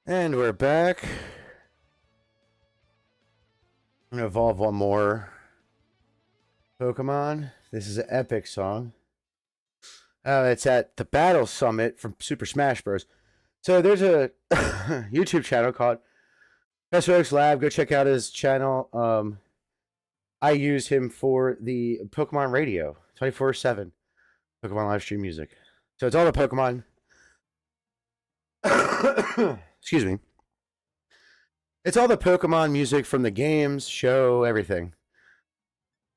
And we're back. I'm going to evolve one more Pokemon. This is an epic song. It's at the Battle Summit from Super Smash Bros. So there's a YouTube channel called SOX Lab, go check out his channel. I use him for the Pokemon radio 24/7 Pokemon live stream music. So it's all the Pokemon. Excuse me. It's all the Pokemon music from the games, show, everything.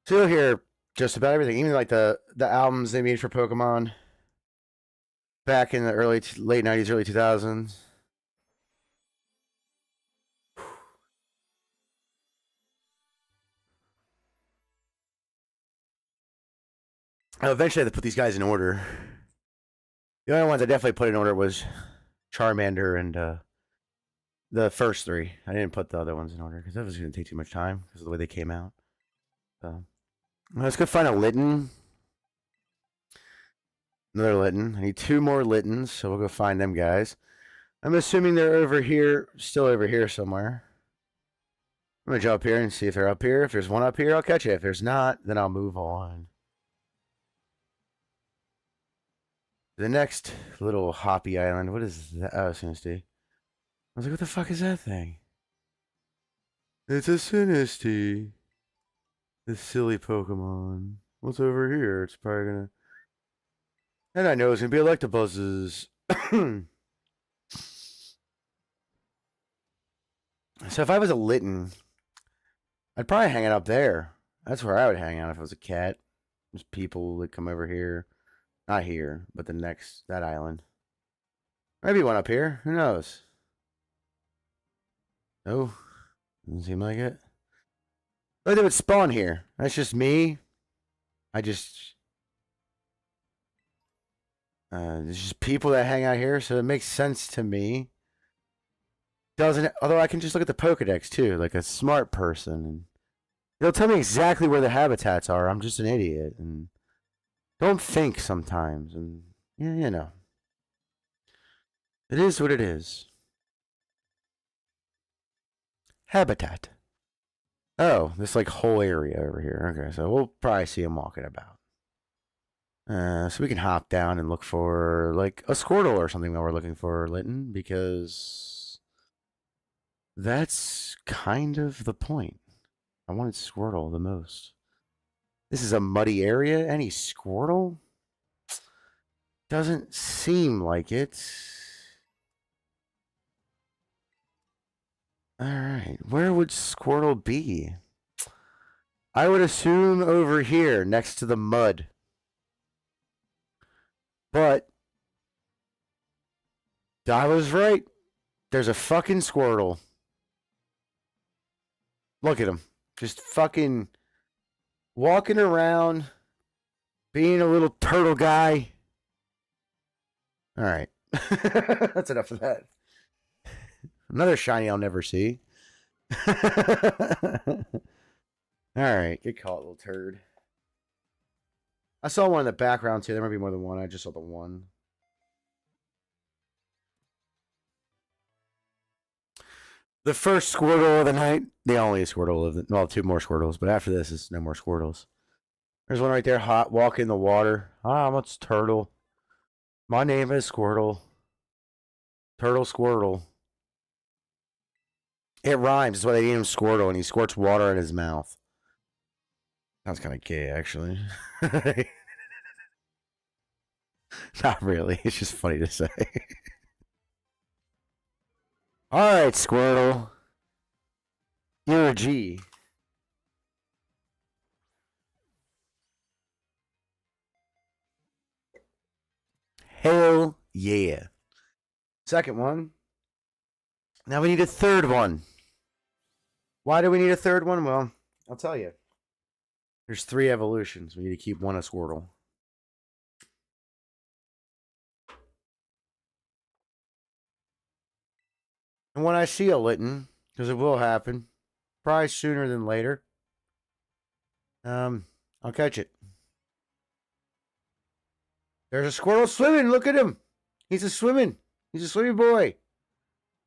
So you'll hear just about everything, even like the albums they made for Pokemon back in the late 90s, early 2000s. Eventually, I had to put these guys in order. The only ones I definitely put in order was Charmander and the first three. I didn't put the other ones in order because that was going to take too much time because of the way they came out. So let's go find a Litten. Another Litten. I need 2 more Littens, so we'll go find them guys. I'm assuming they're over here, still over here somewhere. I'm going to jump here and see if they're up here. If there's one up here, I'll catch it. If there's not, then I'll move on. The next little hoppy island. What is that? Oh, Sinisty. I was like, what the fuck is that thing? It's a Sinisty. This silly Pokemon. What's over here? It's probably gonna... And I know it's gonna be Electabuzzes. So if I was a Litten, I'd probably hang it up there. That's where I would hang out if I was a cat. There's people that come over here. Not here, but that island. Maybe one up here. Who knows? No. Doesn't seem like it. Look, they would spawn here. That's just me. There's just people that hang out here, so it makes sense to me. Although I can just look at the Pokedex too, like a smart person, and it'll tell me exactly where the habitats are. I'm just an idiot and don't think sometimes, and yeah, you know, it is what it is. Habitat. Oh, this like whole area over here. Okay, so we'll probably see him walking about. So we can hop down and look for like a Squirtle or something that we're looking for, Litten, because that's kind of the point. I wanted Squirtle the most. This is a muddy area. Any Squirtle? Doesn't seem like it. Alright, where would Squirtle be? I would assume over here, next to the mud. But I was right. There's a fucking Squirtle. Look at him. Just fucking walking around, being a little turtle guy. Alright. That's enough of that. Another shiny I'll never see. Alright, good call, little turd. I saw one in the background too. There might be more than one. I just saw the one. The first Squirtle of the night. The only Squirtle of the... Well, 2 more Squirtles. But after this, it's no more Squirtles. There's one right there. Hot. Walk in the water. Ah, I'm a turtle. My name is Squirtle. Turtle Squirtle. It rhymes. That's why they name him Squirtle. And he squirts water in his mouth. Sounds kind of gay, actually. Not really. It's just funny to say. Alright, Squirtle. You're a G. Hell yeah. Second one. Now we need a third one. Why do we need a third one? Well, I'll tell you. There's 3 evolutions. We need to keep one a Squirtle. And when I see a Litten, because it will happen, probably sooner than later, I'll catch it. There's a Squirtle swimming. Look at him. He's a swimming boy.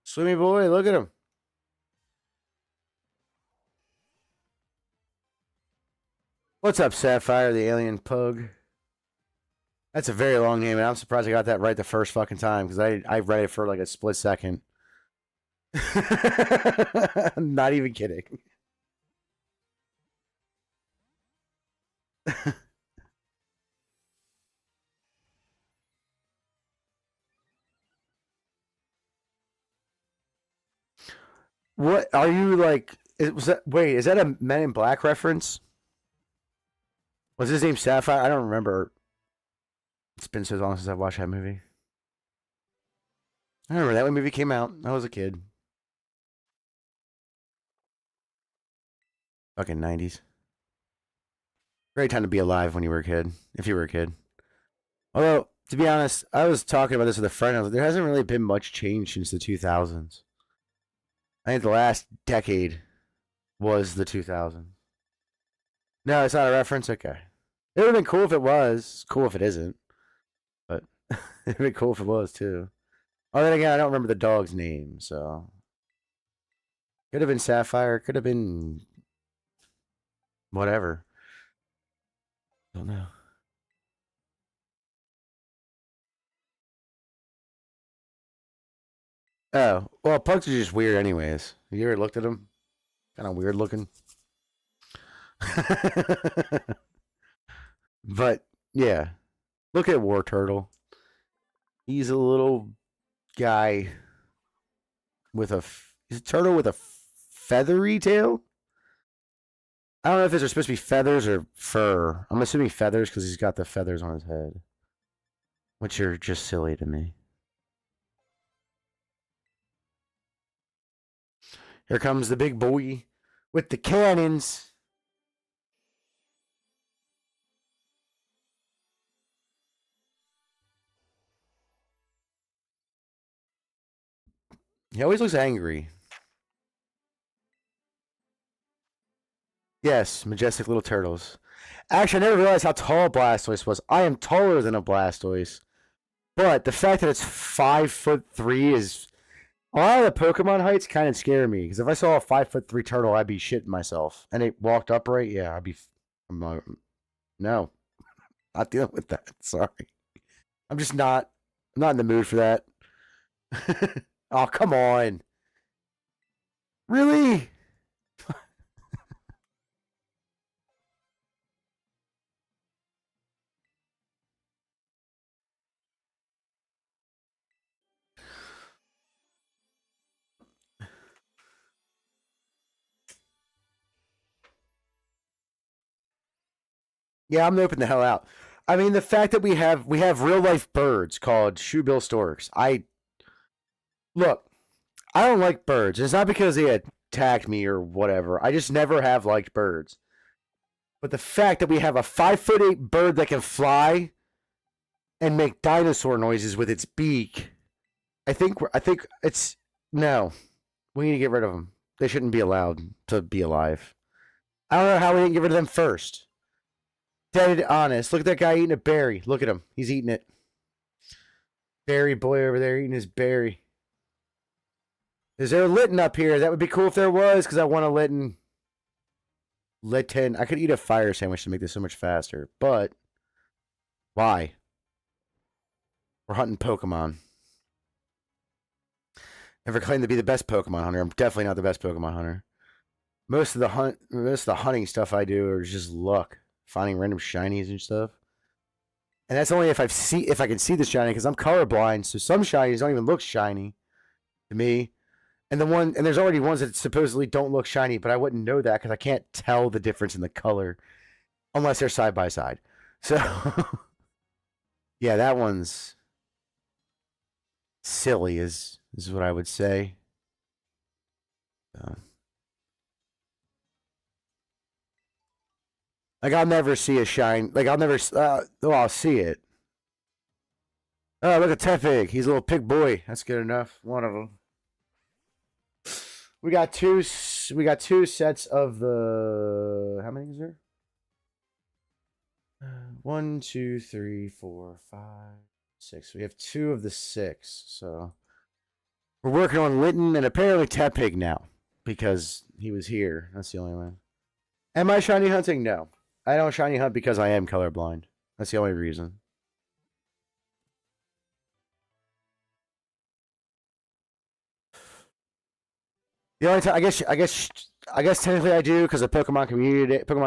Swimmy boy, look at him. What's up, Sapphire, the alien pug? That's a very long name, and I'm surprised I got that right the first fucking time, because I read it for like a split second. Not even kidding. What are you like? Was that wait? Is that a Men in Black reference? Was his name Sapphire? I don't remember. It's been so long since I've watched that movie. I remember that when movie came out. I was a kid. Fucking 90s. Great time to be alive when you were a kid. If you were a kid. Although, to be honest, I was talking about this with a friend. I was like, there hasn't really been much change since the 2000s. I think the last decade was the 2000s. No, it's not a reference? Okay. It would have been cool if it was. It's cool if it isn't. But it would have been cool if it was, too. Oh, then again, I don't remember the dog's name, so. Could have been Sapphire. Could have been whatever. Don't know. Oh, well, pugs are just weird, anyways. Have you ever looked at them? Kind of weird looking. But yeah, look at War Turtle. He's a little guy with he's a turtle with a feathery tail. I don't know if these are supposed to be feathers or fur. I'm assuming feathers because he's got the feathers on his head, which are just silly to me. Here comes the big boy with the cannons. He always looks angry. Yes, majestic little turtles. Actually, I never realized how tall Blastoise was. I am taller than a Blastoise. But the fact that it's 5'3" is a lot of the Pokemon heights kind of scare me. Because if I saw a 5'3" turtle, I'd be shitting myself. And it walked upright, yeah, I'd be. No, not dealing with that. Sorry, I'm just not. I'm not in the mood for that. Oh, come on. Really? Yeah, I'm noping the hell out. I mean, the fact that we have real life birds called shoebill storks. Look. I don't like birds. It's not because they attacked me or whatever. I just never have liked birds. But the fact that we have a 5'8" bird that can fly and make dinosaur noises with its beak, I think it's no. We need to get rid of them. They shouldn't be allowed to be alive. I don't know how we didn't get rid of them first. Dead honest. Look at that guy eating a berry. Look at him. He's eating it. Berry boy over there eating his berry. Is there a Litten up here? That would be cool if there was, because I want a Litten. Litten. I could eat a fire sandwich to make this so much faster, but why? We're hunting Pokemon. Never claimed to be the best Pokemon hunter. I'm definitely not the best Pokemon hunter. Most of the hunting stuff I do is just luck, finding random shinies and stuff. And that's only if I can see the shiny, because I'm colorblind. So some shinies don't even look shiny to me. And there's already ones that supposedly don't look shiny, but I wouldn't know that because I can't tell the difference in the color unless they're side by side. So yeah, that one's silly is what I would say. Like I'll never see a shine. Like I'll never. I'll see it. Oh, look at Tepig. He's a little pig boy. That's good enough. One of them. We got two. We got two sets of the. How many is there? 1, 2, 3, 4, 5, 6. We have 2 of the 6. So we're working on Litten and apparently Tepig now because he was here. That's the only one. Am I shiny hunting? No, I don't shiny hunt because I am colorblind. That's the only reason. The only time I guess technically I do because of Pokemon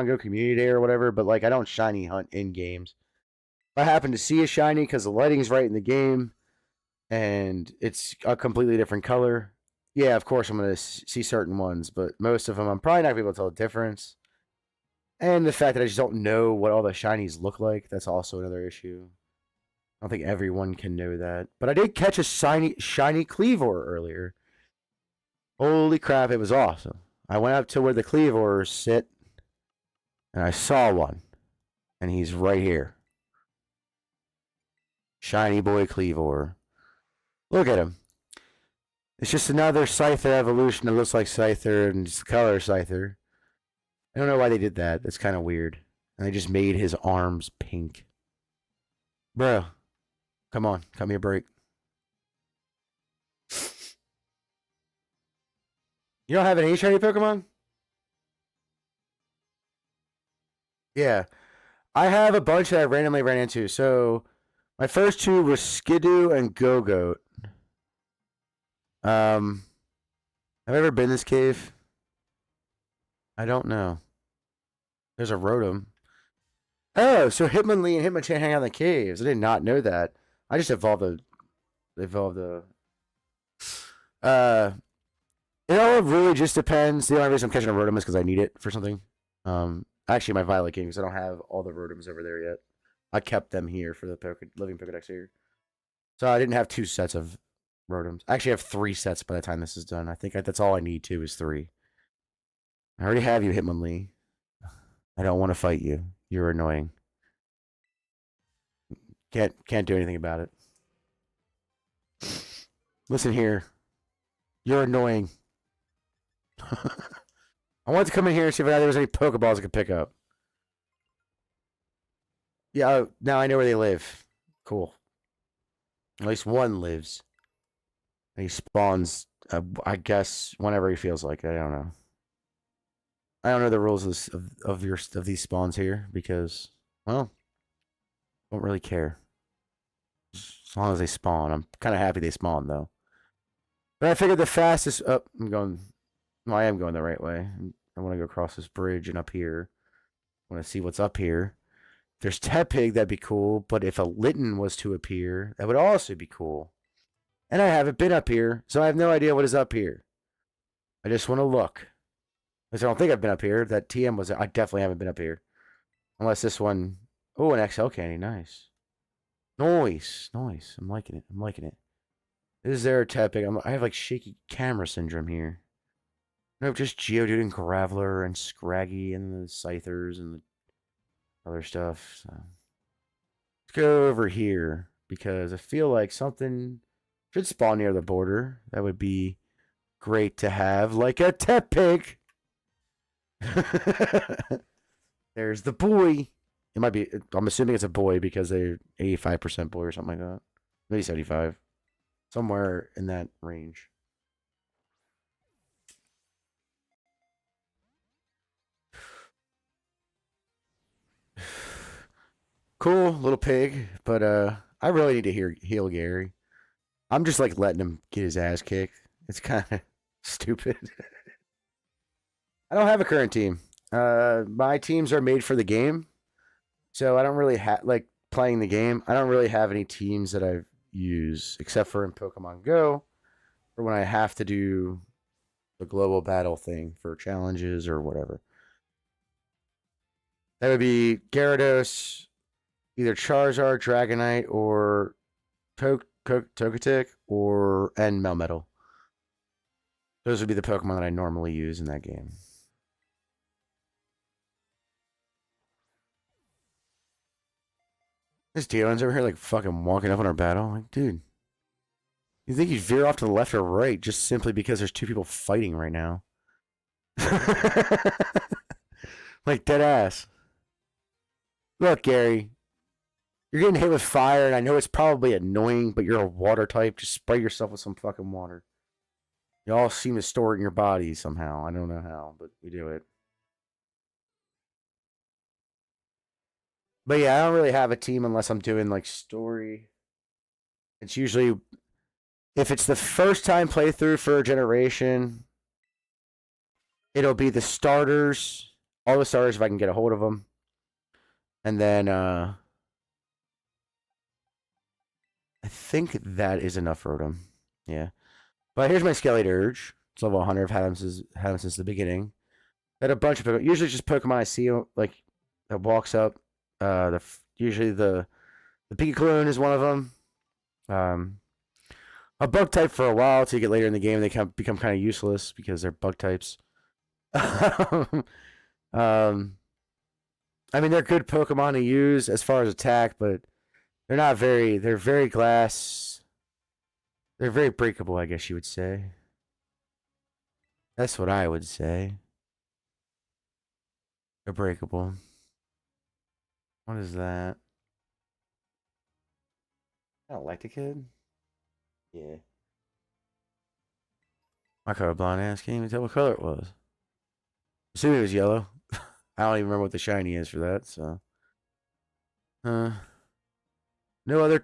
Go Community Day or whatever. But like I don't shiny hunt in games. If I happen to see a shiny because the lighting's right in the game and it's a completely different color, yeah, of course I'm gonna see certain ones. But most of them I'm probably not gonna be able to tell the difference. And the fact that I just don't know what all the shinies look like, that's also another issue. I don't think everyone can know that. But I did catch a shiny Cleavor earlier. Holy crap, it was awesome. I went up to where the Cleavors sit and I saw one. And he's right here. Shiny boy Cleavor. Look at him. It's just another Scyther evolution that looks like Scyther and just color Scyther. I don't know why they did that. That's kind of weird. And they just made his arms pink. Bro, come on. Cut me a break. You don't have any shiny Pokemon? Yeah. I have a bunch that I randomly ran into. So, my first two were Skidoo and Go-Goat. Have I ever been in this cave? I don't know. There's a Rotom. Oh, so Hitmonlee and Hitmonchan hang out in the caves. I did not know that. I just evolved a. Uh, it all really just depends. The only reason I'm catching a Rotom is because I need it for something. Actually, my Violet King, because I don't have all the Rotoms over there yet. I kept them here for the living Pokedex here. So I didn't have 2 sets of Rotoms. I actually have 3 sets by the time this is done. I think that's all I need to is 3. I already have you, Hitmonlee. I don't want to fight you. You're annoying. Can't do anything about it. Listen here. You're annoying. I wanted to come in here and see if there was any Pokeballs I could pick up. Yeah, now I know where they live. Cool. At least one lives. And he spawns, I guess, whenever he feels like it. I don't know. I don't know the rules of these spawns here because, well, I don't really care. As long as they spawn. I'm kind of happy they spawn, though. But I figured the fastest... Oh, I'm going... Well, I am going the right way. I want to go across this bridge and up here. I want to see what's up here. If there's Tepig, that'd be cool. But if a Litten was to appear, that would also be cool. And I haven't been up here, so I have no idea what is up here. I just want to look. Because I don't think I've been up here. That TM was... I definitely haven't been up here. Unless this one... Oh, an XL candy. Nice. Nice. Nice. I'm liking it. I'm liking it. Is there a Tepig? I have like shaky camera syndrome here. Nope, just Geodude and Graveler and Scraggy and the Scythers and the other stuff. So. Let's go over here because I feel like something should spawn near the border. That would be great to have, like a Tepig. There's the boy. It might be. I'm assuming it's a boy because they're 85% boy or something like that. Maybe 75. Somewhere in that range. Cool little pig, but I really need to heal Gary. I'm just like letting him get his ass kicked. It's kind of stupid. I don't have a current team. My teams are made for the game, so I don't really have like playing the game. I don't really have any teams that I use except for in Pokemon Go, or when I have to do the global battle thing for challenges or whatever. That would be Gyarados, either Charizard, Dragonite, or Togetic, and Melmetal. Those would be the Pokemon that I normally use in that game. This Deion's over here like fucking walking up on our battle. I'm like, dude. You think you'd veer off to the left or right just simply because there's 2 people fighting right now? Like dead ass. Look, Gary. You're getting hit with fire, and I know it's probably annoying, but you're a water type. Just spray yourself with some fucking water. You all seem to store it in your body somehow. I don't know how, but we do it. But yeah, I don't really have a team unless I'm doing like story. It's usually if it's the first time playthrough for a generation, It'll be the starters, all the starters if I can get a hold of them. And then I think that is enough for them. Yeah. But here's my Skelly Urge. It's level 100. I've had him since the beginning. Got a bunch of Pokemon. Usually just Pokemon I see like that walks up. Usually the Pikachu is one of them. A bug type for a while till you get later in the game. They become kind of useless because they're bug types. um, I mean they're good Pokemon to use as far as attack, but they're not very. They're very glass. They're very breakable, I guess you would say. That's what I would say. They're breakable. What is that? I don't like the kid. Yeah. My colorblind ass can't even tell what color it was. Assuming it was yellow. I don't even remember what the shiny is for that, so. No other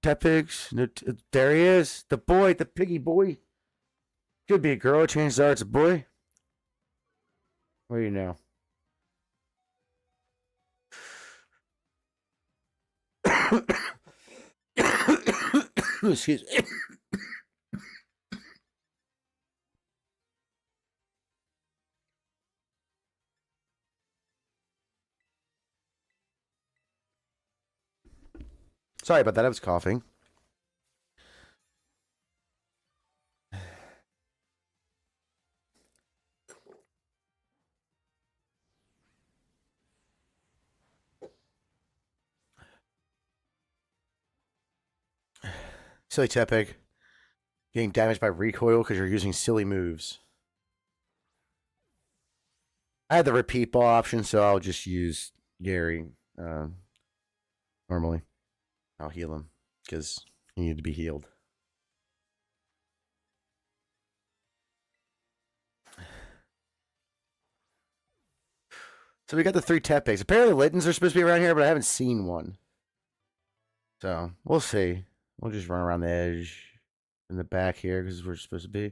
Tepigs. No, there he is. The boy, the piggy boy. Could be a girl. Chances are it's a boy. What do you know? Excuse me. Sorry about that. I was coughing. Silly Tepig. Getting damaged by recoil because you're using silly moves. I had the repeat ball option, so I'll just use Gary normally. I'll heal him because he needed to be healed. So we got the 3 Tepigs. Apparently Littens are supposed to be around here, but I haven't seen one. So we'll see. We'll just run around the edge in the back here because we're supposed to be.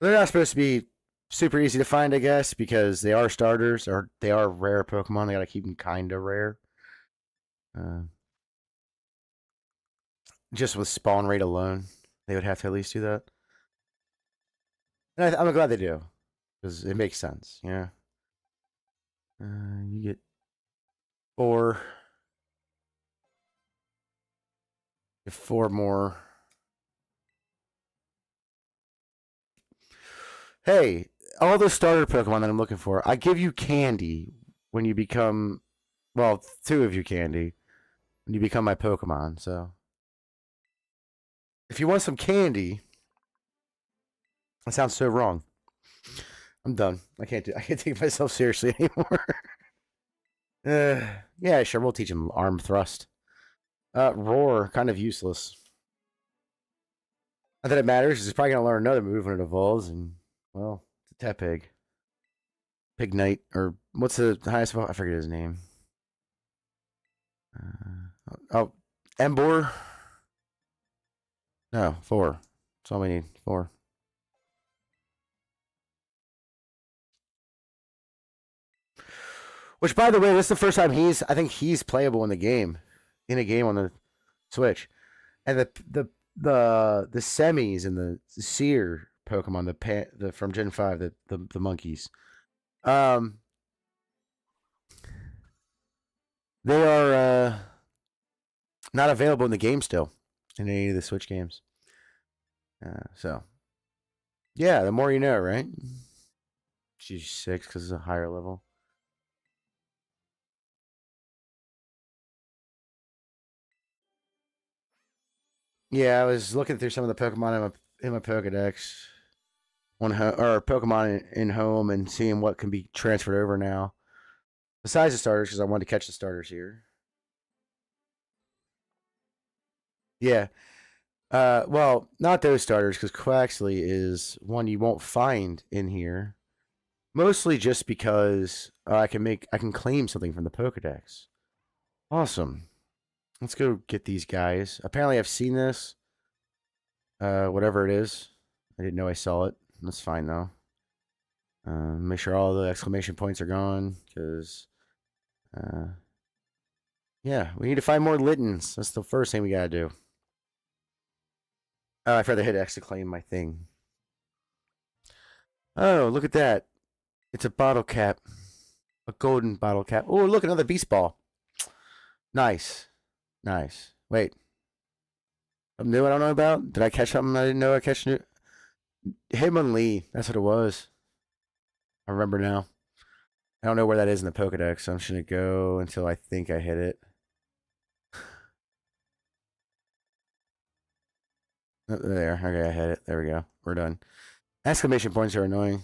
They're not supposed to be super easy to find, I guess, because they are starters or they are rare Pokemon. They gotta keep them kinda rare. Just with spawn rate alone, they would have to at least do that. And I'm glad they do because it makes sense. Yeah. You get 4. Get 4 more. Hey, all the starter Pokemon that I'm looking for, I give you candy when you become, well, 2 of you candy when you become my Pokemon. So, if you want some candy, that sounds so wrong. I'm done. I can't take myself seriously anymore. Yeah, sure. We'll teach him arm thrust. Roar, kind of useless. Not that it matters. He's probably gonna learn another move when it evolves, and well, it's a Tepig. Pig Knight, or what's the highest? I forget his name. Oh, Embor. No, 4. That's all we need. 4. Which, by the way, this is the first time I think he's playable in the game, in a game on the Switch, and the semis and the Seer Pokemon, the from Gen 5, the monkeys, um, they are not available in the game still, in any of the Switch games. So, yeah, the more you know, right? She's 6 because it's a higher level. Yeah, I was looking through some of the Pokemon in my Pokedex, or Pokemon in home, and seeing what can be transferred over now. Besides the starters, because I wanted to catch the starters here. Yeah. Well, not those starters, because Quaxley is one you won't find in here. Mostly just because I can claim something from the Pokedex. Awesome. Let's go get these guys. Apparently, I've seen this. Whatever it is, I didn't know I saw it. That's fine, though. Make sure all the exclamation points are gone, because, yeah, we need to find more Littens. That's the first thing we gotta do. Oh, I forgot to hit X to claim my thing. Oh, look at that. It's a bottle cap. A golden bottle cap. Oh, look, another beast ball. Nice. Nice. Wait. Something new I don't know about? Did I catch something I didn't know I catch new? Hitmonlee. That's what it was. I remember now. I don't know where that is in the Pokedex, so I'm just going to go until I think I hit it. Oh, there. Okay, I hit it. There we go. We're done. Exclamation points are annoying.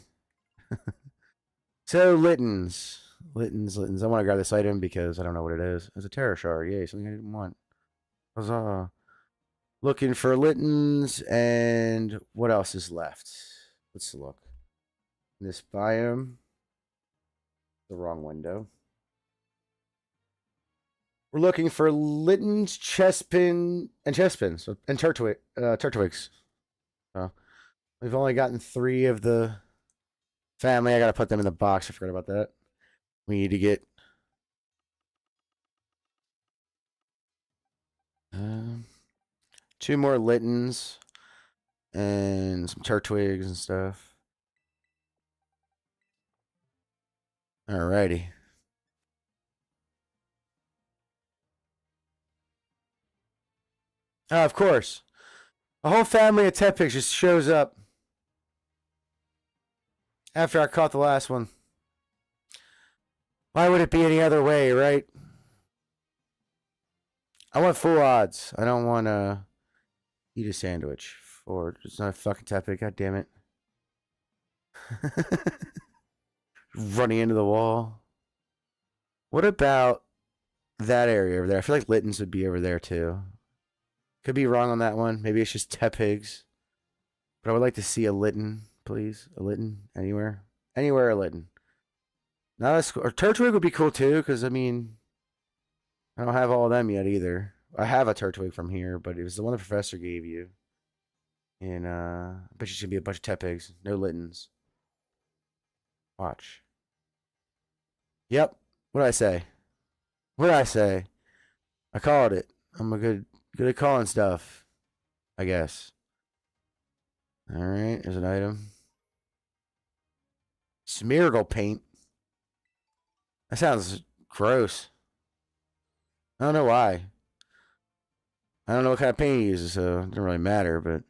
So, Littens. Littens. I want to grab this item because I don't know what it is. It's a Terra Shard. Yay, something I didn't want. Huzzah. Looking for Littens, and what else is left? Let's look. This biome. The wrong window. We're looking for Littens, Chespin, and Chespins, and Turtwigs. So, we've only gotten 3 of the family. I gotta put them in the box. I forgot about that. We need to get 2 more Littens and some Turtwigs and stuff. Alrighty. Of course. A whole family of Tepix just shows up after I caught the last one. Why would it be any other way, right? I want full odds. I don't want to eat a sandwich. Or it's not a fucking Tepix. God damn it. Running into the wall. What about that area over there? I feel like Littens would be over there too. Could be wrong on that one. Maybe it's just Tepigs. But I would like to see a Litten, please. A Litten anywhere. Anywhere a Litten. Not a or Turtwig would be cool too, because I mean, I don't have all of them yet either. I have a Turtwig from here, but it was the one the professor gave you. And I bet you it's gonna be a bunch of Tepigs. No Littens. Watch. Yep. What did I say? What did I say? I called it. I'm a good at calling stuff, I guess. Alright, there's an item. Smeargle paint. That sounds gross. I don't know why. I don't know what kind of paint he uses, so it doesn't really matter, but.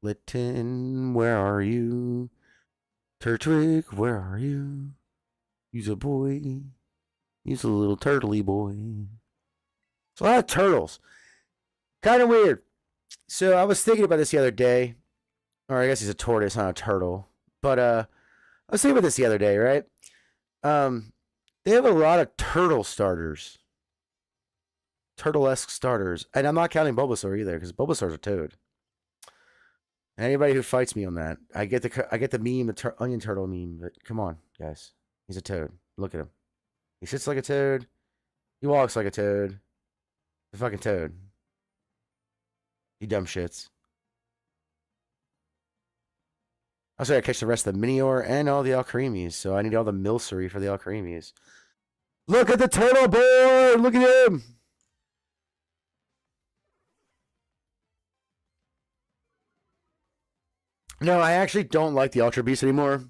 Litten, where are you? Turtwig, where are you? You's a boy. You's a little turtley boy. It's a lot of turtles. Kind of weird. So I was thinking about this the other day. Or I guess he's a tortoise, not a turtle. But I was thinking about this the other day, right? They have a lot of turtle starters. Turtle-esque starters. And I'm not counting Bulbasaur either, because Bulbasaur's a toad. Anybody who fights me on that, I get the meme, the onion turtle meme, but come on, guys. He's a toad. Look at him. He sits like a toad. He walks like a toad. The fucking toad. You dumb shits. Also, I gotta catch the rest of the Minior and all the Alcremies, so I need all the Milcery for the Alcremies. Look at the turtle boy! Look at him! No, I actually don't like the Ultra Beast anymore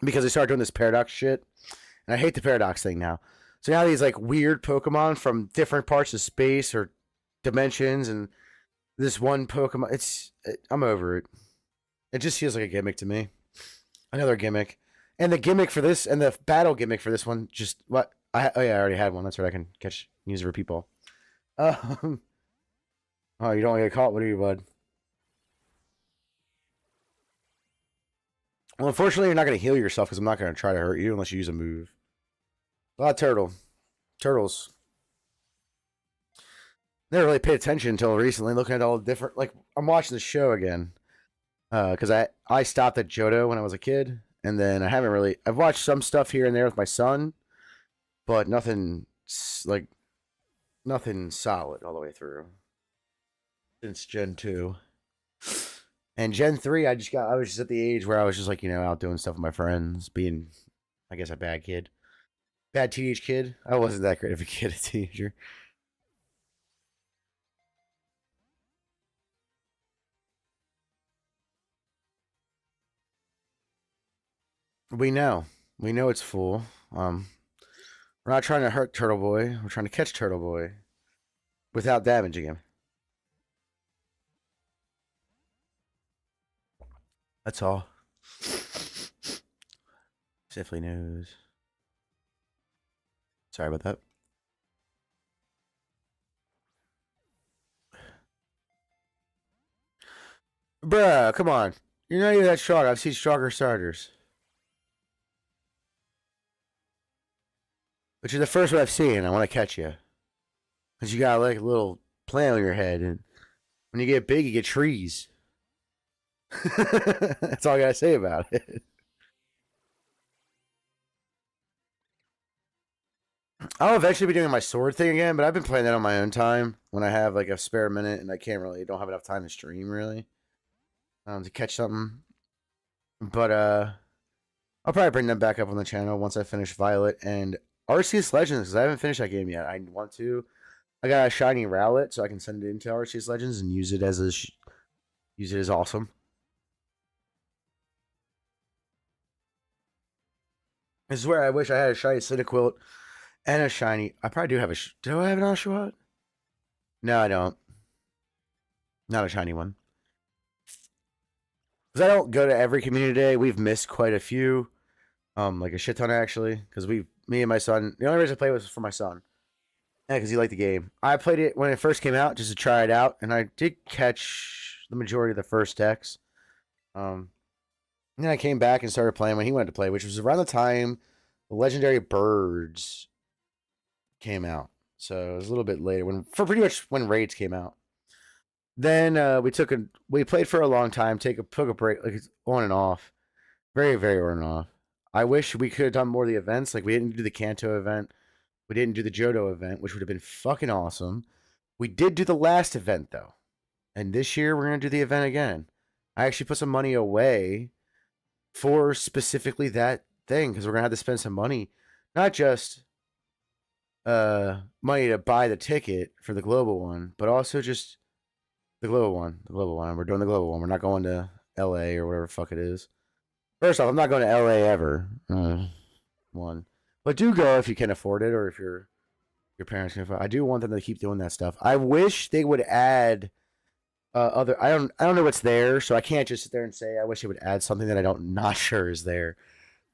because they started doing this paradox shit, and I hate the paradox thing now. So now these like weird Pokemon from different parts of space or dimensions, and this one Pokemon, I'm over it. It just feels like a gimmick to me. Another gimmick, and the gimmick for this, and the battle gimmick for this one, just what? Oh yeah, I already had one. That's right. I can use it for people. Oh, you don't get caught. What are you, bud? Well, unfortunately, you're not going to heal yourself because I'm not going to try to hurt you unless you use a move. A lot of turtles. Never really paid attention until recently, looking at all the different. Like I'm watching the show again because I stopped at Johto when I was a kid, and then I haven't really. I've watched some stuff here and there with my son, but nothing nothing solid all the way through since Gen 2. And Gen 3, I was just at the age where I was just like, out doing stuff with my friends, being, I guess, a bad kid. Bad teenage kid. I wasn't that great of a kid, a teenager. We know. We know it's full. Um, we're not trying to hurt Turtle Boy. We're trying to catch Turtle Boy without damaging him. That's all. Safely knows. Sorry about that. Bruh, come on. You're not even that strong. I've seen stronger starters. But you're the first one I've seen. I want to catch you. Because you got like a little plant on your head. And when you get big, you get trees. That's all I got to say about it. I'll eventually be doing my sword thing again, but I've been playing that on my own time when I have like a spare minute and I don't have enough time to stream really to catch something. But I'll probably bring them back up on the channel once I finish Violet and Arceus Legends because I haven't finished that game yet. I want to. I got a shiny Rowlet, so I can send it into Arceus Legends and use it as awesome. This is where I wish I had a shiny Cyndaquil and a shiny. I probably do have a. Do I have an Oshawott? No, I don't. Not a shiny one. Because I don't go to every community day. We've missed quite a few. Like a shit ton actually. Because me and my son. The only reason I played was for my son. Yeah, because he liked the game. I played it when it first came out just to try it out, and I did catch the majority of the first decks. And then I came back and started playing when he wanted to play, which was around the time the Legendary Birds came out. So it was a little bit later for pretty much when Raids came out. Then we played for a long time, took a break, like on and off, very very on and off. I wish we could have done more of the events. Like we didn't do the Kanto event, we didn't do the Johto event, which would have been fucking awesome. We did do the last event though, and this year we're gonna do the event again. I actually put some money away for specifically that thing because we're gonna have to spend some money, not just money to buy the ticket for the global one, but also just the global one. The global one. We're doing the global one. We're not going to LA or whatever the fuck it is. First off, I'm not going to LA ever. One. But do go if you can afford it or if your parents can afford it. I do want them to keep doing that stuff. I wish they would add other I don't know what's there, so I can't just sit there and say I wish they would add something that I don't not sure is there.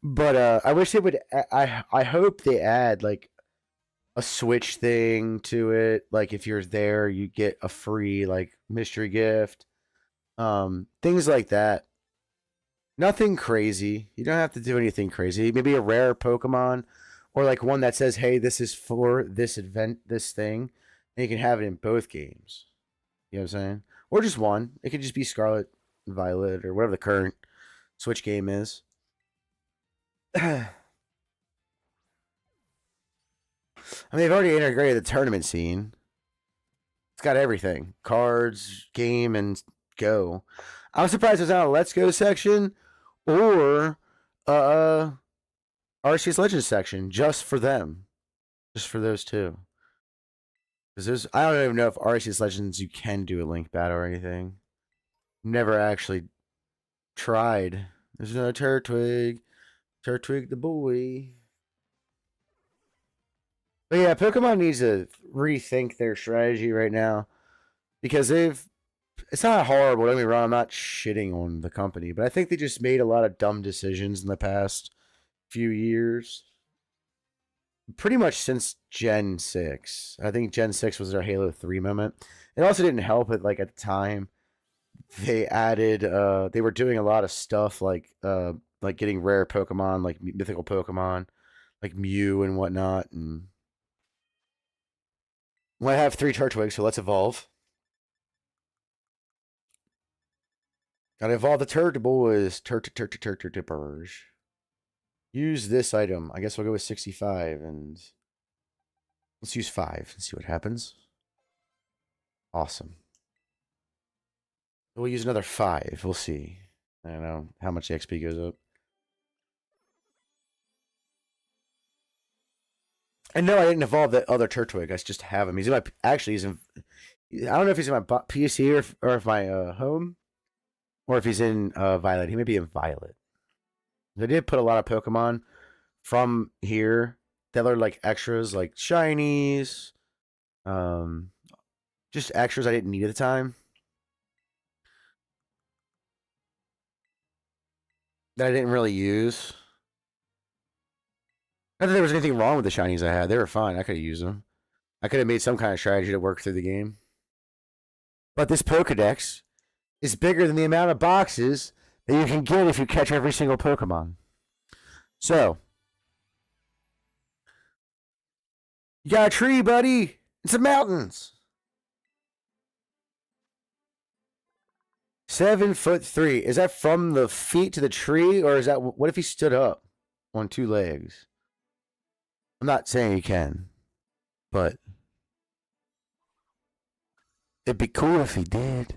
But I wish they would I hope they add like a Switch thing to it. Like if you're there, you get a free like mystery gift. Things like that. Nothing crazy. You don't have to do anything crazy. Maybe a rare Pokemon or like one that says, "Hey, this is for this event, this thing." And you can have it in both games. You know what I'm saying? Or just one. It could just be Scarlet and Violet or whatever the current Switch game is. I mean, they've already integrated the tournament scene. It's got everything: cards, game, and go. I was surprised there's not a Let's Go section or Arceus Legends section just for them, just for those two. Because I don't even know if Arceus Legends you can do a Link battle or anything. Never actually tried. There's no Turtwig. Turtwig the boy. But yeah, Pokemon needs to rethink their strategy right now because it's not horrible. Don't get me wrong. I'm not shitting on the company, but I think they just made a lot of dumb decisions in the past few years. Pretty much since Gen 6. I think Gen 6 was their Halo 3 moment. It also didn't help it like at the time they added they were doing a lot of stuff like getting rare Pokemon, like mythical Pokemon, like Mew and whatnot. And well, I have 3 Turtwigs, so let's evolve. Gotta evolve the Turtboys. Turtibers. Use this item. I guess we'll go with 65 and let's use 5 and see what happens. Awesome. We'll use another 5. We'll see. I don't know how much the XP goes up. And no, I didn't evolve that other Turtwig. I just have him. He's in my actually. He's in. I don't know if he's in my PC or if my home, or if he's in Violet. He may be in Violet. They did put a lot of Pokemon from here that are like extras, like shinies, um, just extras I didn't need at the time that I didn't really use. Not that there was anything wrong with the shinies I had; they were fine. I could have used them. I could have made some kind of strategy to work through the game. But this Pokedex is bigger than the amount of boxes that you can get if you catch every single Pokemon. So, you got a tree, buddy. It's the mountains. 7'3". Is that from the feet to the tree, or is that what if he stood up on 2 legs? I'm not saying he can, but it'd be cool if he did.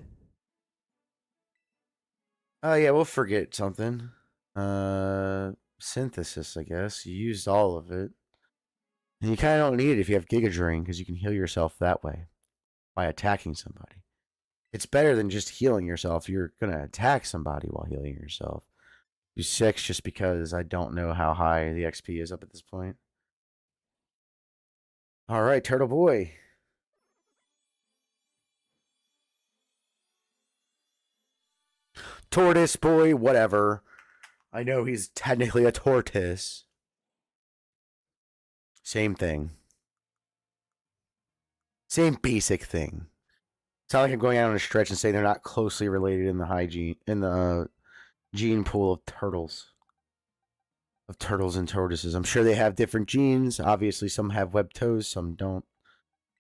Oh yeah, we'll forget something. Synthesis, I guess. You used all of it. And you kind of don't need it if you have Giga Drain, because you can heal yourself that way by attacking somebody. It's better than just healing yourself. You're going to attack somebody while healing yourself. Do 6 just because I don't know how high the XP is up at this point. All right, Turtle Boy. Tortoise Boy, whatever. I know he's technically a tortoise. Same thing. Same basic thing. It's not like I'm going out on a stretch and saying they're not closely related in the gene pool of turtles. Of turtles and tortoises. I'm sure they have different genes. Obviously, some have webbed toes, some don't.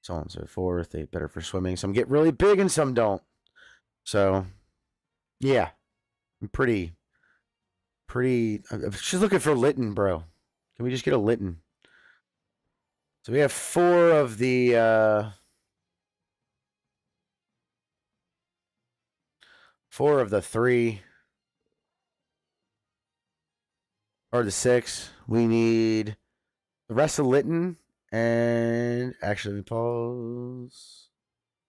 So on and so forth. They're better for swimming. Some get really big and some don't. So, yeah. I'm pretty. I'm just looking for Litten, bro. Can we just get a Litten? So we have 4 of the 4 of the 3 or the 6. We need the rest of Litten and actually pause.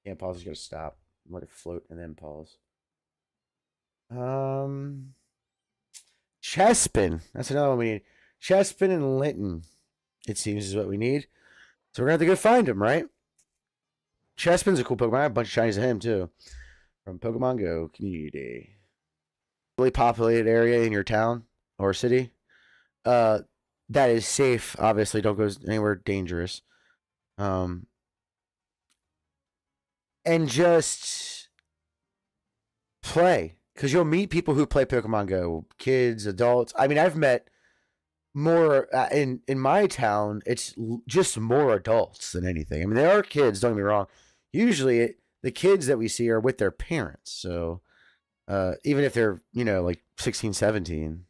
Can't pause. You gotta stop. Let it float and then pause. Chespin. That's another one we need. Chespin and Litten, it seems, is what we need. So we're gonna have to go find him, right? Chespin's a cool Pokemon. I have a bunch of shinies of him too. From Pokemon Go community. Really populated area in your town or city. That is safe. Obviously, don't go anywhere dangerous. And just play, because you'll meet people who play Pokemon Go, kids, adults. I mean, I've met more in my town. It's just more adults than anything. I mean, there are kids. Don't get me wrong. Usually, the kids that we see are with their parents. So even if they're like 16, 17.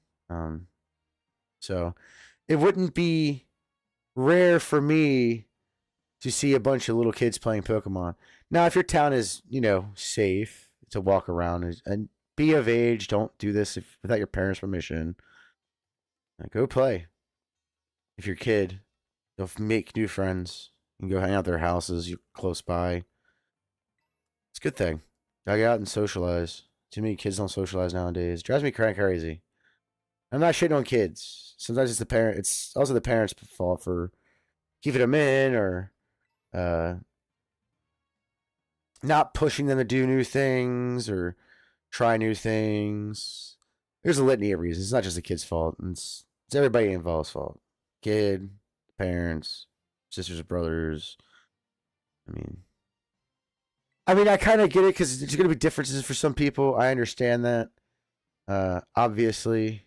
So it wouldn't be rare for me to see a bunch of little kids playing Pokemon. Now, if your town is, safe to walk around and be of age, don't do this without your parents' permission. Go play. If you're a kid, you'll make new friends and go hang out at their houses. You're close by. It's a good thing. Gotta get out and socialize. Too many kids don't socialize nowadays. Drives me crazy. I'm not shitting on kids. Sometimes it's the parent. It's also the parents' fault for keeping them in or not pushing them to do new things or try new things. There's a litany of reasons. It's not just the kid's fault. It's everybody involved's fault. Kid, parents, sisters, brothers. I mean, I kind of get it because there's going to be differences for some people. I understand that. Obviously.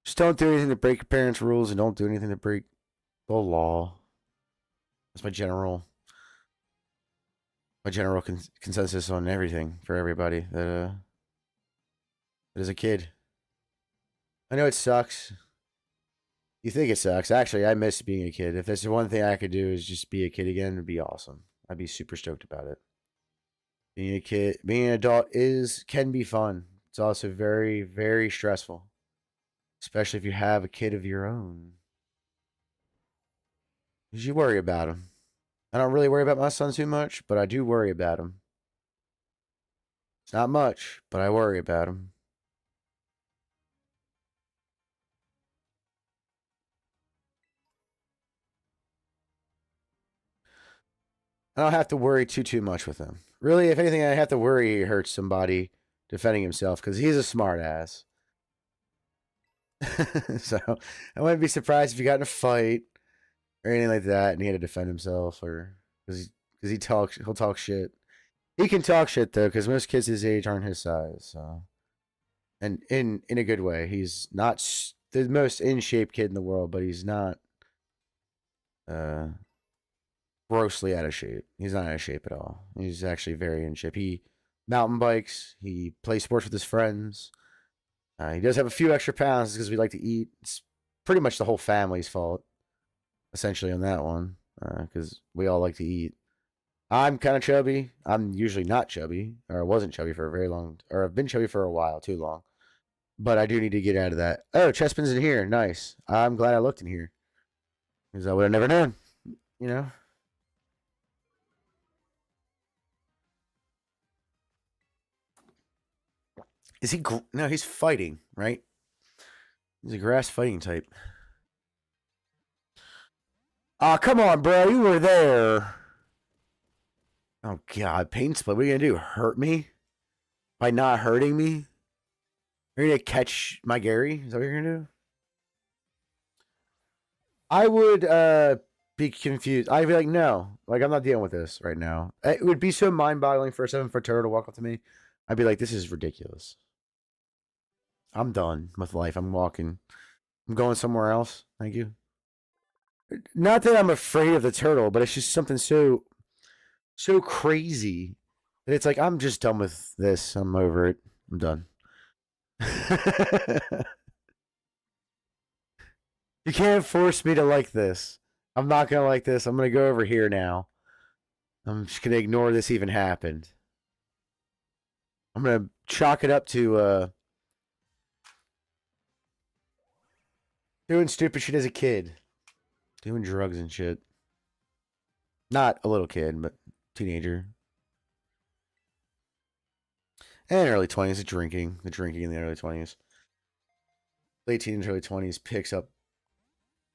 Just don't do anything to break your parents' rules and don't do anything to break the law. That's my general consensus on everything for everybody that is a kid. I know it sucks. You think it sucks? Actually, I miss being a kid. If there's one thing I could do is just be a kid again, it'd be awesome. I'd be super stoked about it. Being a kid, being an adult can be fun. It's also very, very stressful, especially if you have a kid of your own. Because you worry about him. I don't really worry about my son too much, but I do worry about him. It's not much, but I worry about him. I don't have to worry too much with him. Really, if anything, I have to worry he hurts somebody defending himself because he's a smart ass. So I wouldn't be surprised if he got in a fight or anything like that, and he had to defend himself, or because he'll talk shit. He can talk shit though, because most kids his age aren't his size. So, and in a good way, he's not the most in shape kid in the world, but he's not uh grossly out of shape. He's not out of shape at all. He's actually very in shape. He mountain bikes. He plays sports with his friends. He does have a few extra pounds because we like to eat. It's pretty much the whole family's fault, essentially, on that one, because we all like to eat. I'm kind of chubby. I'm usually not chubby, or I wasn't chubby for a very long, or I've been chubby for a while, too long. But I do need to get out of that. Oh, Chespin's in here. Nice. I'm glad I looked in here because I would have never known. You know. Is he? No, he's fighting, right? He's a grass fighting type. Ah, come on, bro. You were there. Oh God, pain split. What are you gonna do? Hurt me by not hurting me? Are you gonna catch my Gary? Is that what you're gonna do? I would be confused. I'd be like, no, like I'm not dealing with this right now. It would be so mind-boggling for a 7-foot turtle to walk up to me. I'd be like, this is ridiculous. I'm done with life. I'm walking. I'm going somewhere else. Thank you. Not that I'm afraid of the turtle, but it's just something so crazy that it's like I'm just done with this. I'm over it. I'm done. You can't force me to like this. I'm not gonna like this. I'm gonna go over here now. I'm just gonna ignore this even happened. I'm gonna chalk it up to doing stupid shit as a kid, doing drugs and shit. Not a little kid, but teenager. And early 20s, drinking. The drinking in the early 20s. Late teens, early 20s picks up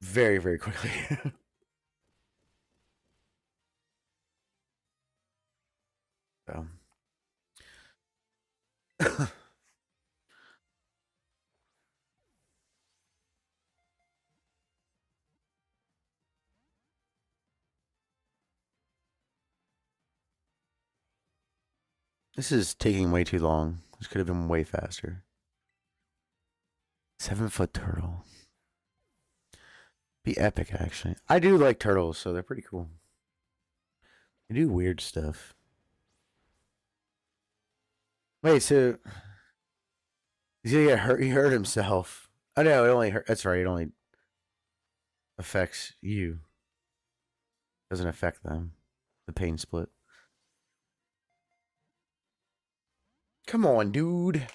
very, very quickly. So. This is taking way too long. This could have been way faster. 7-foot turtle. Be epic, actually. I do like turtles, so they're pretty cool. They do weird stuff. Wait, so he's gonna get hurt? He hurt himself. Oh no, it only hurt. That's right. It only affects you. Doesn't affect them. The pain split. Come on, dude.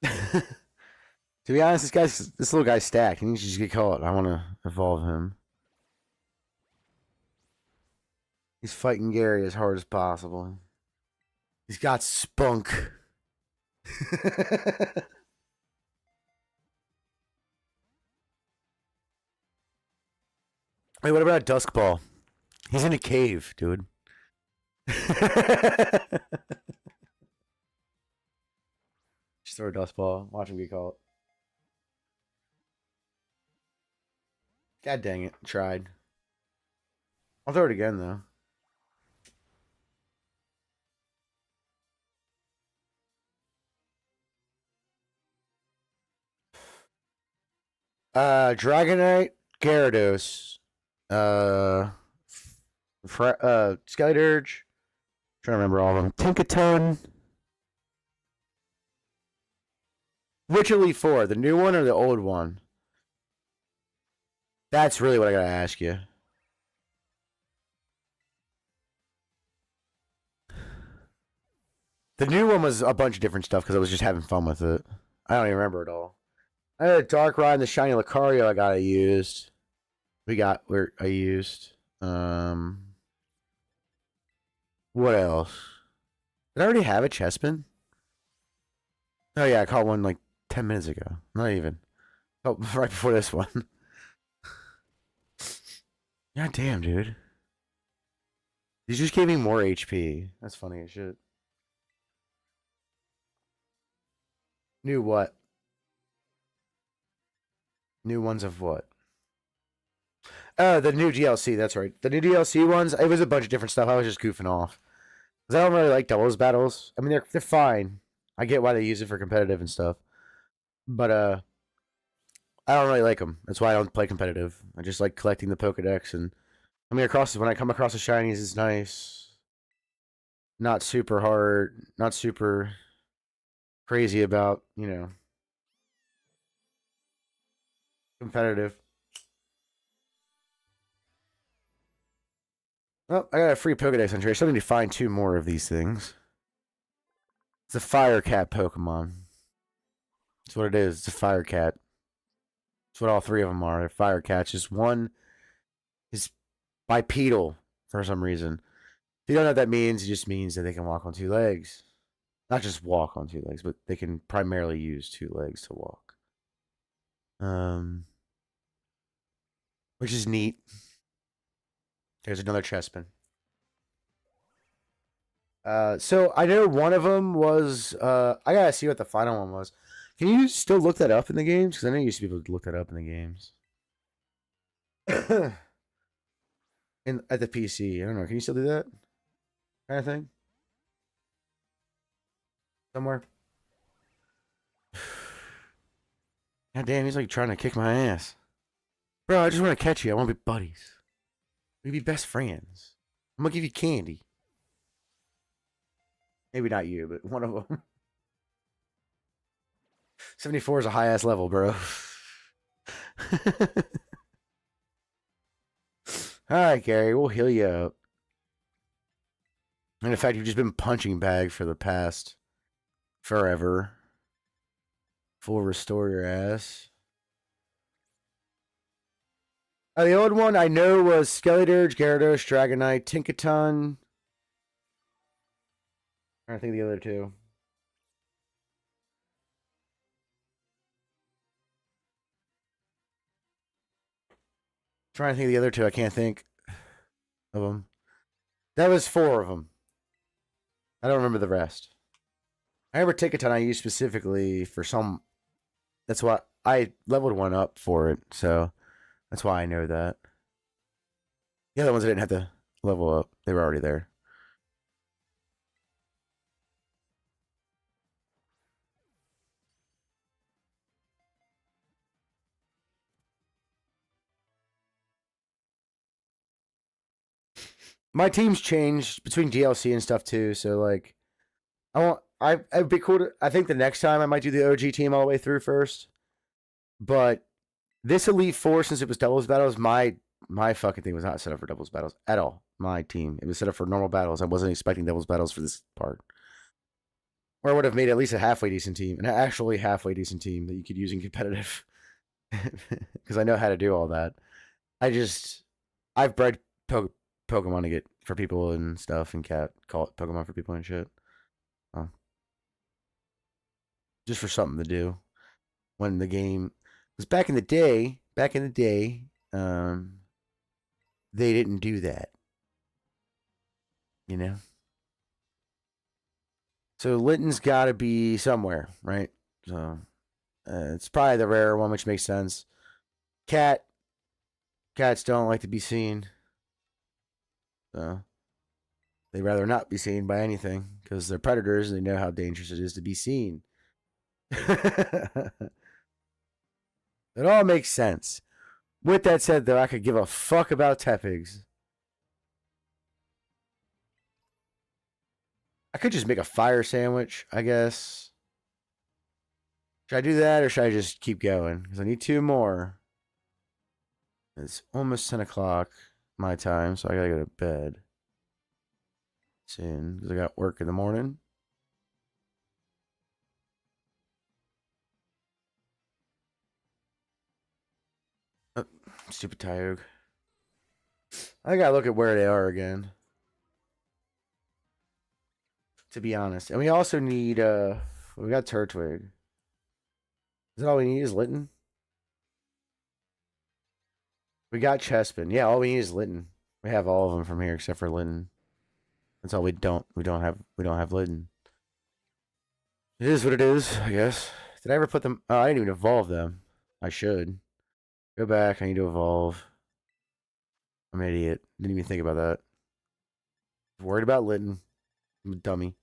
To be honest, this little guy's stacked. He needs to just get caught. I want to evolve him. He's fighting Gary as hard as possible. He's got spunk. Wait, what about Duskball? He's in a cave, dude. Just throw a Duskball. Watch him get caught. God dang it. Tried. I'll throw it again, though. Dragonite, Gyarados, uh, Skeledirge. Trying to remember all of them. Tinkaton. Which Elite Four? The new one or the old one? That's really what I gotta ask you. The new one was a bunch of different stuff because I was just having fun with it. I don't even remember it all. I had a Darkrai and the Shiny Lucario I used. I used. What else? Did I already have a Chespin? Oh yeah, I caught one like 10 minutes ago. Not even. Oh, right before this one. God damn, dude. You just gave me more HP. That's funny as shit. New what? New ones of what? Oh, the new DLC. That's right. The new DLC ones. It was a bunch of different stuff. I was just goofing off because I don't really like doubles battles. I mean, they're fine. I get why they use it for competitive and stuff, but I don't really like them. That's why I don't play competitive. I just like collecting the Pokedex and when I come across the shinies, it's nice. Not super hard. Not super crazy about competitive. Oh, I got a free Pokedex entry. I still need to find 2 more of these things. It's a Fire Cat Pokemon. That's what it is. It's a Fire Cat. That's what all 3 of them are. They're Fire Cats. Just one is bipedal for some reason. If you don't know what that means, it just means that they can walk on 2 legs. Not just walk on 2 legs, but they can primarily use 2 legs to walk. Which is neat. There's another Chespin. So I know one of them was. I gotta see what the final one was. Can you still look that up in the games? Because I know you used to be able to look that up in the games. At the PC, I don't know. Can you still do that kind of thing? Somewhere. God damn, he's like trying to kick my ass, bro. I just want to catch you. I want to be buddies. We be best friends. I'm gonna give you candy. Maybe not you, but one of them. 74 is a high ass level, bro. Alright, Gary, we'll heal you up. And in fact, you've just been punching bag for the past forever. Full restore your ass. The old one I know was Skeledirge, Gyarados, Dragonite, Tinkaton. I think the other 2. Trying to think of the other 2. I can't think of them. That was 4 of them. I don't remember the rest. I remember Tinkaton I used specifically for some. That's why I leveled one up for it, so that's why I know that. The other ones I didn't have to level up. They were already there. My team's changed between DLC and stuff too, so like it'd be cool to, I think the next time I might do the OG team all the way through first. But this Elite Four, since it was doubles battles, my fucking thing was not set up for doubles battles at all. My team. It was set up for normal battles. I wasn't expecting doubles battles for this part. Or I would have made at least a halfway decent team. An actually halfway decent team that you could use in competitive. Because I know how to do all that. I've bred Pokemon to get for people and stuff, and call it Pokemon for people and shit. Just for something to do when the game was back in the day. They didn't do that, you know. So Linton's got to be somewhere, right? So it's probably the rare one, which makes sense. Cats don't like to be seen. So they'd rather not be seen by anything because they're predators and they know how dangerous it is to be seen. It all makes sense. With that said, though, I could give a fuck about Tepigs. I could just make a fire sandwich, I guess. Should I do that or should I just keep going? Because I need 2 more. It's almost 10 o'clock my time, so I gotta go to bed soon because I got work in the morning. Oh, stupid Tioga. I gotta look at where they are again. To be honest. And we also need we got Turtwig. Is that all we need is Litten? We got Chespin. Yeah, all we need is Litten. We have all of them from here except for Litten. That's all we don't have Litten. It is what it is, I guess. Did I ever put them? Oh, I didn't even evolve them. I should. Go back. I need to evolve. I'm an idiot. Didn't even think about that. Worried about Litten. I'm a dummy.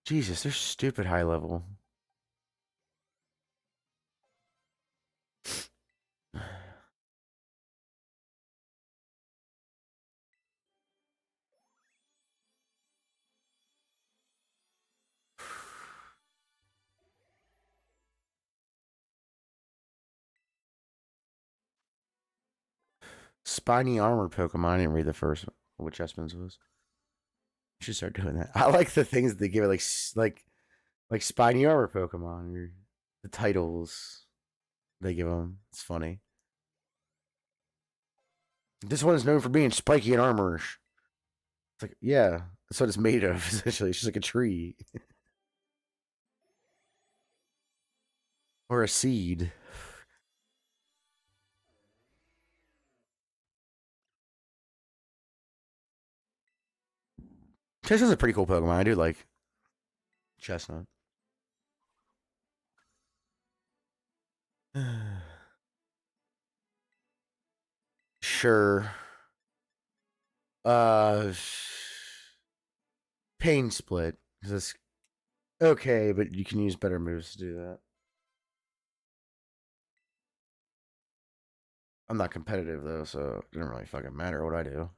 Jesus, they're stupid high level. Spiny armor Pokemon. I didn't read the first one. What Chespin's was. I should start doing that. I like the things that they give it, like spiny armor Pokemon or the titles they give them. It's funny. This one is known for being spiky and armorish. It's like, yeah, that's what it's made of. Essentially, it's just like a tree or a seed. Chestnut's a pretty cool Pokemon. I do like Chestnut. Sure. Uh, Pain Split. It's okay, but you can use better moves to do that. I'm not competitive though, so it doesn't really fucking matter what I do.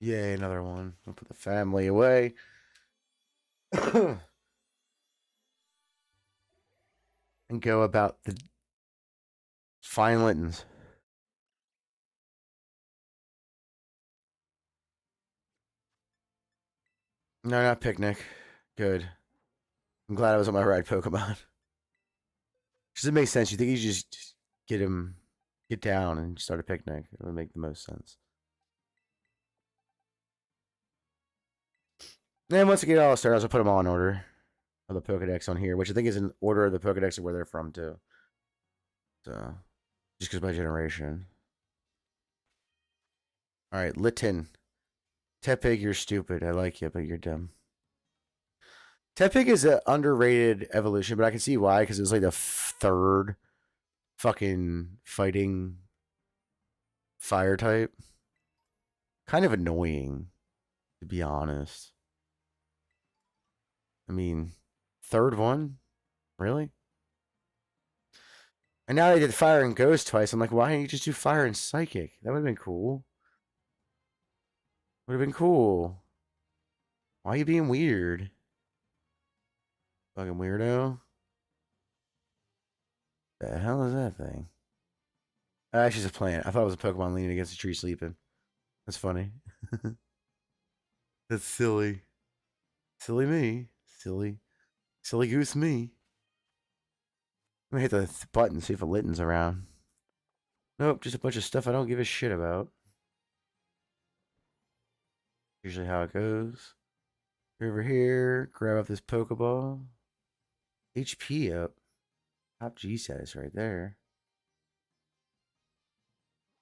Yay, another one. I'll put the family away. And go about the fine Littens. No, not picnic. Good. I'm glad I was on my right Pokemon. Does it make sense? You think you just get down and start a picnic? It would make the most sense. And once I get all stars, I'll put them all in order of the Pokedex on here, which I think is in order of the Pokedex of where they're from too. So, just because by generation. All right, Litten. Tepig, you're stupid. I like you, but you're dumb. Tepig is an underrated evolution, but I can see why, because it was like the third fucking fighting fire type. Kind of annoying, to be honest. I mean, third one? Really? And now they did fire and ghost twice. I'm like, why didn't you just do fire and psychic? That would have been cool. Would have been cool. Why are you being weird? Fucking weirdo. The hell is that thing? Actually, it's a plant. I thought it was a Pokemon leaning against a tree sleeping. That's funny. That's silly. Silly me. Silly. Silly goose me. I'm gonna hit the button, see if a Litten's around. Nope, just a bunch of stuff I don't give a shit about. Usually how it goes. Over here, grab up this Pokeball. HP up. Top G status right there.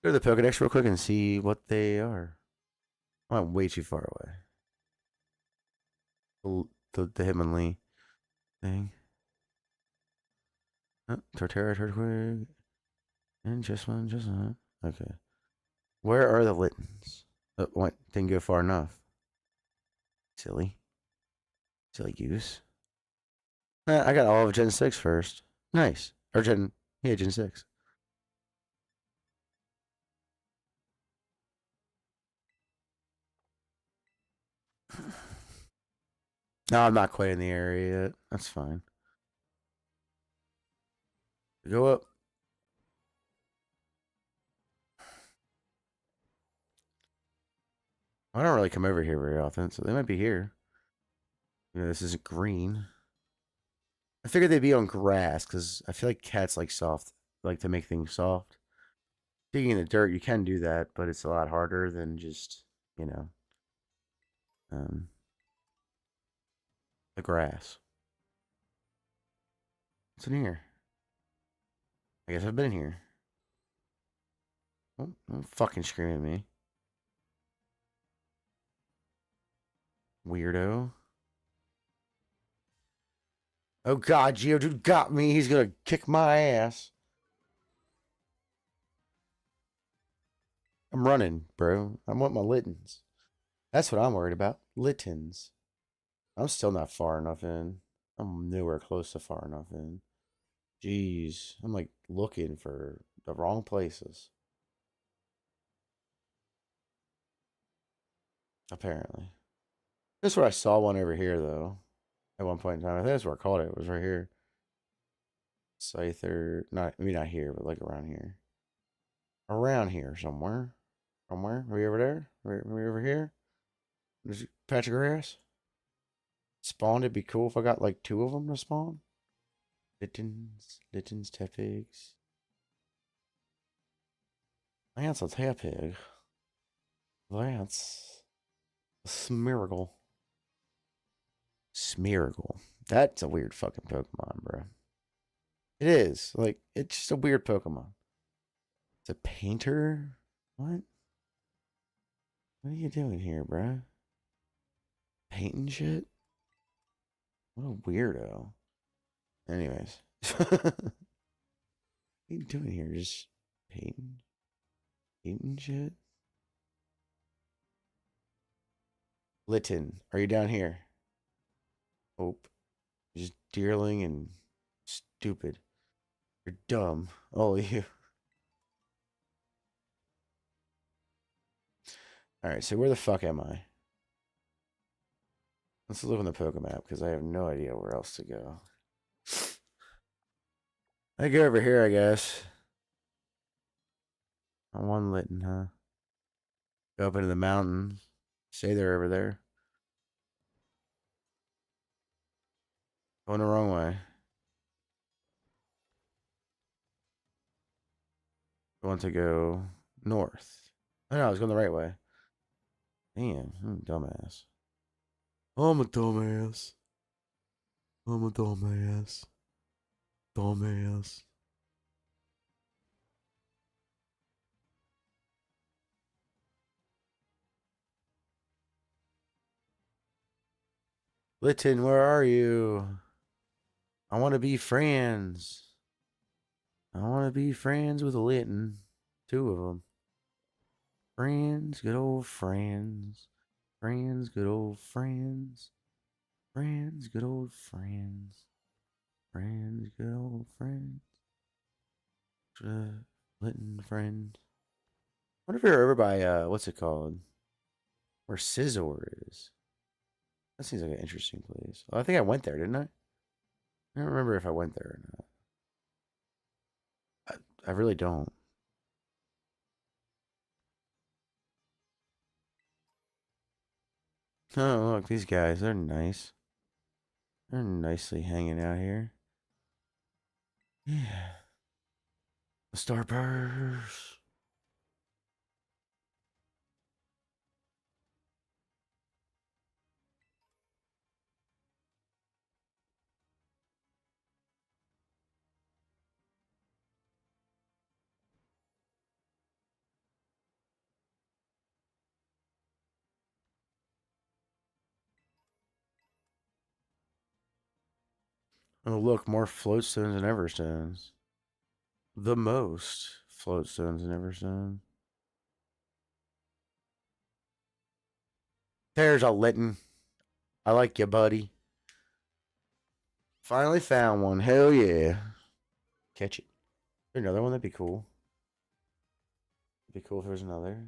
Go to the Pokedex real quick and see what they are. I'm way too far away. The Hitmonlee thing. Oh, Torterra, Turtwig, and just one. Okay. Where are the Littens? Oh, what? Didn't go far enough. Silly. Silly goose. I got all of Gen 6 first. Nice. Or Gen 6. No, I'm not quite in the area yet. That's fine. Go up. I don't really come over here very often, so they might be here. This isn't green. I figured they'd be on grass because I feel like cats like to make things soft. Digging in the dirt, you can do that, but it's a lot harder than just, you know, um, the grass. What's in here? I guess I've been here. Don't fucking scream at me. Weirdo. Oh god, Geodude got me. He's gonna kick my ass. I'm running, bro. I want my Littens. That's what I'm worried about. Littens. I'm still not far enough in. I'm nowhere close to far enough in. Jeez. I'm like looking for the wrong places. Apparently. That's where I saw one over here, though. At one point in time. I think that's where I caught it. It was right here. Scyther. Not, maybe not here, but like around here. Around here somewhere. Somewhere. Are we over there? Are we over here? There's a patch of grass. Spawned. It'd be cool if I got like 2 of them to spawn. Littens, Tepigs. That's a Tepig. That's a Smeargle. Smeargle. That's a weird fucking Pokemon, bro. It is. Like, it's just a weird Pokemon. It's a painter? What? What are you doing here, bro? Painting shit? What a weirdo. Anyways. What are you doing here? Just painting? Painting shit? Litten, are you down here? Oh, just deerling and stupid. You're dumb. Oh, you. Alright, so where the fuck am I? Let's look on the Pokemap because I have no idea where else to go. I go over here, I guess. On one Litten, huh? Go up into the mountains. Stay there over there. Going the wrong way. I want to go north. Oh no, I was going the right way. Damn, I'm a dumbass. I'm a dumbass. I'm a dumbass. Dumbass. Litten, where are you? I want to be friends. I want to be friends with Litten. 2 of them. Friends, good old friends. Friends, good old friends. Friends, good old friends. Friends, good old friends. Litten friend. I wonder if you're over by, what's it called? Where Scizor is. That seems like an interesting place. Oh, I think I went there, didn't I? I don't remember if I went there or not. I really don't. Oh, look, these guys, they're nice. They're nicely hanging out here. Yeah. The Starburst. Oh, look, more floatstones and everstones. The most floatstones and everstones. There's a Litten. I like you, buddy. Finally found one. Hell yeah. Catch it. Another one? That'd be cool. It'd be cool if there was another.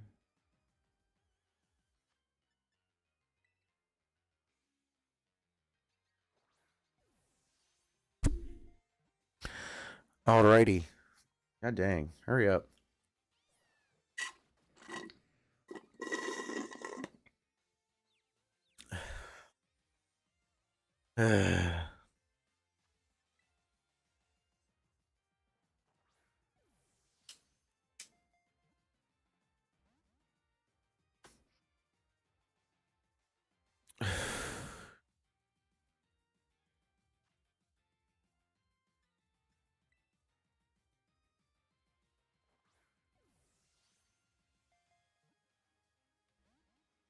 Alrighty. God dang. Hurry up.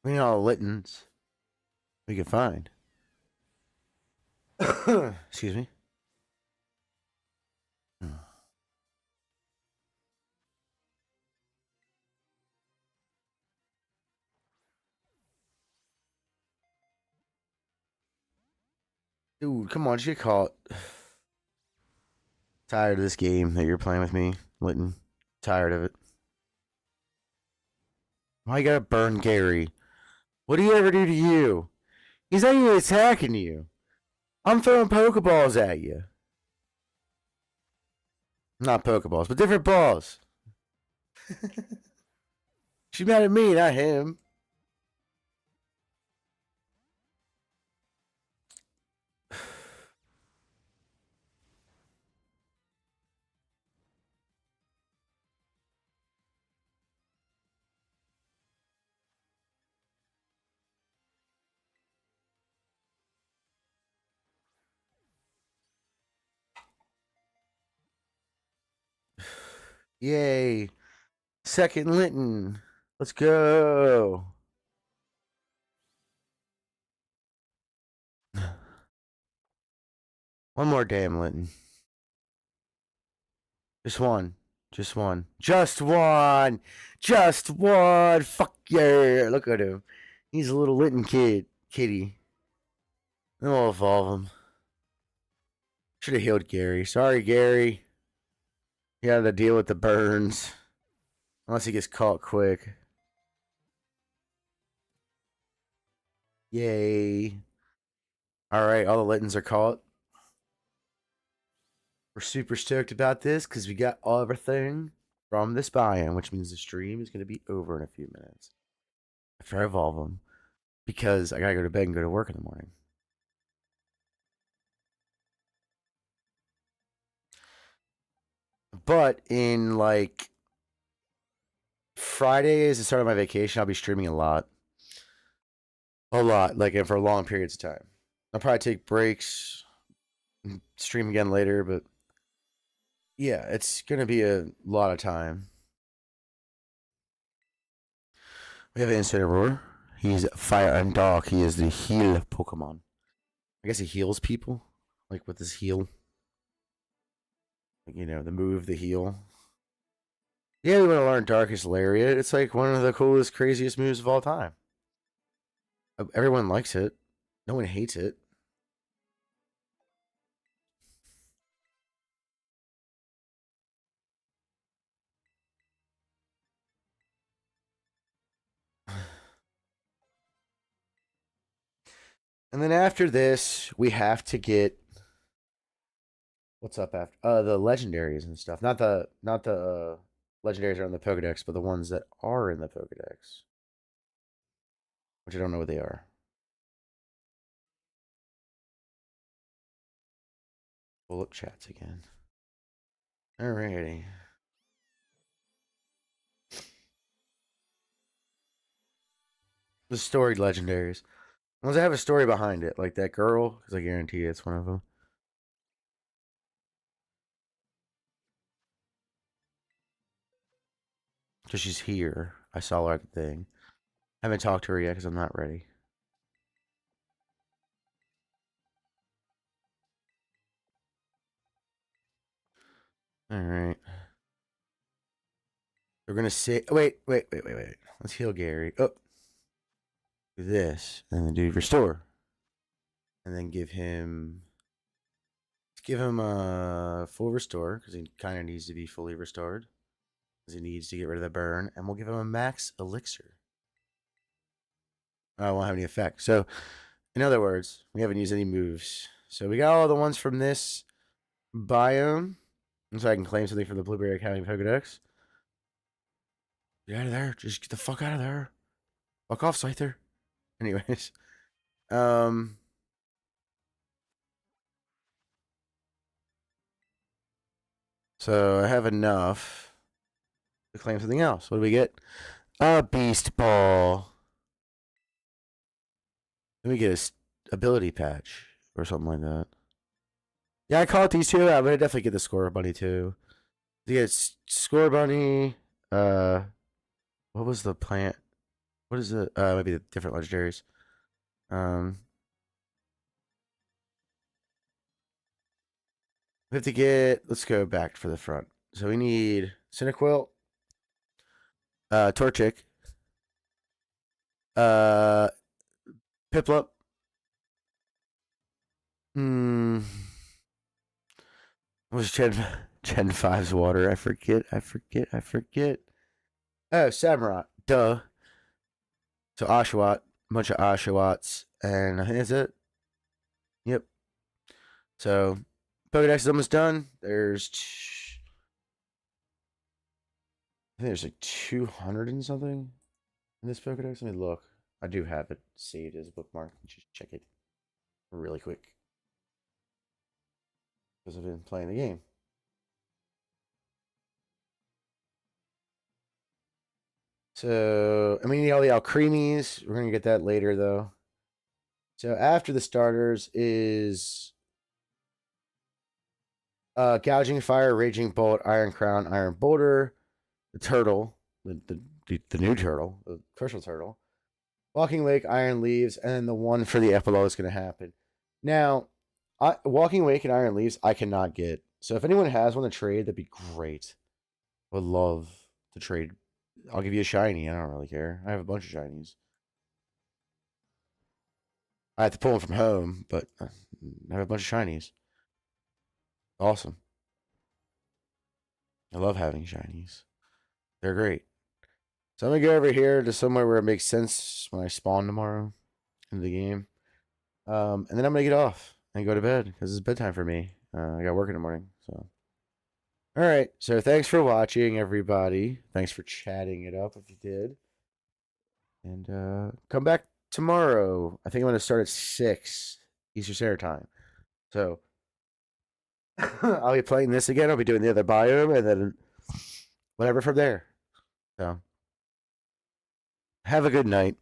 We need all the Littons we can find. Excuse me. Dude, come on, just get caught. Tired of this game that you're playing with me, Litton. Tired of it. Why you gotta burn Gary? What do you ever do to you? He's not even attacking you. I'm throwing Pokeballs at you. Not Pokeballs, but different balls. She's mad at me, not him. Yay. Second Linton. Let's go. One more damn Linton. Just one. Just one. Just one. Just one. Fuck yeah. Look at him. He's a little Linton kitty. Then we'll evolve him. Should have healed Gary. Sorry, Gary. He had to deal with the burns. Unless he gets caught quick. Yay. Alright, all the Littons are caught. We're super stoked about this because we got everything from this biome, which means the stream is going to be over in a few minutes. After I evolve them. Because I got to go to bed and go to work in the morning. But in like Friday is the start of my vacation. I'll be streaming a lot. A lot. Like, and for long periods of time. I'll probably take breaks, stream again later, but yeah, it's going to be a lot of time. We have Incineroar. He's Fire and Dark. He is the heal Pokemon. I guess he heals people, like with his heal. Like, you know, the move, the heal. Yeah, we want to learn Darkest Lariat. It's like one of the coolest, craziest moves of all time. Everyone likes it. No one hates it. And then after this, we have to get what's up after the legendaries and stuff. Not the legendaries that are in the Pokedex, but the ones that are in the Pokedex, which I don't know what they are. Pull up chats again. Alrighty. The storied legendaries. Unless I have a story behind it, like that girl, because I guarantee it's one of them. Because she's here. I saw her at the thing. I haven't talked to her yet because I'm not ready. Alright. We're gonna say wait. Let's heal Gary. Oh. Do this. And then do restore. And then give him give him a full restore because he kind of needs to be fully restored. Because he needs to get rid of the burn. And we'll give him a max elixir. I won't have any effect. So, in other words, we haven't used any moves. So we got all the ones from this biome. And so I can claim something from the Blueberry Academy Pokedex. Get out of there. Just get the fuck out of there. Fuck off, Scyther. Anyways. So I have enough to claim something else. What do we get? A Beast Ball. Let me get a ability patch or something like that. Yeah, I caught these two. I'm gonna definitely get the Score Bunny too. To get Score Bunny. What was the plant? What is it? Maybe the different legendaries. We have to get. Let's go back for the front. So we need Cinequil, Torchic, Piplup. Was Gen 5's water? I forget. Oh, Samurott. Duh. So Oshawott, a bunch of Oshawotts, and I think that's it. Yep. So Pokedex is almost done. I think there's like 200 and something in this Pokedex. Let me look. I do have it saved as a bookmark. Just check it really quick. Because I've been playing the game. So, I mean, all the Alcremies. We're going to get that later, though. So, after the starters is Gouging Fire, Raging Bolt, Iron Crown, Iron Boulder, the Turtle, the new Turtle, the Crystal Turtle, Walking Wake, Iron Leaves, and then the one for the epilogue is going to happen. Now, Walking Wake and Iron Leaves, I cannot get. So, if anyone has one to trade, that'd be great. Would love to trade. I'll give you a shiny. I don't really care. I have a bunch of shinies. I have to pull them from home, but I have a bunch of shinies. Awesome. I love having shinies. They're great. So I'm going to go over here to somewhere where it makes sense when I spawn tomorrow in the game. And then I'm going to get off and go to bed because it's bedtime for me. I got work in the morning. So, all right. So thanks for watching, everybody. Thanks for chatting it up if you did. And come back tomorrow. I think I'm going to start at 6 Eastern Standard Time. So I'll be playing this again. I'll be doing the other biome and then whatever from there. So have a good night.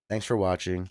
Thanks for watching.